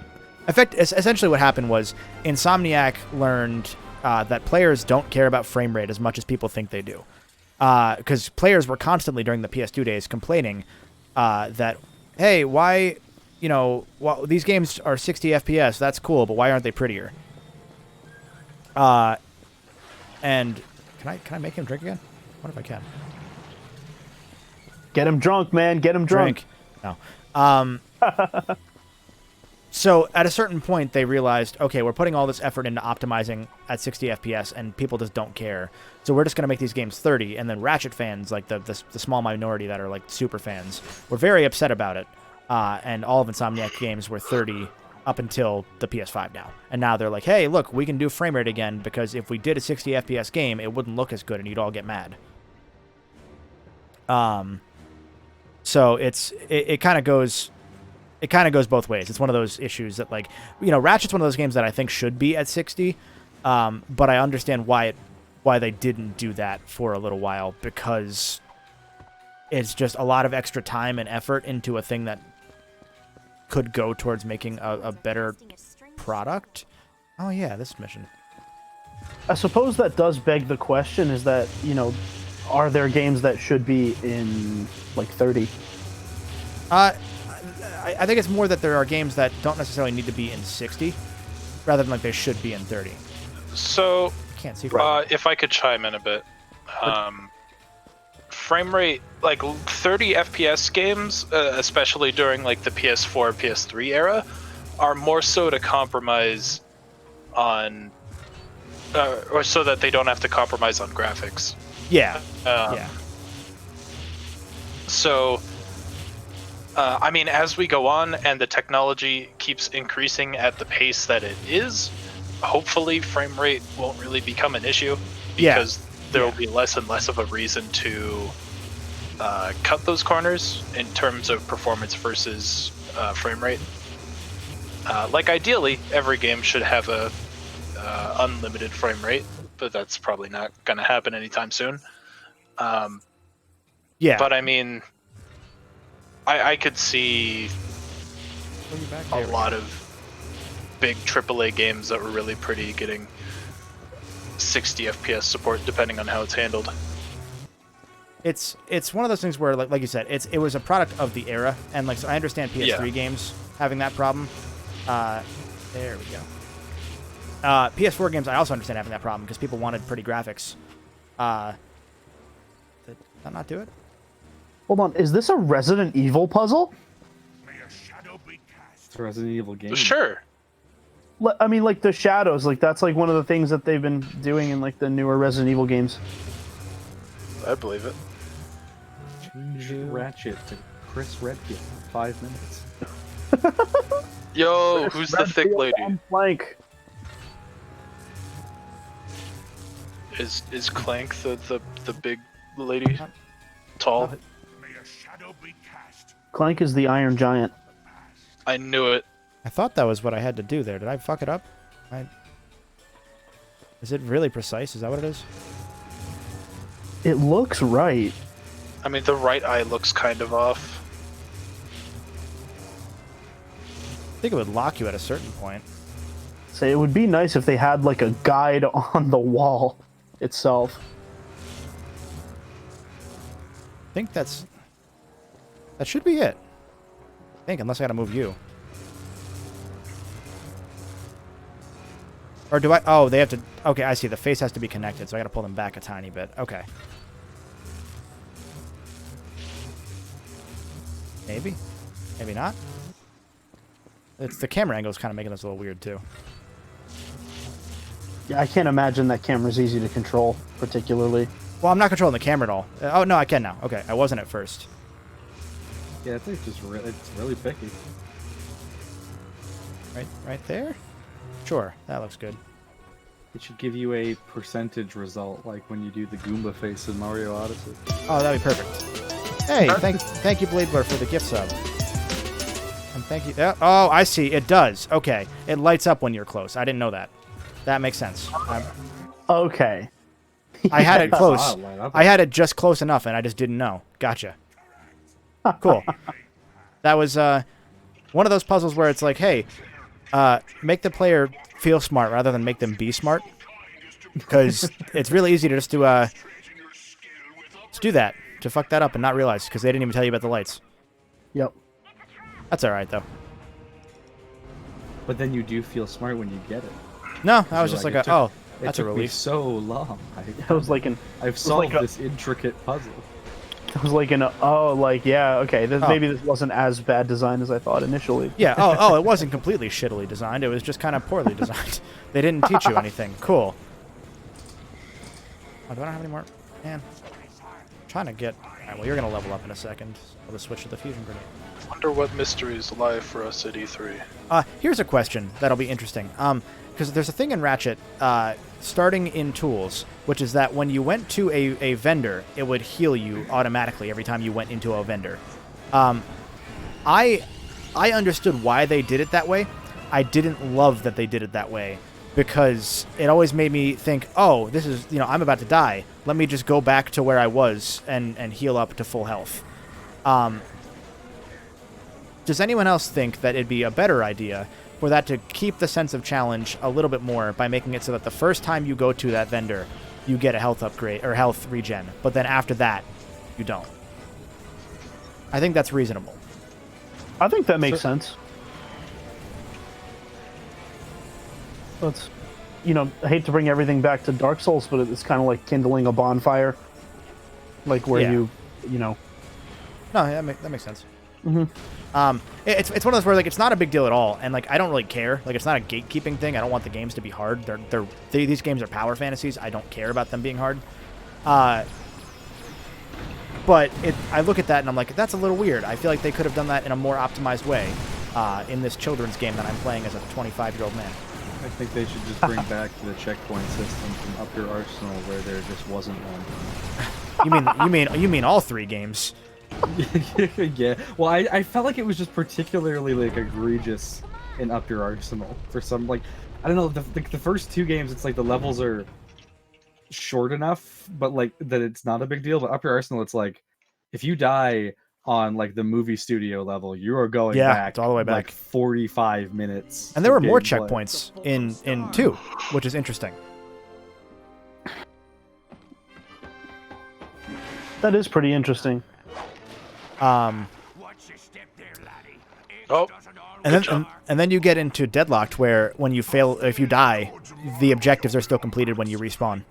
Essentially what happened was Insomniac learned that players don't care about frame rate as much as people think they do. Because players were constantly during the PS2 days complaining that, hey, why, these games are 60 FPS, that's cool, but why aren't they prettier? And can I make him drink again? What if I can? Get him drunk, man. Get him drunk. No. So at a certain point, they realized, okay, we're putting all this effort into optimizing at 60 FPS, and people just don't care. So we're just going to make these games 30. And then Ratchet fans, like the small minority that are like super fans, were very upset about it. And all of Insomniac games were 30 up until the PS5 now. And now they're like, hey, look, we can do frame rate again, because if we did a 60 FPS game, it wouldn't look as good, and you'd all get mad. So it kind of goes both ways. It's one of those issues that, like, Ratchet's one of those games that I think should be at 60, but I understand why they didn't do that for a little while, because it's just a lot of extra time and effort into a thing that could go towards making a better product. Oh yeah, this mission. I suppose that does beg the question: is that are there games that should be in like 30? I think it's more that there are games that don't necessarily need to be in 60, rather than like they should be in 30. So, can't see. If I could chime in a bit, frame rate, like 30 FPS games, especially during like the PS4, PS3 era, are more so to compromise on, or so that they don't have to compromise on graphics. Yeah. So, I mean, as we go on and the technology keeps increasing at the pace that it is, hopefully frame rate won't really become an issue, because there will be less and less of a reason to cut those corners in terms of performance versus frame rate. Like, ideally, every game should have a unlimited frame rate, but that's probably not going to happen anytime soon. But I mean, I could see a lot of big AAA games that were really pretty getting 60 FPS support, depending on how it's handled. It's one of those things where, like you said, it was a product of the era, and like, so I understand PS3 games having that problem. There we go. PS4 games, I also understand having that problem, because people wanted pretty graphics. Did that not do it? Hold on, is this a Resident Evil puzzle? It's a Resident Evil game. Sure. I mean, like the shadows, like that's like one of the things that they've been doing in like the newer Resident Evil games. I believe it. Change Ratchet to Chris Redfield for 5 minutes. Yo, who's the thick lady? Clank. Is Clank the big lady? Tall? Clank is the Iron Giant. I knew it. I thought that was what I had to do there. Did I fuck it up? Is it really precise? Is that what it is? It looks right. I mean, the right eye looks kind of off. I think it would lock you at a certain point. So it would be nice if they had like a guide on the wall itself. I think that should be it. I think, unless I gotta move you. Or do I? Oh, they have to. Okay, I see. The face has to be connected, so I gotta pull them back a tiny bit. Okay. Maybe. Maybe not. It's the camera angle is kind of making this a little weird too. Yeah, I can't imagine that camera's easy to control, particularly. Well, I'm not controlling the camera at all. Oh no, I can now. Okay, I wasn't at first. Yeah, I think it's really picky. Right there. Sure, that looks good. It should give you a percentage result, like when you do the Goomba face in Mario Odyssey. Oh, that'd be perfect. Hey, thank you, Bladebler, for the gift sub. And thank you. Oh, I see. It does. Okay, it lights up when you're close. I didn't know that. That makes sense. Okay. I had it close. I had it just close enough, and I just didn't know. Gotcha. Cool. That was one of those puzzles where it's like, hey, make the player feel smart rather than make them be smart, because it's really easy to just do that, to fuck that up and not realize, because they didn't even tell you about the lights. Yep. That's all right though. But then you do feel smart when you get it. No, I was just like, oh, that's a relief. relief. So long. I was like I've solved this intricate puzzle. I was like okay, maybe this wasn't as bad design as I thought initially. Yeah. Oh, it wasn't completely shittily designed. It was just kind of poorly designed. They didn't teach you anything. Cool. Oh, do I not have any more? Man, I'm trying to get. All right, well, you're gonna level up in a second. I'll just switch to the fusion grenade. Wonder what mysteries lie for us at E3. Here's a question that'll be interesting. Because there's a thing in Ratchet, starting in tools, which is that when you went to a vendor, it would heal you automatically every time you went into a vendor. I understood why they did it that way. I didn't love that they did it that way because it always made me think, oh, this is, I'm about to die. Let me just go back to where I was and heal up to full health. Does anyone else think that it'd be a better idea for that to keep the sense of challenge a little bit more by making it so that the first time you go to that vendor, you get a health upgrade or health regen, but then after that, you don't? I think that's reasonable. I think that makes sense. That's, I hate to bring everything back to Dark Souls, but it's kind of like kindling a bonfire, like where No, that makes sense. Mm-hmm. It's one of those where like it's not a big deal at all, and like I don't really care. Like it's not a gatekeeping thing. I don't want the games to be hard. These games are power fantasies. I don't care about them being hard. But I look at that and I'm like, that's a little weird. I feel like they could have done that in a more optimized way in this children's game that I'm playing as a 25-year-old man. I think they should just bring back the checkpoint system from Up Your Arsenal where there just wasn't one. You mean all 3 games? Yeah. Well, I felt like it was just particularly like egregious in Up Your Arsenal for some, like, I don't know, the first 2 games, it's like the levels are short enough, but like that it's not a big deal. But Up Your Arsenal, it's like if you die on like the movie studio level, you are going back it's all the way back like 45 minutes. And there were more checkpoints in 2, which is interesting. That is pretty interesting. And then you get into Deadlocked, where when you fail, if you die, the objectives are still completed when you respawn.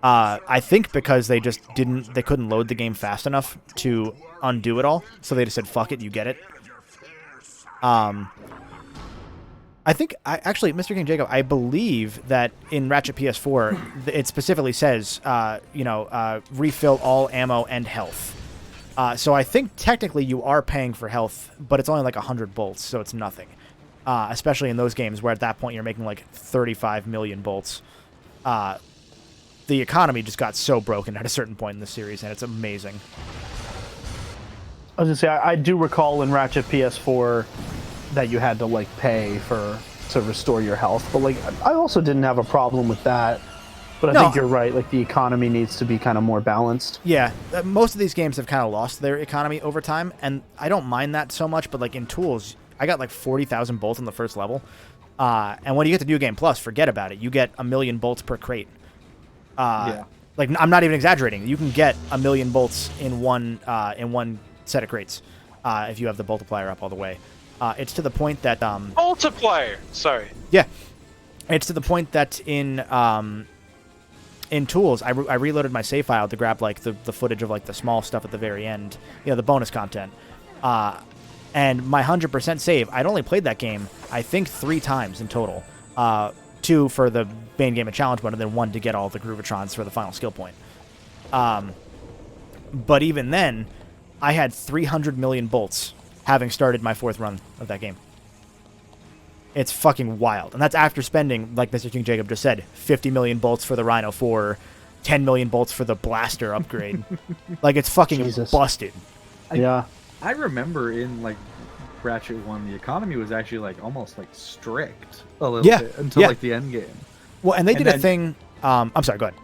I think because they couldn't load the game fast enough to undo it all, so they just said, fuck it, you get it. I think, actually, Mr. King Jacob, I believe that in Ratchet PS4, it specifically says, refill all ammo and health. So I think technically you are paying for health, but it's only like 100 bolts, so it's nothing. Especially in those games where at that point you're making like 35 million bolts. The economy just got so broken at a certain point in the series, and it's amazing. I was gonna say, I do recall in Ratchet PS4 that you had to like pay to restore your health, but like I also didn't have a problem with that. But I think you're right. Like the economy needs to be kind of more balanced. Yeah, most of these games have kind of lost their economy over time, and I don't mind that so much. But like in Tools, I got like 40,000 bolts on the first level, and when you get to New Game Plus, forget about it. You get 1 million bolts per crate. Like I'm not even exaggerating. You can get 1 million bolts in one set of crates if you have the multiplier up all the way. It's to the point that multiplier. Sorry. Yeah, it's to the point that in Tools, I reloaded my save file to grab like the footage of like the small stuff at the very end, the bonus content. And my 100% save, I'd only played that game, I think 3 times in total. 2 for the main game and challenge mode, and then 1 to get all the Groovatrons for the final skill point. But even then, I had 300 million bolts having started my 4th run of that game. It's fucking wild. And that's after spending, like Mr. King Jacob just said, 50 million bolts for the Rhino 4, 10 million bolts for the Blaster upgrade. Like, it's fucking busted. Yeah. I remember in, like, Ratchet 1, the economy was actually, like, almost, like, strict a little bit until, like, the end game. Well, and they did a thing... I'm sorry, go ahead.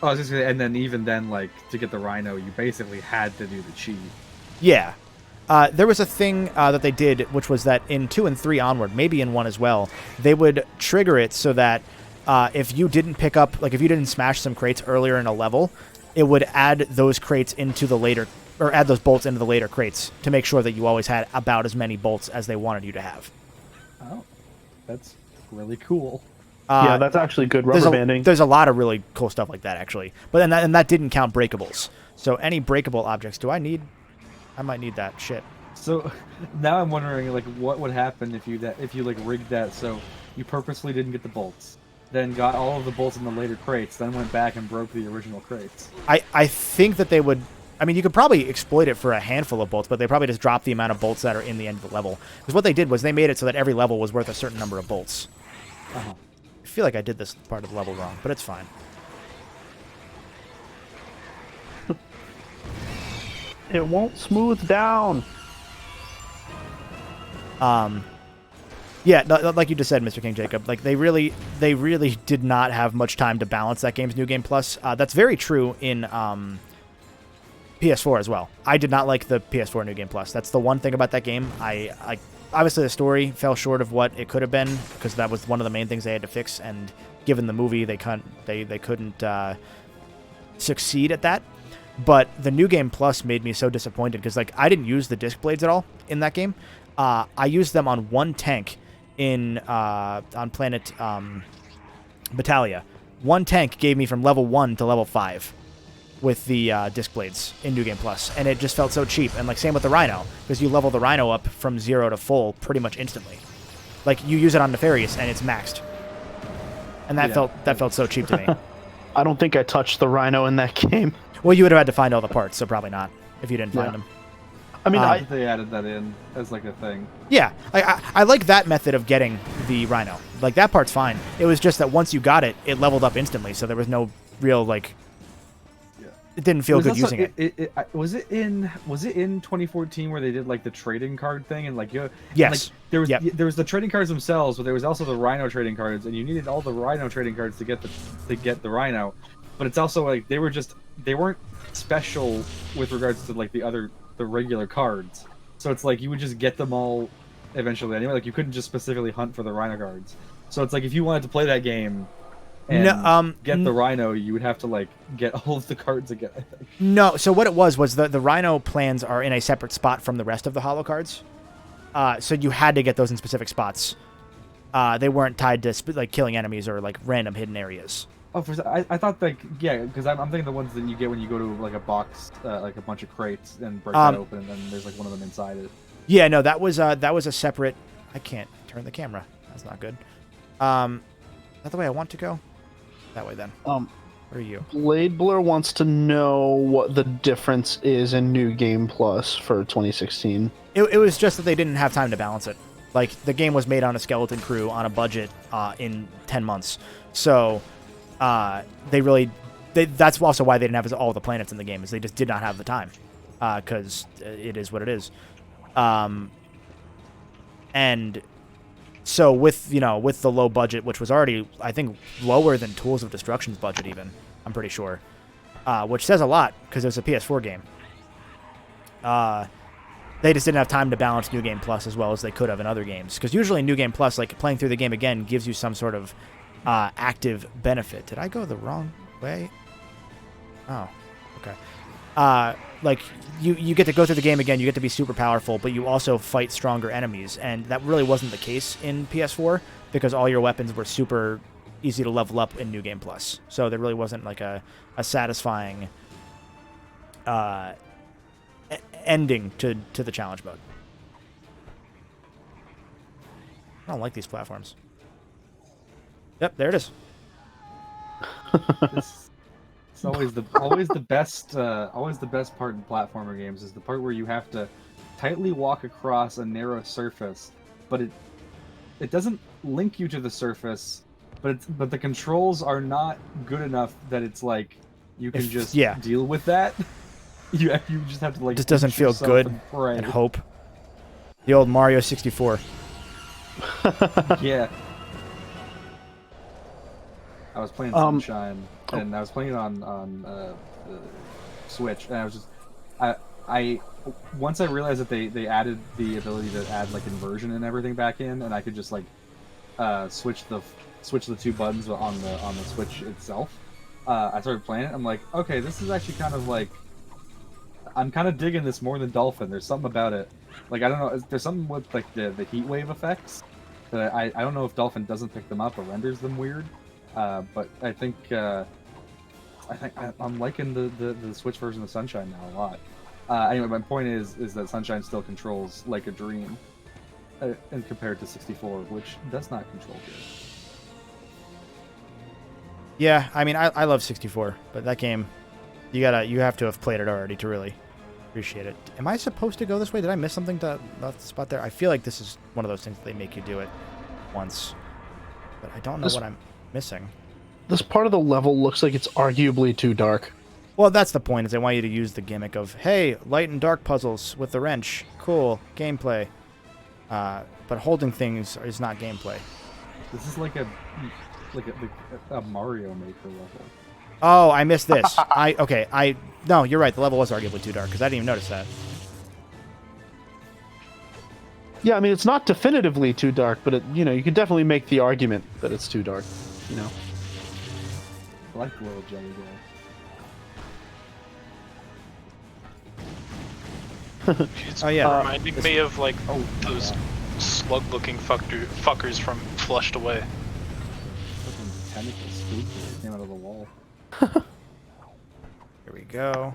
Oh, I was just gonna say, and then even then, like, to get the Rhino, you basically had to do the cheat. Yeah. There was a thing that they did, which was that in 2 and 3 onward, maybe in 1 as well, they would trigger it so that if you didn't pick up, like if you didn't smash some crates earlier in a level, it would add those crates into the later, or add those bolts into the later crates to make sure that you always had about as many bolts as they wanted you to have. Oh, that's really cool. Yeah, that's actually good rubber banding. There's a lot of really cool stuff like that, actually. But and that didn't count breakables. So any breakable objects, I might need that shit. So now I'm wondering, like, what would happen if you like rigged that so you purposely didn't get the bolts, then got all of the bolts in the later crates, then went back and broke the original crates. I think that they would. I mean, you could probably exploit it for a handful of bolts, but they probably just drop the amount of bolts that are in the end of the level. Because what they did was they made it so that every level was worth a certain number of bolts. Uh-huh. I feel like I did this part of the level wrong, but it's fine. It won't smooth down. Yeah, like you just said, Mr. King Jacob, like they really did not have much time to balance that game's New Game Plus. That's very true in PS4 as well. I did not like the PS4 New Game Plus. That's the one thing about that game. I obviously the story fell short of what it could have been because that was one of the main things they had to fix. And given the movie, they couldn't succeed at that. But the New Game Plus made me so disappointed because like I didn't use the disc blades at all in that game. I used them on one tank on planet Battalia. One tank gave me from level 1 to level 5 with the disc blades in New Game Plus, and it just felt so cheap. And like same with the Rhino, because you level the Rhino up from 0 to full pretty much instantly. Like you use it on Nefarious and it's maxed, and that felt so cheap to me. I don't think I touched the Rhino in that game. Well, you would have had to find all the parts, so probably not if you didn't find them. I mean, they added that in as like a thing. Yeah, I like that method of getting the Rhino. Like that part's fine. It was just that once you got it, it leveled up instantly, so there was no real like. It didn't feel good using it. Was it in 2014 where they did like the trading card thing and like yes, and, like, there was the trading cards themselves, but there was also the Rhino trading cards, and you needed all the Rhino trading cards to get the Rhino. But it's also like they weren't special with regards to like the regular cards. So it's like you would just get them all eventually anyway. Like you couldn't just specifically hunt for the Rhino cards. So it's like if you wanted to play that game and get the Rhino, you would have to like get all of the cards again, I think. No, so what it was the Rhino plans are in a separate spot from the rest of the holo cards. So you had to get those in specific spots. They weren't tied to like killing enemies or like random hidden areas. Oh, I thought like because I'm thinking the ones that you get when you go to like a box, like a bunch of crates and break that open, and then there's like one of them inside it. Yeah, no, that was a separate. I can't turn the camera. That's not good. Is that the way I want to go? That way then. Where are you? Blade Blur wants to know what the difference is in New Game Plus for 2016. It was just that they didn't have time to balance it. Like the game was made on a skeleton crew on a budget in 10 months, so. That's also why they didn't have all the planets in the game, is they just did not have the time, because it is what it is. And so with the low budget, which was already, I think, lower than Tools of Destruction's budget even, I'm pretty sure, which says a lot because it was a PS4 game. They just didn't have time to balance New Game Plus as well as they could have in other games, because usually New Game Plus, like playing through the game again, gives you some sort of active benefit. Did I go the wrong way? Oh, okay. Like you get to go through the game again, you get to be super powerful, but you also fight stronger enemies, and that really wasn't the case in PS4 because all your weapons were super easy to level up in New Game Plus. So there really wasn't like a satisfying ending to the challenge mode. I don't like these platforms. Yep, there it is. It's always the best part in platformer games is the part where you have to tightly walk across a narrow surface, but it doesn't link you to the surface, but the controls are not good enough that it's like you can just deal with that. You just have to like. Just doesn't feel good and hope. The old Mario 64. Yeah. I was playing Sunshine, and I was playing it on Switch, and I was just, I once I realized that they added the ability to add like inversion and everything back in, and I could just like switch the two buttons on the Switch itself. I started playing it. I'm like, okay, this is actually kind of like, I'm kind of digging this more than Dolphin. There's something about it. Like I don't know, there's something with like the heat wave effects that I don't know if Dolphin doesn't pick them up or renders them weird. But I think I'm liking the Switch version of Sunshine now a lot. Anyway, my point is that Sunshine still controls like a dream, and compared to 64, which does not control good. Yeah, I mean, I love 64, but that game, you have to have played it already to really appreciate it. Am I supposed to go this way? Did I miss something to that spot there? I feel like this is one of those things that they make you do it once, but I don't know what I'm missing. This part of the level looks like it's arguably too dark. Well, that's the point, is they want you to use the gimmick of, hey, light and dark puzzles with the wrench. Cool. Gameplay. But holding things is not gameplay. This is like a Mario Maker level. Oh, I missed this. No, you're right. The level was arguably too dark because I didn't even notice that. Yeah, I mean, it's not definitively too dark, but you could definitely make the argument that it's too dark. I like the little jelly guy. It's Oh, yeah. reminding me of like those slug-looking fuckers from Flushed Away. Fucking tentacle spook came out of the wall. Here we go.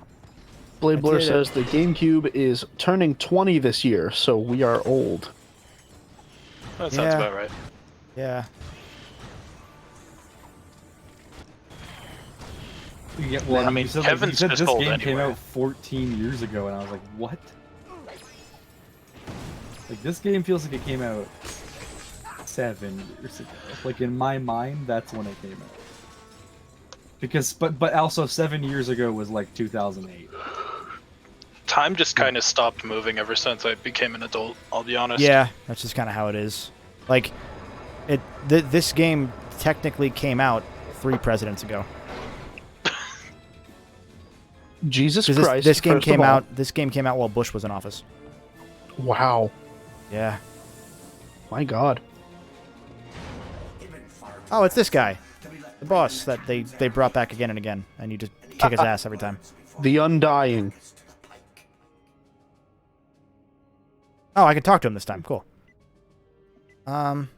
Blade Blur says the GameCube is turning 20 this year, so we are old. That sounds about right. Yeah. Yeah, well, I mean, Kevin's said just this old game anyway. came out 14 years ago, and I was like, what? Like, this game feels like it came out 7 years ago. Like, in my mind, that's when it came out. Because, but also 7 years ago was like 2008. Time just kind of stopped moving ever since I became an adult, I'll be honest. Yeah, that's just kind of how it is. Like, this game technically came out 3 presidents ago. Jesus Christ! This game came out. This game came out while Bush was in office. Wow. Yeah. My God. Oh, it's this guy, the boss that they brought back again and again, and you just kick his ass every time. The Undying. Oh, I can talk to him this time. Cool. I'm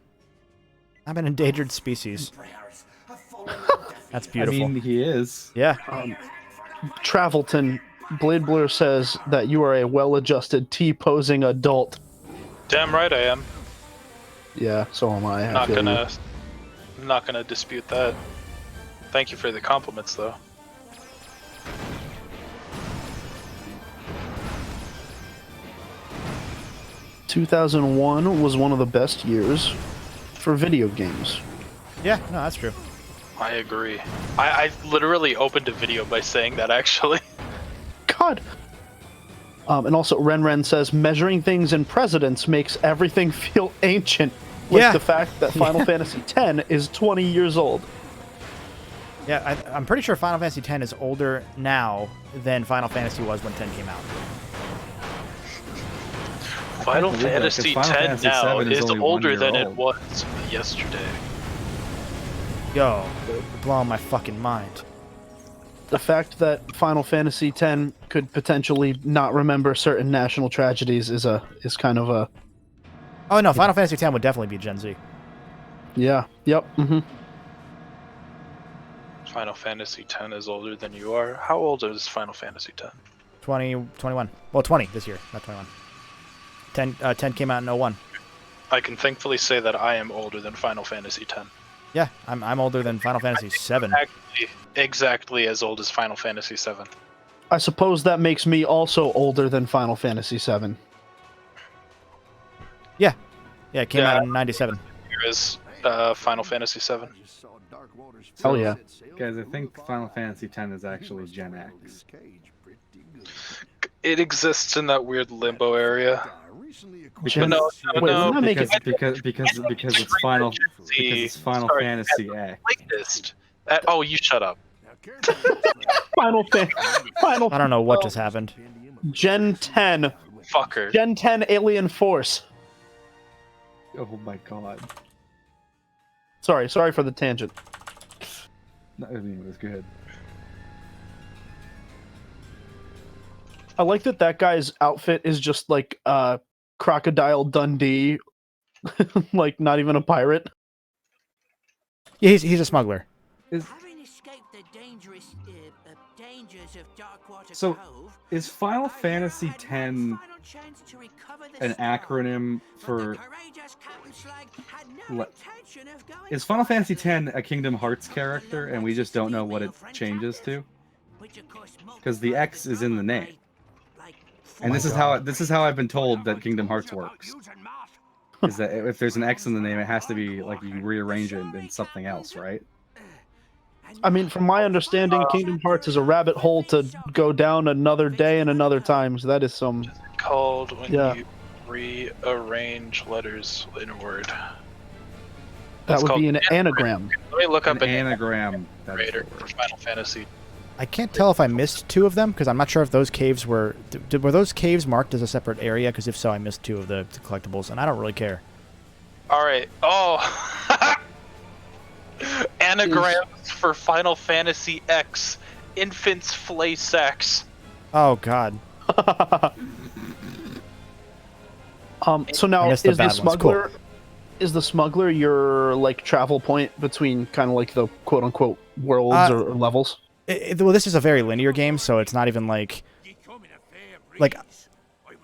an endangered species. That's beautiful. I mean, he is. Yeah. Travelton, Blade Blur says that you are a well-adjusted T-posing adult. Damn right I am. Yeah, so am I. I'm not gonna dispute that. Thank you for the compliments, though. ...2001 was one of the best years for video games. Yeah, no, that's true. I agree. I literally opened a video by saying that, actually. God. And also, Ren says, measuring things in precedence makes everything feel ancient. Like the fact that Final Fantasy X is 20 years old. Yeah, I'm pretty sure Final Fantasy X is older now than Final Fantasy was when 10 came out. Final Fantasy X now is older than it was yesterday. Yo, you're blowing my fucking mind. The fact that Final Fantasy X could potentially not remember certain national tragedies is kind of a... Oh no, Final Fantasy X would definitely be Gen Z. Yeah. Yep. Mm-hmm. Final Fantasy X is older than you are. How old is Final Fantasy X? 21. Well, 20 this year, not 21. 10 came out in 01. I can thankfully say that I am older than Final Fantasy X. Yeah, I'm older than Final Fantasy 7. Exactly as old as Final Fantasy 7. I suppose that makes me also older than Final Fantasy 7. Yeah. Yeah, it came out in 97. Here is Final Fantasy 7. Hell yeah. Guys, I think Final Fantasy X is actually Gen X. It exists in that weird limbo area. Because, no, because it's Final Fantasy X. Oh, you shut up. Final. I don't know what just happened. Gen 10. Fucker. Gen 10 Alien Force. Oh my God. Sorry for the tangent. No, I mean, it was good. I like that guy's outfit is just like Crocodile Dundee, like not even a pirate. Yeah, he's a smuggler. Having escaped the dangerous dangers of Darkwater So, Cove, is Final Fantasy X an acronym for... Is Final Fantasy X a Kingdom Hearts character and we just don't know what it changes to? Because the X is in the name. And this is how I've been told that Kingdom Hearts works. Is that if there's an X in the name, it has to be like you rearrange it in something else, right? I mean, from my understanding, Kingdom Hearts is a rabbit hole to go down another day and another time. So that is some... Called when Rearrange letters in a word. That would be an anagram. Let me look up an anagram. generator for Final Fantasy. I can't tell if I missed 2 of them because I'm not sure if those caves were were those caves marked as a separate area, because if so I missed 2 of the collectibles and I don't really care. All right. Oh. Anagrams for Final Fantasy X. Infants flay sex. Oh god. So now is the smuggler cool. Is the smuggler your like travel point between kind of like the quote unquote worlds or levels? Well, this is a very linear game, so it's not even like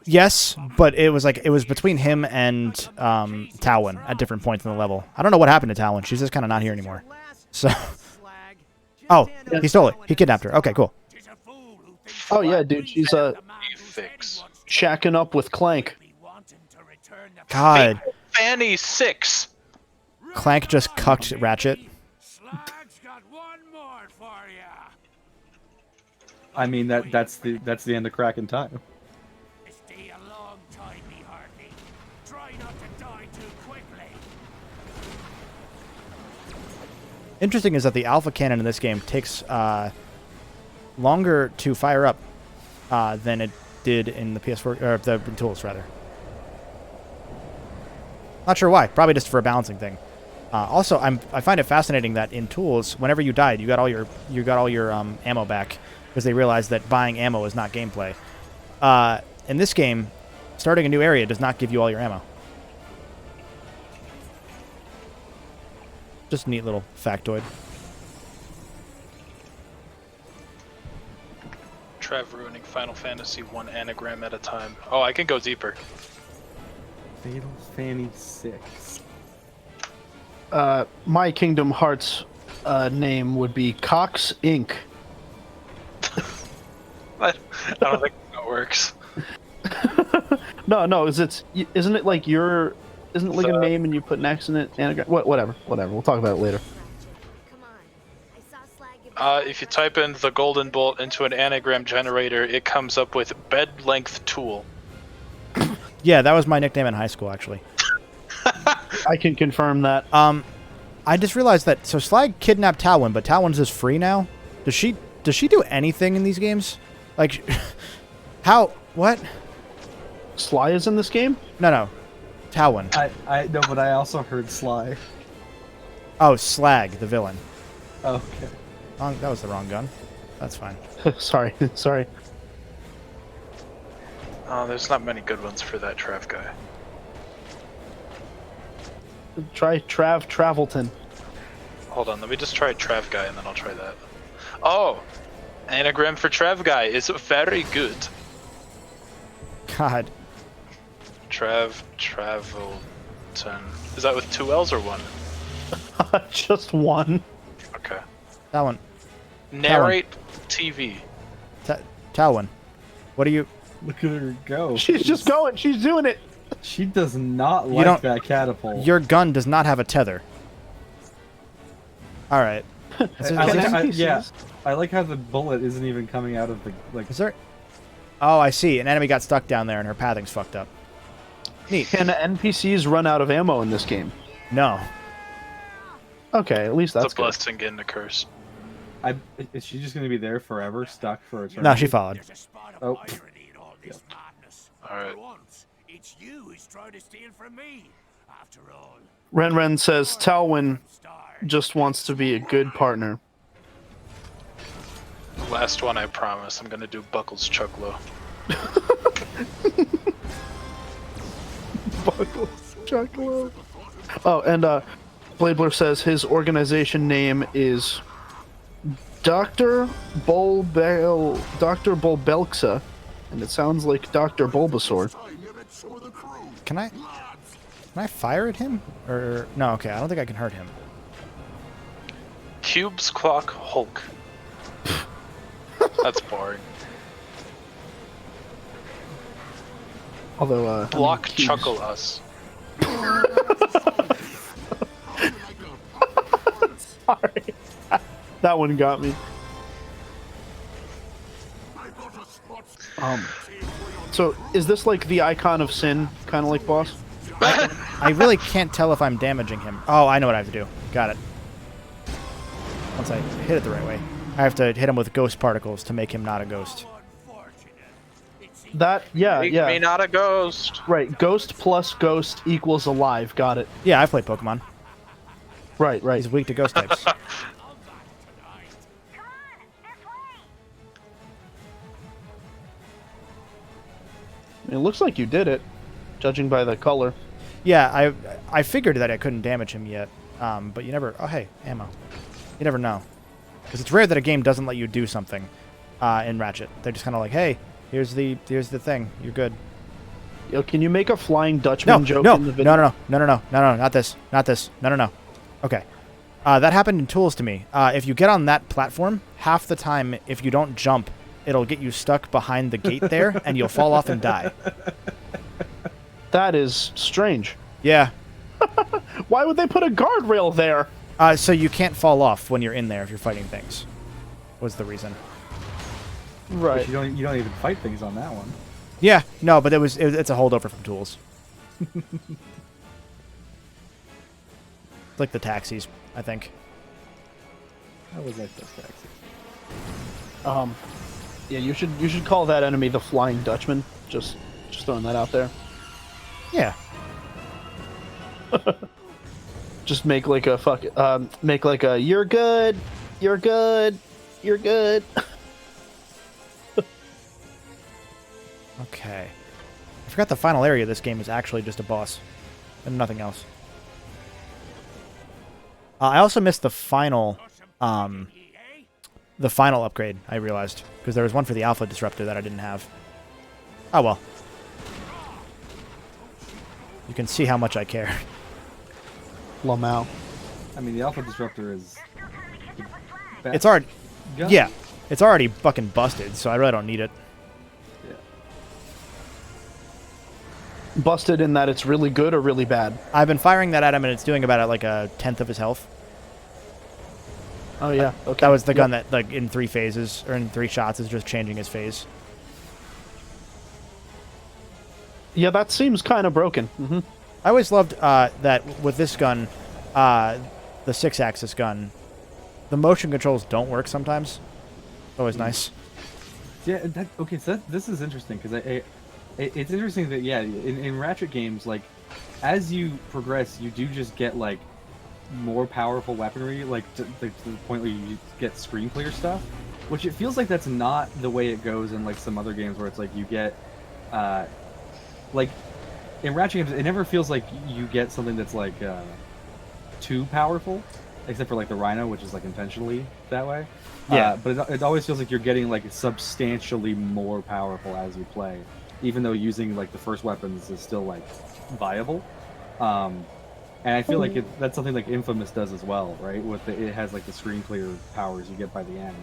yes, but it was between him and Talwyn at different points in the level. I don't know what happened to Talwyn. She's just kind of not here anymore. So, oh, he stole it. He kidnapped her. Okay, cool. Oh yeah, dude, she's shacking up with Clank. God. Fanny 6. Clank just cucked Ratchet. I mean that's the end of cracking time. Interesting is that the alpha cannon in this game takes longer to fire up than it did in the PS4 or the tools rather. Not sure why. Probably just for a balancing thing. Also, I find it fascinating that in tools, whenever you died, you got all your ammo back because they realized that buying ammo is not gameplay. In this game, starting a new area does not give you all your ammo. Just a neat little factoid. Trev ruining Final Fantasy 1 anagram at a time. Oh, I can go deeper. Fatal Fanny 6. My Kingdom Hearts name would be Cox Inc. I don't think that works. No, isn't it like your... Isn't it like a name and you put an X in it? Anagram? Whatever. We'll talk about it later. If you type in the golden bolt into an anagram generator, it comes up with bed length tool. Yeah, that was my nickname in high school, actually. I can confirm that. I just realized that so Slag kidnapped Talwyn, but Talwyn's just free now. Does she do anything in these games? Like, how? What? Sly is in this game? No. Talwyn. I know, but I also heard Sly. Oh, Slag, the villain. Oh, okay. That was the wrong gun. That's fine. Sorry. Oh, there's not many good ones for that Trev guy. Try Travelton. Hold on, let me just try Trev guy and then I'll try that. Oh! Anagram for Trev guy is very good. God. Travelton. Is that with 2 L's or 1? Just 1. Okay. That one. Narrate TV. Talwyn. What are you... Look at her go. She's just going. She's doing it. She does not like that catapult. Your gun does not have a tether. All right. I like how the bullet isn't even coming out of the like. Is there? Oh, I see. An enemy got stuck down there, and her pathing's fucked up. Neat. Can NPCs run out of ammo in this game? No. Okay, at least that's it's a blessing and a curse. Is she just going to be there forever, stuck for eternity? No, she followed. Oh. Alright. It's you who's trying to steal from me, after all. Ren says Talwyn just wants to be a good partner. Last one, I promise. I'm gonna do Buckles Chucklow. Buckles Chucklow. Oh, and Bladebler says his organization name is Dr. Bulbelxa, and it sounds like Dr. Bulbasaur. Can I fire at him? Or no? Okay, I don't think I can hurt him. Cubes Clock Hulk. That's boring. Although Block Chuckle Us. Sorry, that one got me. So, is this like the icon of sin, kind of like boss? I really can't tell if I'm damaging him. Oh, I know what I have to do. Got it. Once I hit it the right way. I have to hit him with ghost particles to make him not a ghost. Make me not a ghost. Right, ghost plus ghost equals alive. Got it. Yeah, I've played Pokemon. Right. He's weak to ghost types. It looks like you did it, judging by the color. Yeah, I figured that I couldn't damage him yet, but you never... Oh, hey, ammo. You never know. Because it's rare that a game doesn't let you do something in Ratchet. They're just kind of like, hey, here's the thing. You're good. Yo, can you make a Flying Dutchman joke in the video? No, not this. No. Okay. That happened in Tools to me. If you get on that platform, half the time, if you don't jump, it'll get you stuck behind the gate there, and you'll fall off and die. That is strange. Yeah. Why would they put a guardrail there? So you can't fall off when you're in there if you're fighting things. Was the reason. Right. But you don't even fight things on that one. Yeah, no, but it's a holdover from Tools. It's like the taxis, I think. I always like those taxis. Yeah, you should call that enemy the Flying Dutchman. Just throwing that out there. Yeah. Just make like a you're good. Okay. I forgot the final area of this game is actually just a boss and nothing else. I also missed the final upgrade, I realized, because there was one for the Alpha Disruptor that I didn't have. Oh well. You can see how much I care. Lamau. I mean, the Alpha Disruptor is... It's already... gun. Yeah. It's already fucking busted, so I really don't need it. Yeah. Busted in that it's really good or really bad? I've been firing that at him, and it's doing about like a 1/10 of his health. Oh, yeah. Okay. That was the gun that, like, in 3 phases, or in 3 shots, is just changing his phase. Yeah, that seems kind of broken. Mm-hmm. I always loved that with this gun, the 6-axis gun, the motion controls don't work sometimes. Always nice. Yeah, okay, so this is interesting, because it's interesting that, yeah, in Ratchet games, like, as you progress, you do just get, like, more powerful weaponry, like, to the point where you get screen clear stuff, which it feels like that's not the way it goes in, like, some other games where it's like you get, like, in Ratchet games, it never feels like you get something that's, like, too powerful, except for, like, the Rhino, which is, like, intentionally that way. Yeah. But it always feels like you're getting, like, substantially more powerful as you play, even though using, like, the first weapons is still, like, viable. And I feel like that's something like Infamous does as well, right? It has, like, the screen clear powers you get by the end.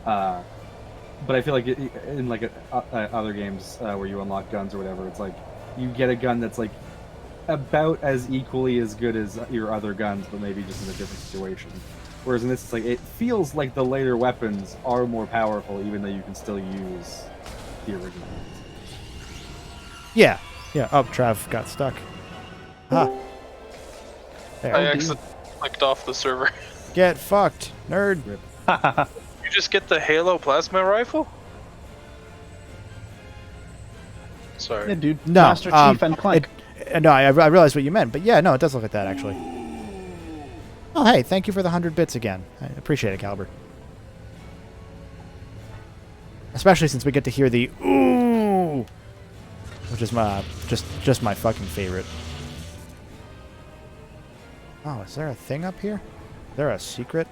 But I feel like in, like, other games where you unlock guns or whatever, it's like you get a gun that's, like, about as equally as good as your other guns, but maybe just in a different situation. Whereas in this, it's like, it feels like the later weapons are more powerful, even though you can still use the original ones. Yeah. Yeah. Oh, Trav got stuck. Huh. There. I accidentally clicked off the server. Get fucked, nerd. You just get the Halo plasma rifle? Sorry. Yeah, dude. No, Master Chief and Clank. No, I realized what you meant, but yeah, no, it does look like that, actually. Oh, hey, thank you for the 100 bits again. I appreciate it, Caliber. Especially since we get to hear the ooh, which is my just my fucking favorite. Oh, is there a thing up here? Is there a secret?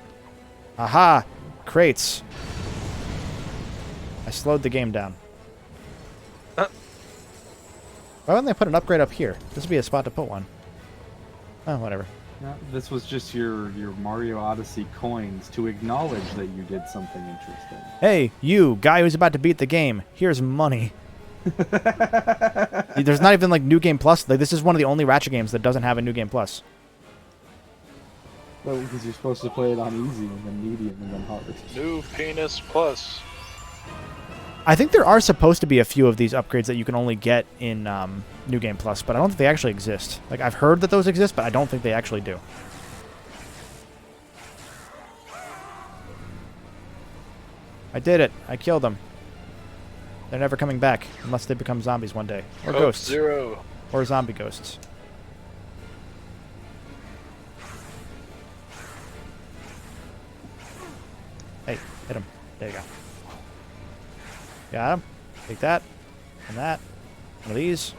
Aha! Crates. I slowed the game down. Why wouldn't they put an upgrade up here? This would be a spot to put one. Oh, whatever. No, this was just your Mario Odyssey coins to acknowledge that you did something interesting. Hey, you, guy who's about to beat the game. Here's money. There's not even, like, New Game Plus. Like, this is one of the only Ratchet games that doesn't have a New Game Plus. Well, because you're supposed to play it on easy, and then medium, and then hard. New penis plus. I think there are supposed to be a few of these upgrades that you can only get in New Game Plus, but I don't think they actually exist. Like, I've heard that those exist, but I don't think they actually do. I did it. I killed them. They're never coming back unless they become zombies one day. Or ghosts. Zero. Or zombie ghosts. Hey, hit him. There you go. Got him. Take that. And that. One of these.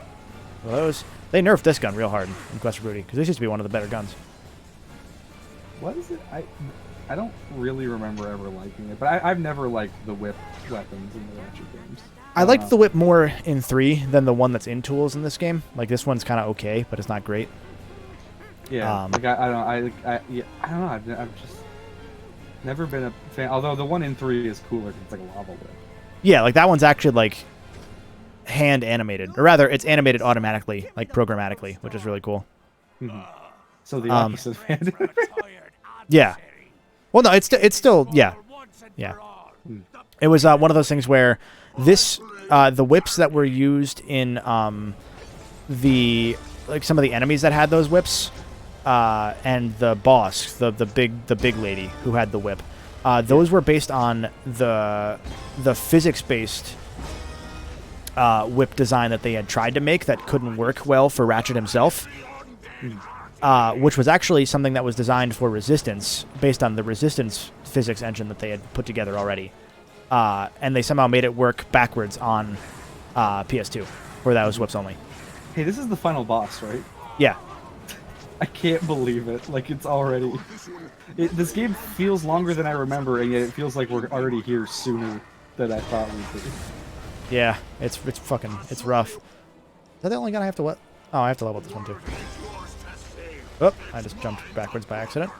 One of those. They nerfed this gun real hard in Quest for Booty, because this used to be one of the better guns. What is it? I don't really remember ever liking it, but I've never liked the whip weapons in the Ratchet games. I liked the whip more in 3 than the one that's in Tools in this game. Like, this one's kind of okay, but it's not great. Yeah, like I don't know. I've just never been a fan. Although the one in 3 is cooler because it's like a lava whip. Yeah, like that one's actually like hand animated, or rather, it's animated automatically, like programmatically, which is really cool. Mm-hmm. So the opposite of hand. Yeah. Well, no, it's still yeah. It was one of those things where this the whips that were used in the like some of the enemies that had those whips and the boss, the big lady who had the whip, those were based on the physics-based whip design that they had tried to make that couldn't work well for Ratchet himself. Which was actually something that was designed for Resistance, based on the Resistance physics engine that they had put together already. And they somehow made it work backwards on PS2, where that was whips only. Hey, this is the final boss, right? Yeah. I can't believe it. Like, it's already... this game feels longer than I remember, and yet it feels like we're already here sooner than I thought we'd be. Yeah, it's rough. Is that the only gun I have to what? Oh, I have to level this one too. Oh, I just jumped backwards by accident.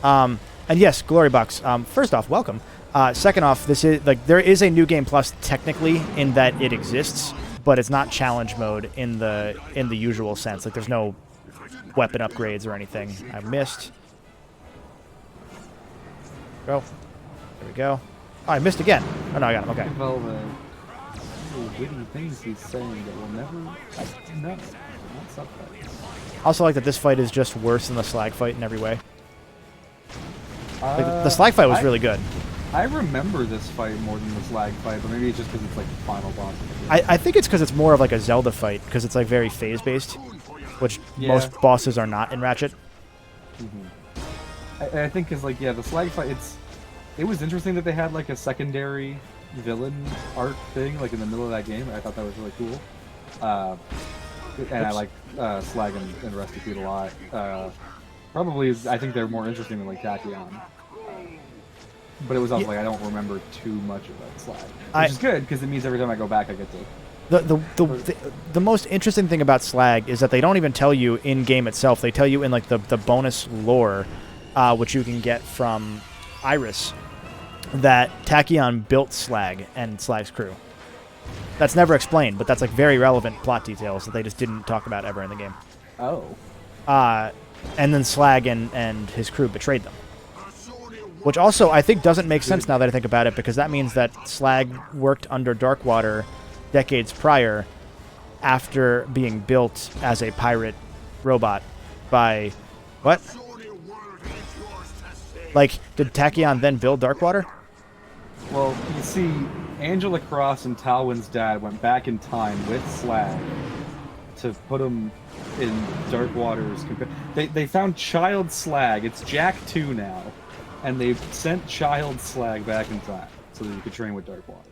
And yes, Glory Box. First off, welcome. Second off, this is like there is a New Game Plus technically in that it exists, but it's not challenge mode in the usual sense. Like there's no weapon upgrades or anything. I missed. Go. There we go. Oh, I missed again. Oh no, I got him. Okay. Well, the witty things he's saying that will never. No, not subtitles. Also like that this fight is just worse than the Slag fight in every way. Like, the Slag fight was really good. I remember this fight more than the Slag fight, but maybe it's just because it's like the final boss. I think it's because it's more of like a Zelda fight, because it's like very phase-based, which most bosses are not in Ratchet. Mm-hmm. I think it's like, yeah, the Slag fight, it was interesting that they had like a secondary villain arc thing like in the middle of that game. I thought that was really cool. And I like Slag and Rusty Feet a lot. Probably, I think they're more interesting than like Tachyon. But it was also like I don't remember too much about Slag, which is good because it means every time I go back I get to. The most interesting thing about Slag is that they don't even tell you in game itself. They tell you in like the bonus lore, which you can get from Iris, that Tachyon built Slag and Slag's crew. That's never explained, but that's like very relevant plot details that they just didn't talk about ever in the game. Oh. And then Slag and his crew betrayed them. Which also I think doesn't make sense now that I think about it, because that means that Slag worked under Darkwater decades prior after being built as a pirate robot by... What? Like, did Tachyon then build Darkwater? Well, you see, Angela Cross and Talwyn's dad went back in time with Slag to put him in Darkwater's... They found Child Slag. It's Jack 2 now. And they sent Child Slag back in time so that he could train with Darkwater.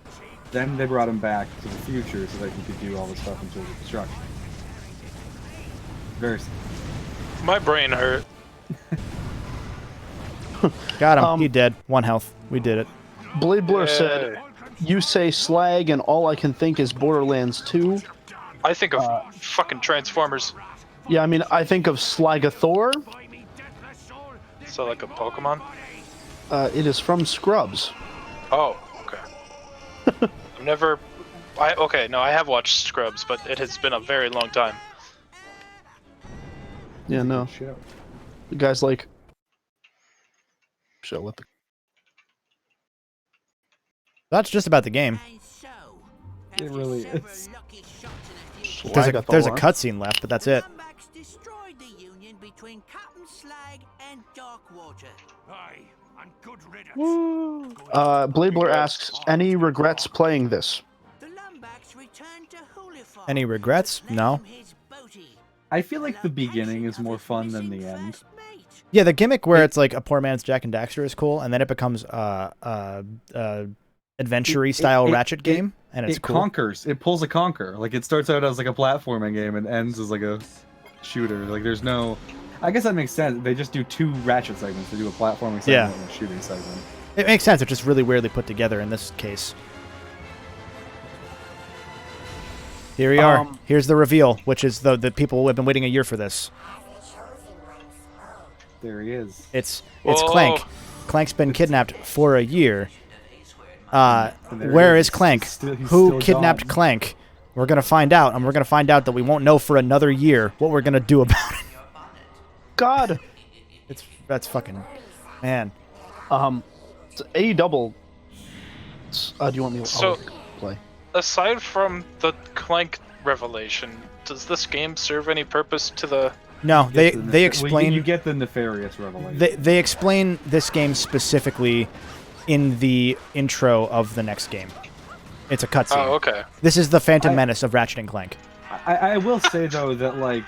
Then they brought him back to the future so that he could do all the stuff until the destruction. Very simple. My brain hurt. Got him. He dead. 1 health. We did it. Blade Blur said, "You say Slag, and all I can think is Borderlands 2." I think of fucking Transformers. Yeah, I mean, I think of Slagathor. So like a Pokemon? It is from Scrubs. Oh, okay. I've never... I have watched Scrubs, but it has been a very long time. Yeah, no. The guy's like... Show what the... That's just about the game. It really is. There's a cutscene left, but that's it. Destroyed the union between Captain Slag and Darkwater. Aye, and good riddance. Bladebler asks, any regrets playing this? The Lumbacks returned to Hulifar. Any regrets? No. I feel like the beginning is more fun than the end. Yeah, the gimmick where it's like a poor man's Jack and Daxter is cool, and then it becomes adventure-y style Ratchet game, and it's cool. Conquers. It pulls a conquer. Like, it starts out as like a platforming game and ends as like a shooter. Like, there's no... I guess that makes sense. They just do 2 Ratchet segments. They do a platforming segment and a shooting segment. It makes sense. It's just really weirdly put together in this case. Here we are. Here's the reveal, which is the people who have been waiting a year for this. There he is. It's Clank. Clank's been kidnapped for a year. Where is Clank? Who kidnapped Clank? We're going to find out, and we're going to find out that we won't know for another year what we're going to do about it. God. That's fucking... Man. It's A double. Do you want me to play? Aside from the Clank revelation, does this game serve any purpose to the... No, they explain... Well, you get the nefarious revelation. They explain this game specifically in the intro of the next game. It's a cutscene. Oh, okay. This is the Phantom Menace of Ratchet and Clank. I will say, though, that, like,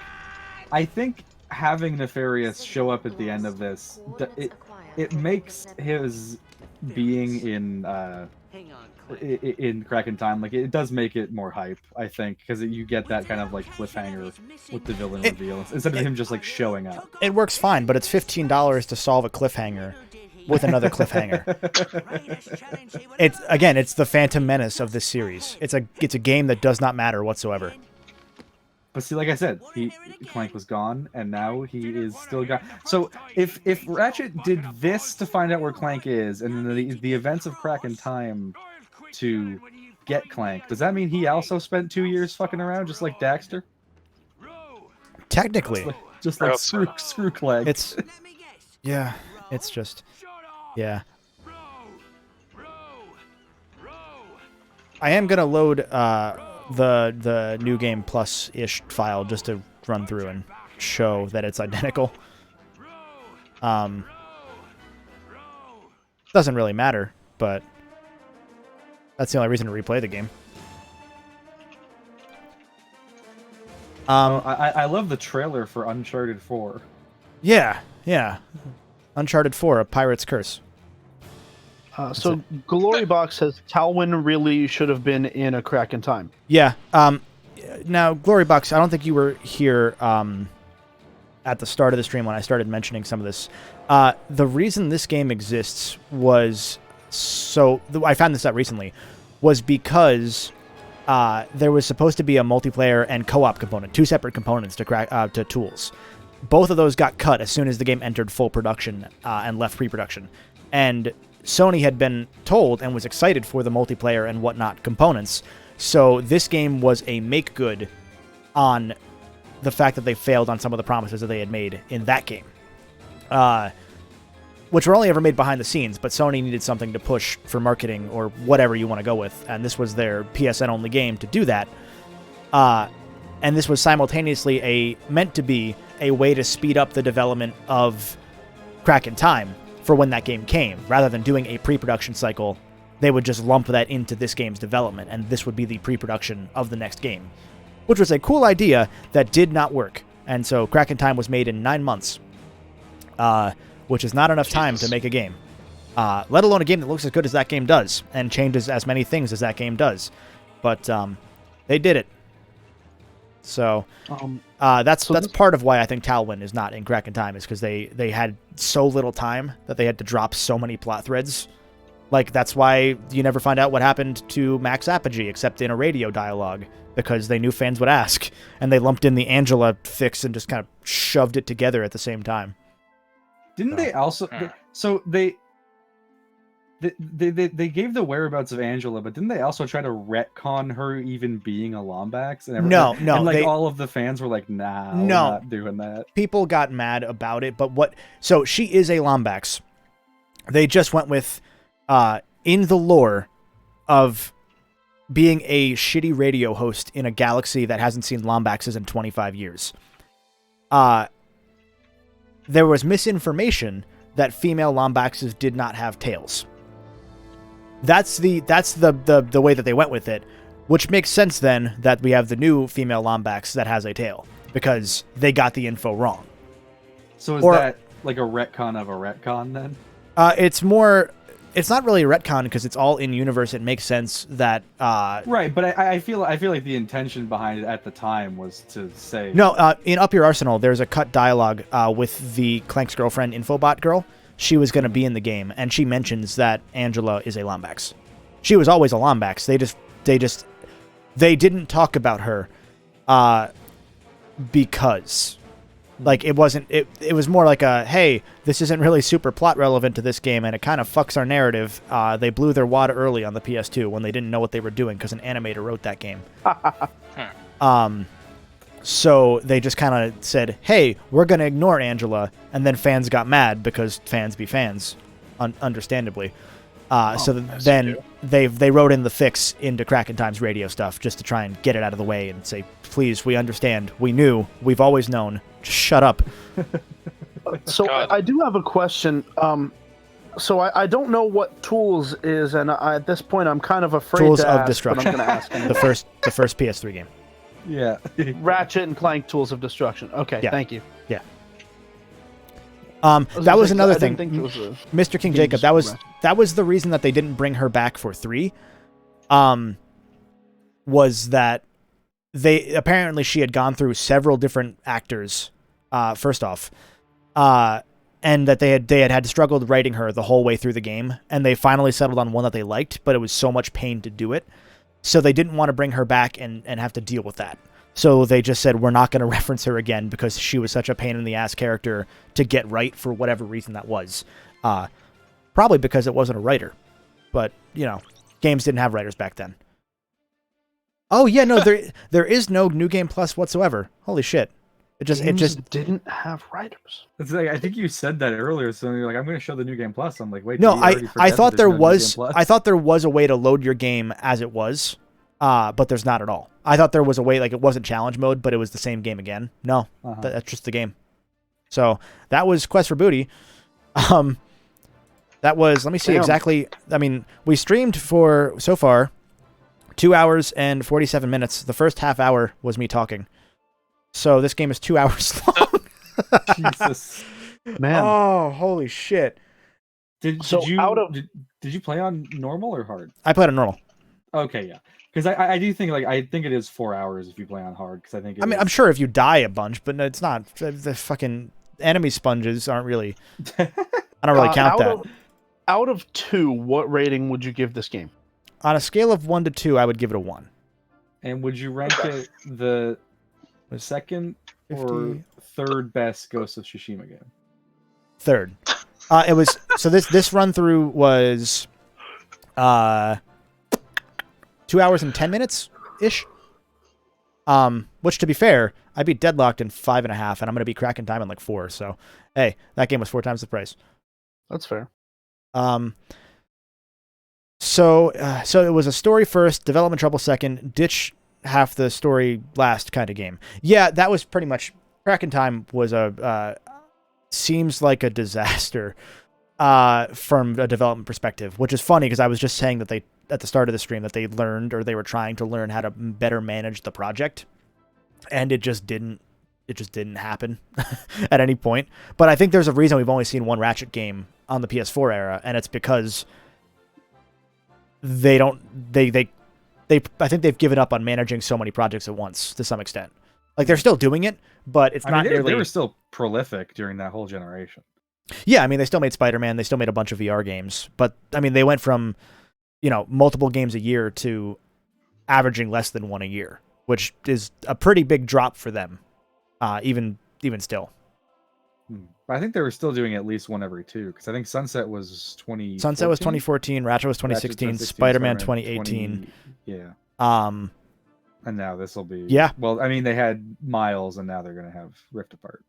I think having Nefarious show up at the end of this, it makes his being in Crack in Time, like, it does make it more hype, I think, because you get that kind of, like, cliffhanger with the villain reveal, instead of him just, like, showing up. It works fine, but it's $15 to solve a cliffhanger with another cliffhanger. It's the Phantom Menace of this series. It's a game that does not matter whatsoever. But see, like I said, Clank was gone, and now he is still gone. So if Ratchet did this to find out where Clank is, and then the events of Crack in Time to get Clank, does that mean he also spent 2 years fucking around, just like Daxter? Technically. Just like screw Clank. It's... Yeah, it's just... Yeah. I am gonna load the New Game Plus-ish file just to run through and show that it's identical. Doesn't really matter, but that's the only reason to replay the game. I love the trailer for Uncharted 4. Yeah. Uncharted 4, A Pirate's Curse. So Glorybox says Talwyn really should have been in a Crack in Time. Yeah. Now, Glorybox, I don't think you were here at the start of the stream when I started mentioning some of this. The reason this game exists was I found this out recently, was because there was supposed to be a multiplayer and co-op component, 2 separate components to tools. Both of those got cut as soon as the game entered full production and left pre-production. And Sony had been told and was excited for the multiplayer and whatnot components. So this game was a make-good on the fact that they failed on some of the promises that they had made in that game. Which were only ever made behind the scenes, but Sony needed something to push for marketing or whatever you want to go with. And this was their PSN-only game to do that. And this was simultaneously meant to be a way to speed up the development of Crack in Time for when that game came. Rather than doing a pre-production cycle, they would just lump that into this game's development, and this would be the pre-production of the next game. Which was a cool idea that did not work. And so Crack in Time was made in 9 months, which is not enough time to make a game. Let alone a game that looks as good as that game does, and changes as many things as that game does. But they did it. So that's part of why I think Talwyn is not in Crack in Time, is because they had so little time that they had to drop so many plot threads. Like, that's why you never find out what happened to Max Apogee, except in a radio dialogue, because they knew fans would ask, and they lumped in the Angela fix and just kind of shoved it together at the same time. Didn't they also... So they gave the whereabouts of Angela, but didn't they also try to retcon her even being a Lombax? And No. And like all of the fans were like, nah, we're not doing that. People got mad about it, but so she is a Lombax. They just went with, in the lore, of being a shitty radio host in a galaxy that hasn't seen Lombaxes in 25 years. There was misinformation that female Lombaxes did not have tails. That's the way that they went with it, which makes sense then that we have the new female Lombax that has a tail, because they got the info wrong. So is that like a retcon of a retcon then? It's not really a retcon because it's all in universe. It makes sense that right, but I feel like the intention behind it at the time was to say in Up Your Arsenal there's a cut dialogue with the Clank's girlfriend Infobot girl. She was going to be in the game, and she mentions that Angela is a Lombax. She was always a Lombax. They didn't talk about her because like it wasn't it was more like a, hey, this isn't really super plot relevant to this game and it kind of fucks our narrative. They blew their wad early on the PS2 when they didn't know what they were doing because an animator wrote that game. So they just kind of said, hey, we're going to ignore Angela, and then fans got mad because fans be fans, understandably. So then they wrote in the fix into Kraken Times radio stuff just to try and get it out of the way and say, please, we understand. We knew. We've always known. Just shut up. So I do have a question. So I don't know what Tools is, and at this point I'm kind of afraid Tools to of ask, Destruction. but I'm going to ask anyway. the first PS3 game. Yeah. Ratchet and Clank Tools of Destruction. Okay, Yeah. thank you. Yeah. That was another thing. Mr. King Jacob, that was the reason that they didn't bring her back for 3. Was that apparently she had gone through several different actors, first off, and that they had struggled writing her the whole way through the game, and they finally settled on one that they liked, but it was so much pain to do it. So they didn't want to bring her back and have to deal with that. So they just said, we're not going to reference her again because she was such a pain in the ass character to get right for whatever reason that was. Probably because it wasn't a writer. But, games didn't have writers back then. Oh, yeah, no, there is no New Game Plus whatsoever. Holy shit. It just didn't have writers. It's like, I think you said that earlier, so you're like, I'm going to show the New Game Plus. I'm like, wait. No, I thought there was a way to load your game as it was, but there's not at all. I thought there was a way, like it wasn't challenge mode, but it was the same game again. No, that's just the game. So that was Quest for Booty. That was, let me see exactly. I mean, we streamed for so far 2 hours and 47 minutes. The first half hour was me talking. So this game is 2 hours long. Jesus, man! Oh, holy shit! Did you play on normal or hard? I played on normal. Okay, yeah, because I do think I think it is 4 hours if you play on hard. Because I think I'm sure if you die a bunch, but it's not. The fucking enemy sponges aren't really. I don't really count that. Out of 2, what rating would you give this game? On a scale of 1 to 2, I would give it a 1. And would you rank it the second or third best Ghost of Tsushima game? Third. It was so this run through was 2 hours and 10 minutes ish. Which, to be fair, I beat Deadlocked in 5.5, and I'm gonna beat Kraken Time in like 4. So hey, that game was 4 times the price. That's fair. So it was a story first, development trouble second, ditch half the story last kind of game. Yeah, that was pretty much. Kraken Time was seems like a disaster from a development perspective, which is funny because I was just saying that they at the start of the stream that they learned, or they were trying to learn how to better manage the project, and it just didn't happen at any point. But I think there's a reason we've only seen one Ratchet game on the PS4 era, and it's because I think they've given up on managing so many projects at once to some extent. Like, they're still doing it, but it's not nearly... They were still prolific during that whole generation. Yeah, I mean, they still made Spider-Man, they still made a bunch of VR games, but, I mean, they went from, multiple games a year to averaging less than one a year, which is a pretty big drop for them, even still. I think they were still doing at least one every 2, because I think Sunset was 2014. Sunset was 2014, Ratchet was 2016, Spider-Man 2018. Yeah. And now this will be... Yeah. Well, I mean, they had Miles, and now they're going to have Rift Apart.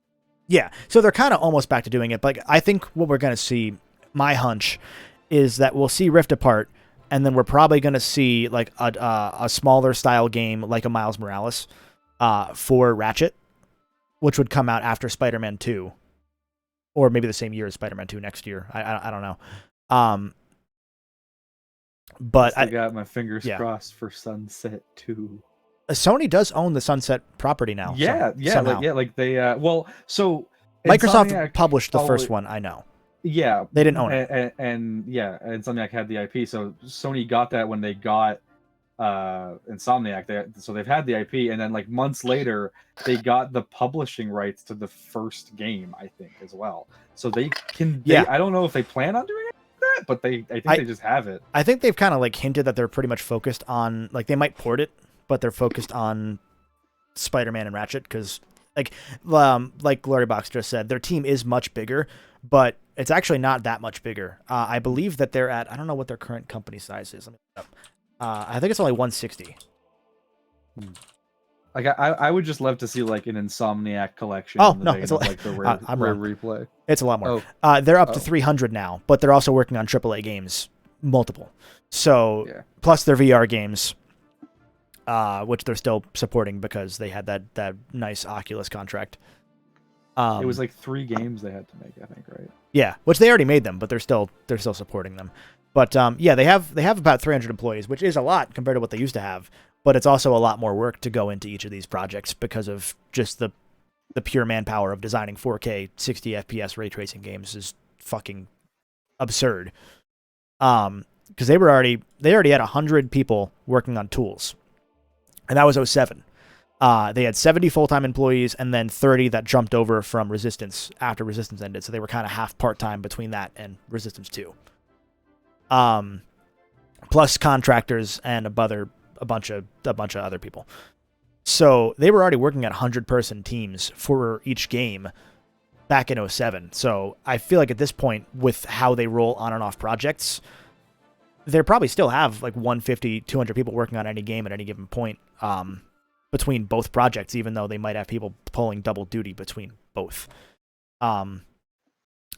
Yeah, so they're kind of almost back to doing it, but I think what we're going to see, my hunch, is that we'll see Rift Apart, and then we're probably going to see like a smaller style game like a Miles Morales for Ratchet, which would come out after Spider-Man 2, or maybe the same year as Spider-Man 2 next year. I don't know. But I got my fingers crossed for Sunset 2. Sony does own the Sunset property now. Yeah, like they so Microsoft Insomniac published the first one, I know. Yeah, they didn't own it, and Insomniac had the IP, so Sony got that when they got Insomniac. So they've had the IP, and then like months later, they got the publishing rights to the first game, I think, as well. So they can. I don't know if they plan on doing it like that, but I think they just have it. I think they've kind of like hinted that they're pretty much focused on, like, they might port it, but they're focused on Spider-Man and Ratchet because, like Glory Box just said, their team is much bigger, but it's actually not that much bigger. I believe that they're at, I don't know what their current company size is. Let me look up. I think it's only 160. Like I would just love to see like an Insomniac collection. Oh no, it's like the rare replay. It's a lot more. They're up to 300 now, but they're also working on AAA games, multiple. So plus their VR games, which they're still supporting because they had that nice Oculus contract. It was like 3 games they had to make, I think, right? Yeah, which they already made them, but they're still supporting them. But they have about 300 employees, which is a lot compared to what they used to have. But it's also a lot more work to go into each of these projects because of just the pure manpower of designing 4K 60 FPS ray tracing games is fucking absurd. Because they already had 100 people working on tools, and that was 2007. They had 70 full-time employees and then 30 that jumped over from Resistance after Resistance ended. So they were kind of half part-time between that and Resistance 2. Plus contractors and a bunch of other people. So they were already working at 100-person teams for each game back in 2007. So I feel like at this point, with how they roll on and off projects, they probably still have like 150, 200 people working on any game at any given point. Between both projects, even though they might have people pulling double duty between both. I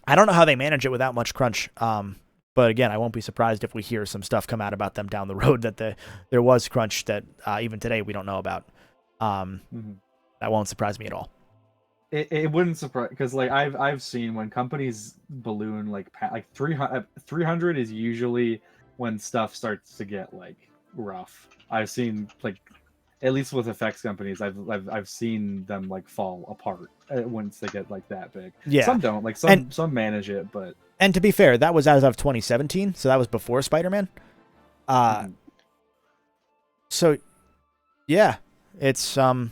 don't know how they manage it without much crunch. But again, I won't be surprised if we hear some stuff come out about them down the road that there was crunch that even today we don't know about. That won't surprise me at all. It wouldn't surprise, because like I've seen when companies balloon like 300 is usually when stuff starts to get like rough. I've seen like, at least with effects companies, I've seen them like fall apart once they get like that big. Yeah, some don't, like some manage it, but. And to be fair, that was as of 2017, so that was before Spider-Man. So, yeah, it's just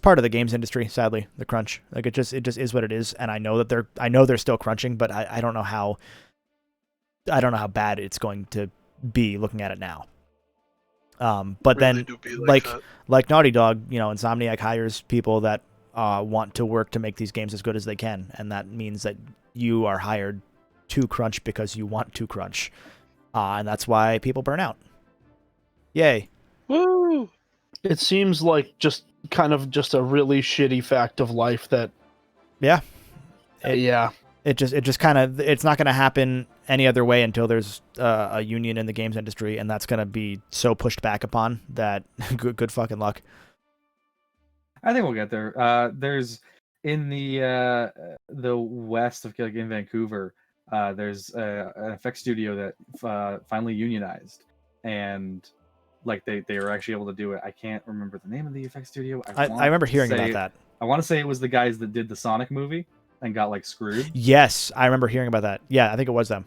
part of the games industry. Sadly, the crunch, like it just is what it is. And I know they're still crunching, but I don't know how bad it's going to be looking at it now. But really then, like Naughty Dog, Insomniac hires people that want to work to make these games as good as they can, and that means that you are hired to crunch because you want to crunch, and that's why people burn out. Yay! Woo! It seems like just a really shitty fact of life that. Yeah. It just kind of, it's not going to happen any other way until there's a union in the games industry, and that's going to be so pushed back upon that good fucking luck. I think we'll get there. There's in the west of, like, in Vancouver, there's an effects studio that finally unionized, and like they were actually able to do it. I can't remember the name of the effects studio. I remember hearing about that. I want to say it was the guys that did the Sonic movie and got like screwed. Yes, I remember hearing about that. Yeah, I think it was them.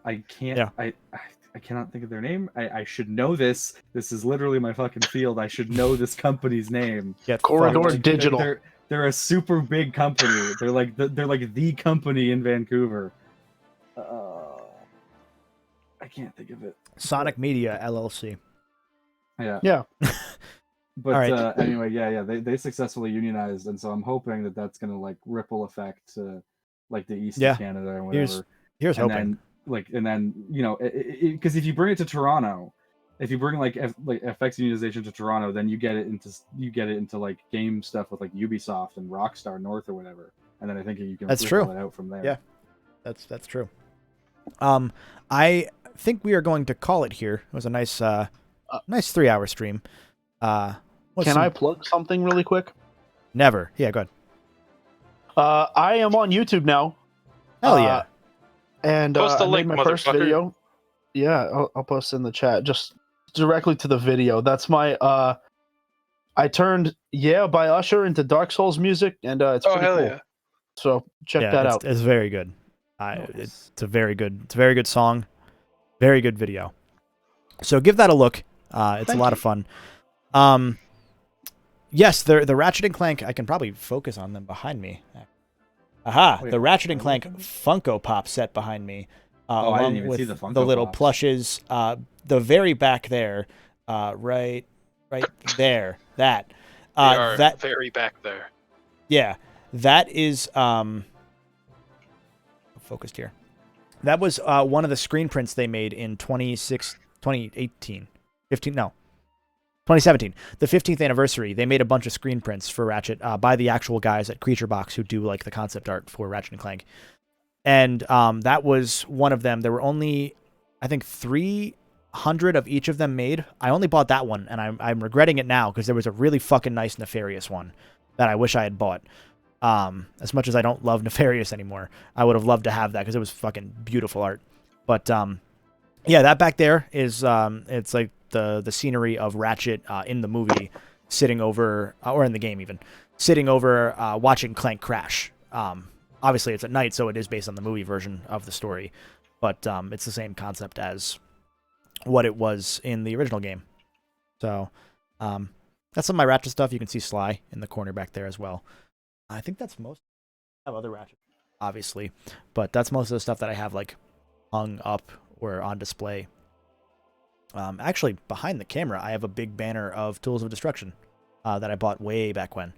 I can't. Yeah. I cannot think of their name. I should know this. This is literally my fucking field. I should know this company's name. Yeah, Corridor Digital. They're a super big company. They're like the company in Vancouver. I can't think of it. Sonic Media LLC. Yeah. But right. Anyway, yeah, they successfully unionized, and so I'm hoping that that's gonna like ripple effect to like the East of Canada or whatever. Here's hoping. Then because if you bring it to Toronto, if you bring like effects unionization to Toronto, then you get it into like game stuff with like Ubisoft and Rockstar North or whatever, and then I think you can ripple it out from there. Yeah, that's true. I think we are going to call it here. It was a nice 3-hour stream. I plug something really quick? Never. Yeah, go ahead. I am on YouTube now. Hell yeah. And post the I link, made my first video. Yeah, I'll post in the chat. Just directly to the video. That's my I turned by Usher into Dark Souls music, and it's pretty cool. Yeah. So check that out. It's very good. It's a very good song. Very good video. So give that a look. It's a lot of fun. Yes, the Ratchet and Clank, I can probably focus on them behind me. Aha, the Ratchet and Clank Funko Pop set behind me. I didn't even see the Funko the little Pops. Plushes, the very back there, right there, that. They are that very back there. Yeah, that is focused here. That was one of the screen prints they made in 2017. The 15th anniversary. They made a bunch of screen prints for Ratchet by the actual guys at Creature Box who do like the concept art for Ratchet and Clank. And that was one of them. There were only, I think, 300 of each of them made. I only bought that one, and I'm regretting it now because there was a really fucking nice Nefarious one that I wish I had bought. As much as I don't love Nefarious anymore, I would have loved to have that because it was fucking beautiful art. But yeah, that back there is it's like the scenery of Ratchet in the movie sitting over, or in the game even, sitting over watching Clank crash. Obviously, it's at night, so it is based on the movie version of the story, but it's the same concept as what it was in the original game. So that's some of my Ratchet stuff. You can see Sly in the corner back there as well. I think that's most. I have other Ratchet, obviously, but that's most of the stuff that I have like hung up or on display. Actually, behind the camera, I have a big banner of Tools of Destruction that I bought way back when.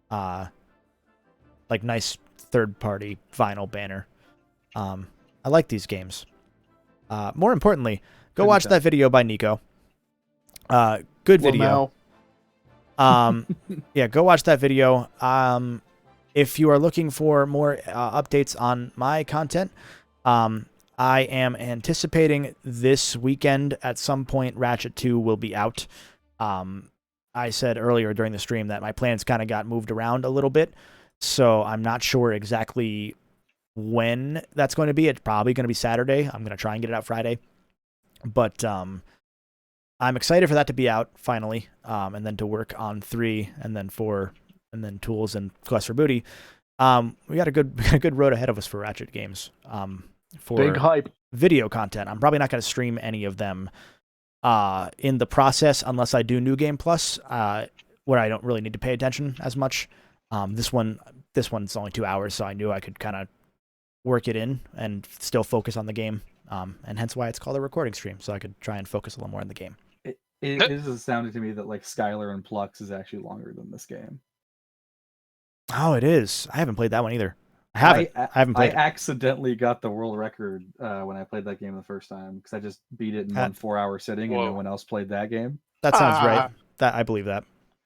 Like nice third-party vinyl banner. I like these games. More importantly, go watch that video by Nico. Good video. Yeah, go watch that video. If you are looking for more updates on my content, I am anticipating this weekend at some point Ratchet 2 will be out. I said earlier during the stream that my plans kind of got moved around a little bit, so I'm not sure exactly when that's going to be. It's probably going to be Saturday. I'm going to try and get it out Friday. But I'm excited for that to be out finally, and then to work on 3 and then 4 and then Tools and Quest for Booty. We got a good road ahead of us for Ratchet games. For big hype video content. I'm probably not going to stream any of them in the process unless I do New Game Plus, where I don't really need to pay attention as much. This one's only 2 hours, so I knew I could kind of work it in and still focus on the game, and hence why it's called a recording stream, so I could try and focus a little more on the game. It is astounding to me that like Skylar and Plux is actually longer than this game. Oh, it is. I haven't played that one either. I haven't played it. I accidentally got the world record when I played that game the first time because I just beat it in 1 4-hour sitting, and no one else played that game. That sounds right. That I believe that.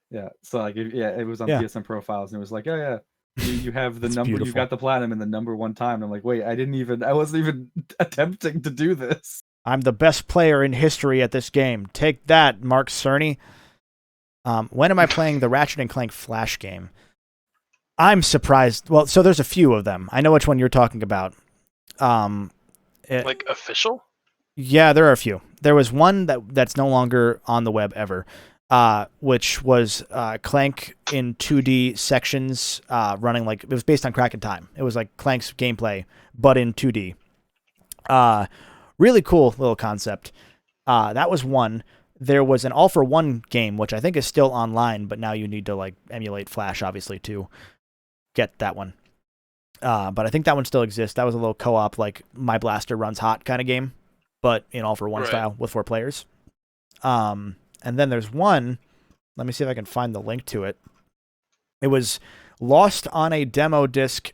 Yeah. So like, it was on PSN profiles, and it was like, oh yeah, you have the number, beautiful. You got the platinum in the number 1 time. And I'm like, wait, I wasn't even attempting to do this. I'm the best player in history at this game. Take that, Mark Cerny. When am I playing the Ratchet and Clank Flash game? I'm surprised. Well, so there's a few of them. I know which one you're talking about. Like official? Yeah, there are a few. There was one that's no longer on the web ever, which was Clank in 2D sections, running like it was based on Crack in Time. It was like Clank's gameplay, but in 2D. Really cool little concept. That was one. There was an All for One game, which I think is still online, but now you need to like emulate Flash, obviously, to get that one. But I think that one still exists. That was a little co-op, like My Blaster Runs Hot kind of game, but in All for One style with 4 players. And then there's one. Let me see if I can find the link to it. It was lost on a demo disc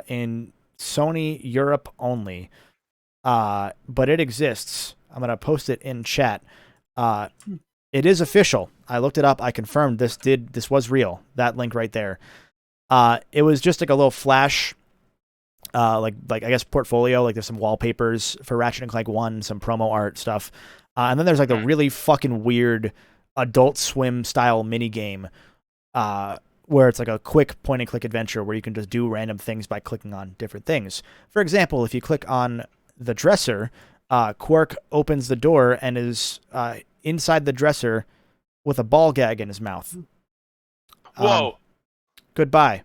in Sony Europe only, but it exists. I'm gonna post it in chat. It is official. I looked it up. I confirmed this was real. That link right there. It was just like a little Flash like I guess portfolio. Like there's some wallpapers for Ratchet and Clank 1, some promo art stuff, and then there's like a really fucking weird Adult Swim style mini game, where it's like a quick point and click adventure where you can just do random things by clicking on different things. For example, if you click on the dresser, Quark opens the door and is inside the dresser with a ball gag in his mouth. Whoa! Goodbye.